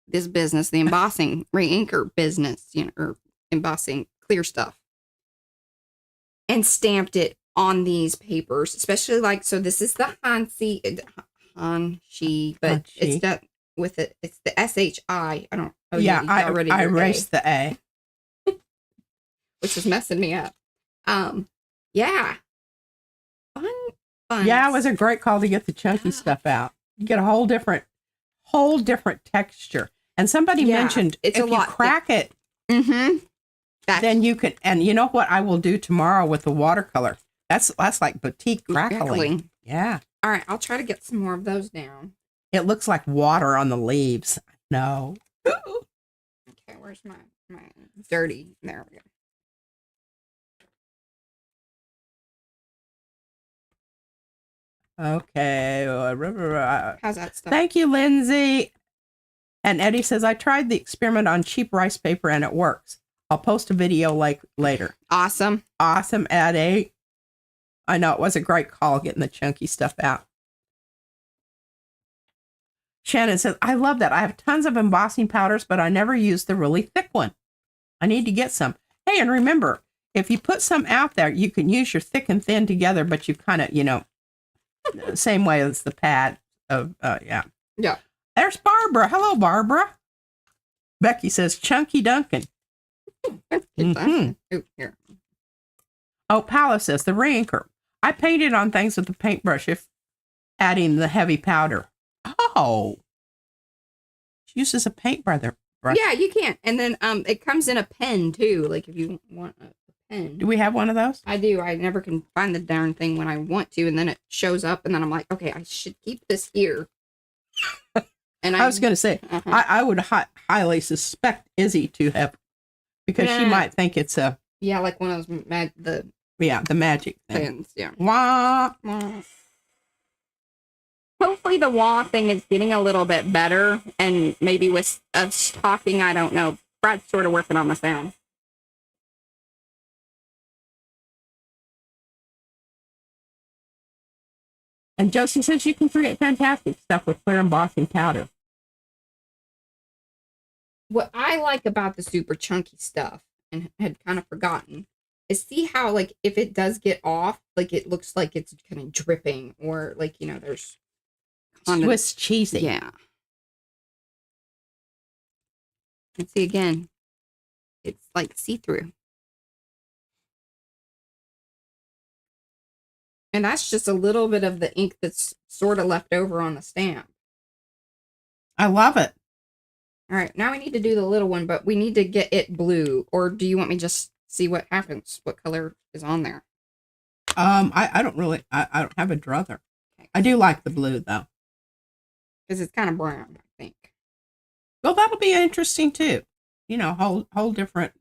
[SPEAKER 1] this business, the embossing re-inker business, you know, or embossing clear stuff, and stamped it on these papers, especially like, so this is the Hanshi, but it's that with it. It's the SHI. I don't. Oh
[SPEAKER 2] yeah, I erased the A,
[SPEAKER 1] which is messing me up. Yeah, fun.
[SPEAKER 2] Yeah, it was a great call to get the chunky stuff out. You get a whole different texture. And somebody mentioned if you crack it, then you can. And you know what I will do tomorrow with the watercolor? That's like boutique crackling. Yeah.
[SPEAKER 1] All right, I'll try to get some more of those down.
[SPEAKER 2] It looks like water on the leaves. No.
[SPEAKER 1] Okay, where's my dirty? There we go.
[SPEAKER 2] Okay.
[SPEAKER 1] How's that stuff?
[SPEAKER 2] Thank you, Lindsay. And Eddie says, I tried the experiment on cheap rice paper and it works. I'll post a video later.
[SPEAKER 1] Awesome.
[SPEAKER 2] Awesome, Eddie. I know it was a great call getting the chunky stuff out. Shannon says, I love that. I have tons of embossing powders, but I never use the really thick one. I need to get some. Hey, and remember, if you put some out there, you can use your thick and thin together, but you kind of, you know, same way as the pad of, yeah.
[SPEAKER 1] Yeah.
[SPEAKER 2] There's Barbara. Hello, Barbara. Becky says, Chunky Duncan.
[SPEAKER 1] Ooh, here.
[SPEAKER 2] Oh, Paula says, the re-inker. I painted on things with the paintbrush if adding the heavy powder. Oh. She uses a paintbrush.
[SPEAKER 1] Yeah, you can. And then it comes in a pen, too. Like, if you want a pen.
[SPEAKER 2] Do we have one of those?
[SPEAKER 1] I do. I never can find the darn thing when I want to, and then it shows up, and then I'm like, okay, I should keep this here. And
[SPEAKER 2] I was going to say, I would highly suspect Izzy to have, because she might think it's a...
[SPEAKER 1] Yeah, like one of those, the
[SPEAKER 2] magic thing.
[SPEAKER 1] pens, yeah.
[SPEAKER 2] Wah.
[SPEAKER 1] Hopefully the wah thing is getting a little bit better, and maybe with us talking, I don't know. Brad's sort of working on the sound.
[SPEAKER 2] And Josie says you can create fantastic stuff with clear embossing powder.
[SPEAKER 1] What I like about the super chunky stuff, and had kind of forgotten, is see how, like, if it does get off, like, it looks like it's kind of dripping, or, like, you know, there's...
[SPEAKER 2] Swiss cheesy.
[SPEAKER 1] Yeah. And see, again, it's, like, see-through. And that's just a little bit of the ink that's sort of left over on the stamp.
[SPEAKER 2] I love it.
[SPEAKER 1] All right, now we need to do the little one, but we need to get it blue. Or do you want me just see what happens? What color is on there?
[SPEAKER 2] I don't really, I don't have a druther. Okay. I do like the blue, though.
[SPEAKER 1] Because it's kind of brown, I think.
[SPEAKER 2] Well, that'll be interesting, too. You know, whole different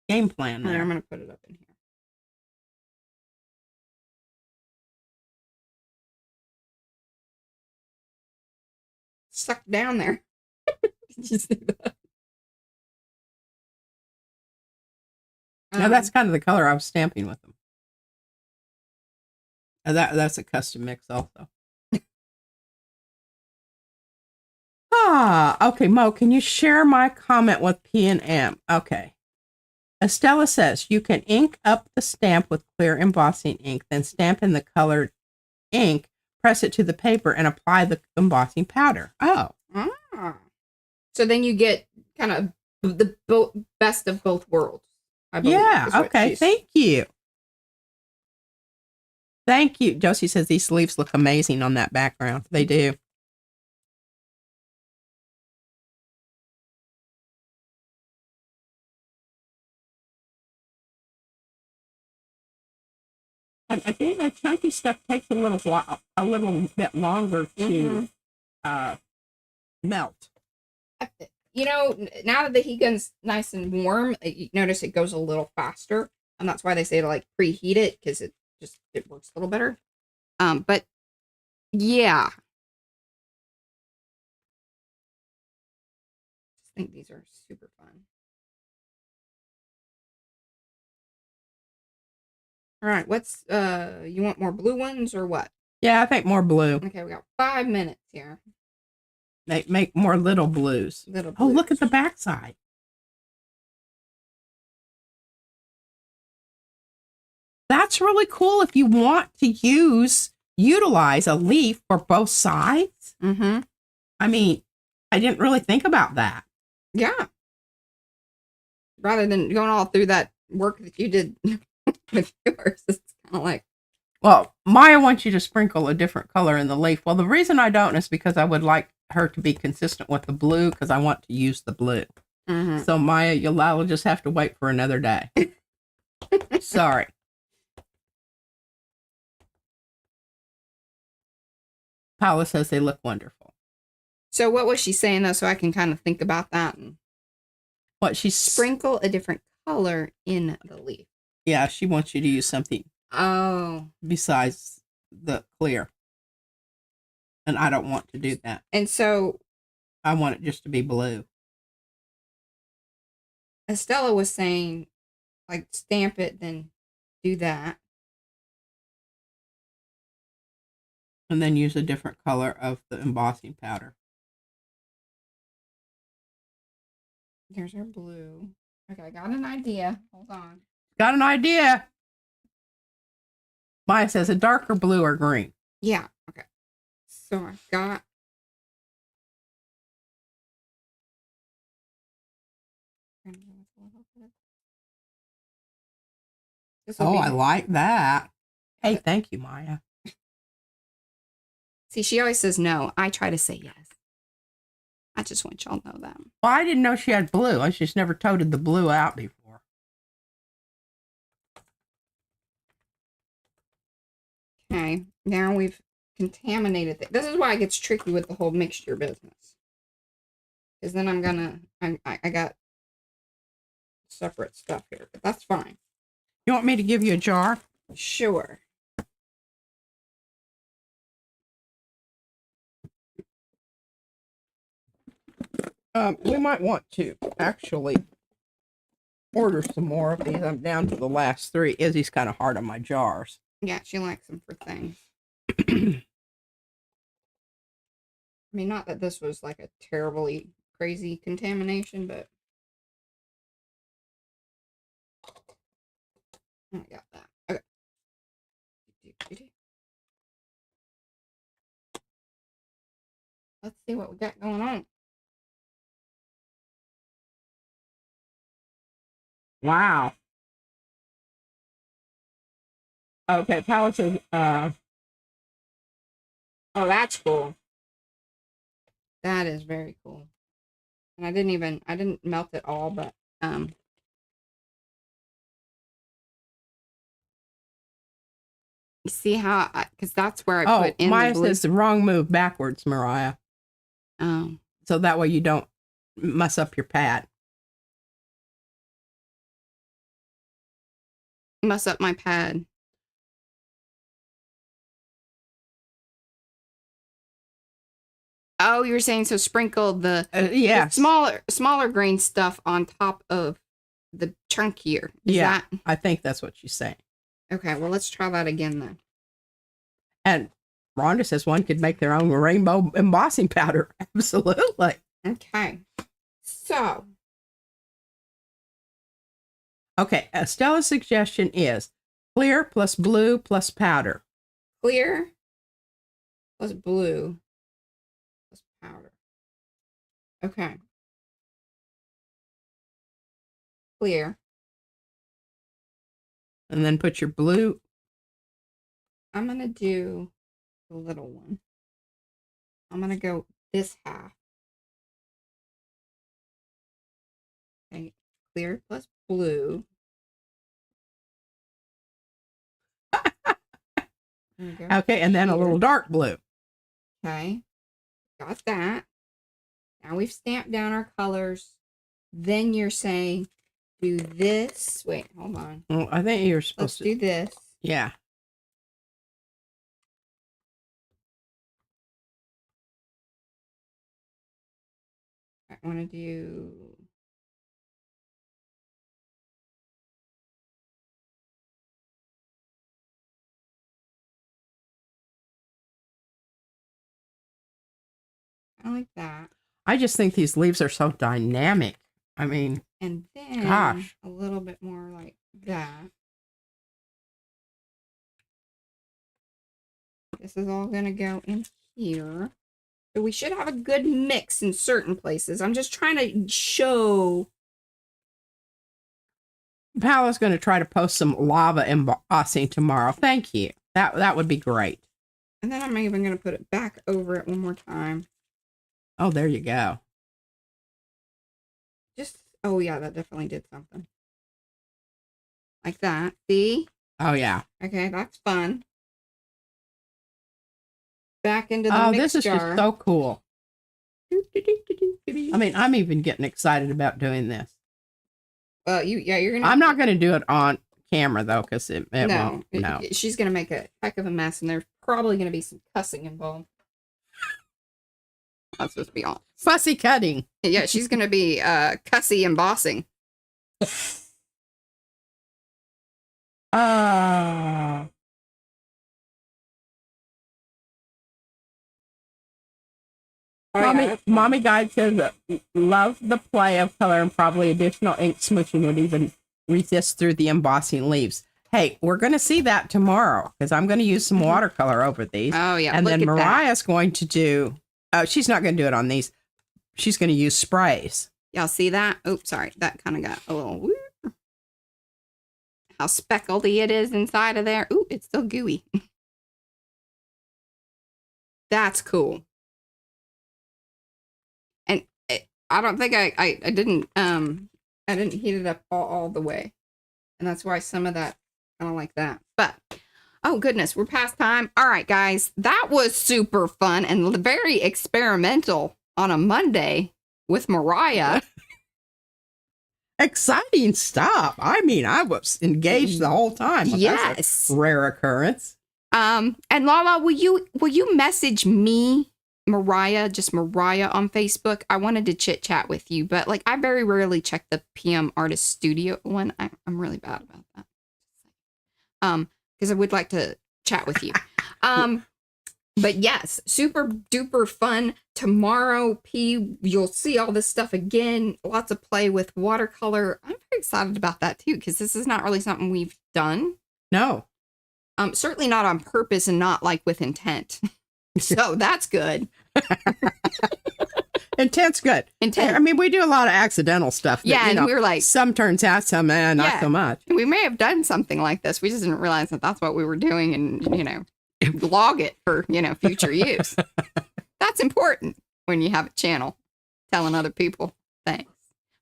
[SPEAKER 2] game plan there.
[SPEAKER 1] Right, I'm going to put it up in here. Stuck down there. Did you see that?
[SPEAKER 2] Now that's kind of the color I was stamping with them. And that's a custom mix also. Okay, Mo, can you share my comment with P and M? Okay. Estella says you can ink up the stamp with clear embossing ink, then stamp in the colored ink, press it to the paper, and apply the embossing powder. Oh.
[SPEAKER 1] So then you get kind of the best of both worlds. I believe,
[SPEAKER 2] yeah, okay. Thank you. Thank you. Josie says these sleeves look amazing on that background. They do. I think that chunky stuff takes a little bit longer to melt.
[SPEAKER 1] You know, now that the heat gun's nice and warm, you notice it goes a little faster, and that's why they say to like preheat it, because it works a little better. But yeah, I think these are super fun. All right, what's you want more blue ones or what?
[SPEAKER 2] Yeah, I think more blue.
[SPEAKER 1] Okay, we got 5 minutes here.
[SPEAKER 2] They make more little blues. Oh, look at the backside. That's really cool if you want to utilize a leaf for both sides.
[SPEAKER 1] Mm-hmm.
[SPEAKER 2] I mean, I didn't really think about that.
[SPEAKER 1] Yeah. Rather than going all through that work that you did with yours, it's kind of like.
[SPEAKER 2] Well, Maya wants you to sprinkle a different color in the leaf. Well, the reason I don't is because I would like her to be consistent with the blue, because I want to use the blue.
[SPEAKER 1] Mm-hmm.
[SPEAKER 2] So Maya, you'll just have to wait for another day. Sorry. Paula says they look wonderful.
[SPEAKER 1] So what was she saying though, so I can kind of think about that? And
[SPEAKER 2] what she
[SPEAKER 1] sprinkle a different color in the leaf.
[SPEAKER 2] Yeah, she wants you to use something besides the clear. And I don't want to do that.
[SPEAKER 1] And so
[SPEAKER 2] I want it just to be blue.
[SPEAKER 1] Estella was saying, like, stamp it, then do that.
[SPEAKER 2] And then use a different color of the embossing powder.
[SPEAKER 1] There's our blue. Okay, I got an idea. Hold on.
[SPEAKER 2] Got an idea. Maya says a darker blue or green.
[SPEAKER 1] Yeah. Okay. So I've got.
[SPEAKER 2] Oh, I like that. Hey, thank you, Maya.
[SPEAKER 1] See, she always says no. I try to say yes. I just want y'all to know that.
[SPEAKER 2] Well, I didn't know she had blue. I just never toted the blue out before.
[SPEAKER 1] Okay, now we've contaminated it. This is why it gets tricky with the whole mixture business. Because then I got separate stuff here, but that's fine.
[SPEAKER 2] You want me to give you a jar?
[SPEAKER 1] Sure.
[SPEAKER 2] We might want to actually order some more of these. I'm down to the last 3. Izzy's kind of hard on my jars.
[SPEAKER 1] Yeah, she likes them for things. I mean, not that this was like a terribly crazy contamination, but I got that. Okay. Let's see what we got going on.
[SPEAKER 2] Wow. Okay, Powsie says,
[SPEAKER 1] oh, that's cool. That is very cool. And I didn't melt it all, but you see how because that's where I put in
[SPEAKER 2] Maya
[SPEAKER 1] the blue.
[SPEAKER 2] says the wrong move backwards, Mariah.
[SPEAKER 1] Oh.
[SPEAKER 2] So that way you don't mess up your pad.
[SPEAKER 1] Mess up my pad. Oh, you were saying so sprinkle the smaller grain stuff on top of the chunkier.
[SPEAKER 2] I think that's what she's saying.
[SPEAKER 1] Okay, well let's try that again then.
[SPEAKER 2] And Rhonda says one could make their own rainbow embossing powder. Absolutely.
[SPEAKER 1] Okay. So.
[SPEAKER 2] Okay. Stella's suggestion is clear plus blue plus powder.
[SPEAKER 1] Clear plus blue plus powder. Okay. Clear.
[SPEAKER 2] And then put your blue.
[SPEAKER 1] I'm going to do the little one. I'm going to go this half. Okay. Clear plus blue.
[SPEAKER 2] Okay, and then a little dark blue.
[SPEAKER 1] Okay, got that. Now we've stamped down our colors. Then you're saying do this. Wait, hold on.
[SPEAKER 2] Well, I think you're supposed to
[SPEAKER 1] do this.
[SPEAKER 2] Yeah.
[SPEAKER 1] I want to do. I like that.
[SPEAKER 2] I just think these leaves are so dynamic. I mean,
[SPEAKER 1] and then
[SPEAKER 2] gosh,
[SPEAKER 1] a little bit more like that. This is all going to go in here. So we should have a good mix in certain places. I'm just trying to show.
[SPEAKER 2] Paola's going to try to post some lava embossing tomorrow. Thank you. That would be great.
[SPEAKER 1] And then I'm even going to put it back over it one more time.
[SPEAKER 2] Oh, there you go.
[SPEAKER 1] Just, oh yeah, that definitely did something. Like that. See?
[SPEAKER 2] Oh, yeah.
[SPEAKER 1] Okay, that's fun. Back into the mix
[SPEAKER 2] this is
[SPEAKER 1] jar.
[SPEAKER 2] just so cool. I mean, I'm even getting excited about doing this.
[SPEAKER 1] Well, you're gonna.
[SPEAKER 2] I'm not going to do it on camera though, because it won't. No,
[SPEAKER 1] she's gonna make a heck of a mess, and there's probably gonna be some cussing involved. That's supposed to be all
[SPEAKER 2] fussy cutting.
[SPEAKER 1] Yeah, she's gonna be cussy embossing.
[SPEAKER 2] Mommy Guide says love the play of color and probably additional ink smooshing would even resist through the embossing leaves. Hey, we're going to see that tomorrow because I'm going to use some watercolor over these.
[SPEAKER 1] Oh, yeah.
[SPEAKER 2] And then Mariah's going to do, she's not going to do it on these. She's going to use sprays.
[SPEAKER 1] Y'all see that? Oops, sorry. That kind of got a little, woo. How speckledy it is inside of there. Ooh, it's still gooey. That's cool. And I don't think I didn't heat it up all the way. And that's why some of that kind of like that. But oh goodness, we're past time. All right, guys, that was super fun and very experimental on a Monday with Mariah.
[SPEAKER 2] Exciting stuff. I mean, I was engaged the whole time.
[SPEAKER 1] Yes.
[SPEAKER 2] That's a rare occurrence.
[SPEAKER 1] And Lala, will you message me, Mariah, just Mariah on Facebook? I wanted to chit chat with you, but like I very rarely check the PM Artist Studio one. I'm really bad about that. Because I would like to chat with you. But yes, super duper fun. Tomorrow, you'll see all this stuff again. Lots of play with watercolor. I'm very excited about that too, because this is not really something we've done.
[SPEAKER 2] No.
[SPEAKER 1] Certainly not on purpose and not like with intent. So that's good.
[SPEAKER 2] Intent's good.
[SPEAKER 1] Intent.
[SPEAKER 2] I mean, we do a lot of accidental stuff. That,
[SPEAKER 1] yeah, and we were like,
[SPEAKER 2] some turns out, some not so much.
[SPEAKER 1] We may have done something like this. We just didn't realize that that's what we were doing, and log it for future use. That's important when you have a channel telling other people. Thanks.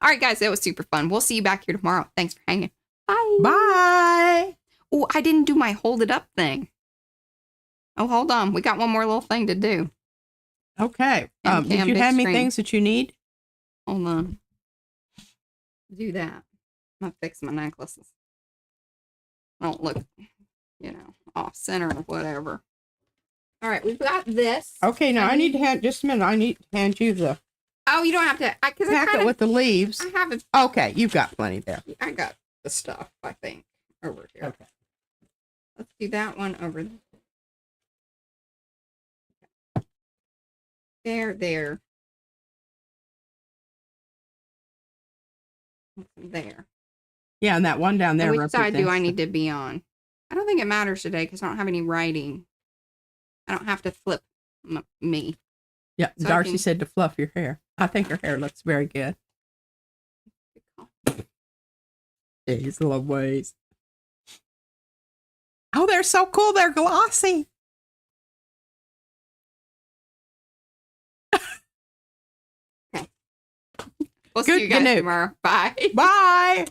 [SPEAKER 1] All right, guys, that was super fun. We'll see you back here tomorrow. Thanks for hanging. Bye.
[SPEAKER 2] Bye.
[SPEAKER 1] Oh, I didn't do my hold it up thing. Oh, hold on. We got one more little thing to do.
[SPEAKER 2] Okay. Did you hand me things that you need?
[SPEAKER 1] Hold on. Do that. I'm going to fix my necklaces. I don't look, off center or whatever. All right. We've got this.
[SPEAKER 2] Okay. Now I need to hand, just a minute. I need to hand you the.
[SPEAKER 1] Oh, you don't have to.
[SPEAKER 2] Pack it with the leaves.
[SPEAKER 1] I have it.
[SPEAKER 2] Okay. You've got plenty there.
[SPEAKER 1] I got the stuff, I think, over here.
[SPEAKER 2] Okay.
[SPEAKER 1] Let's do that one over there. There. There.
[SPEAKER 2] Yeah, and that one down there.
[SPEAKER 1] Which side do I need to be on? I don't think it matters today because I don't have any writing. I don't have to flip me.
[SPEAKER 2] Yeah, so Darcy said to fluff your hair. I think her hair looks very good. These little ways. Oh, they're so cool. They're glossy.
[SPEAKER 1] Okay. We'll see you guys tomorrow. Bye.
[SPEAKER 2] Bye.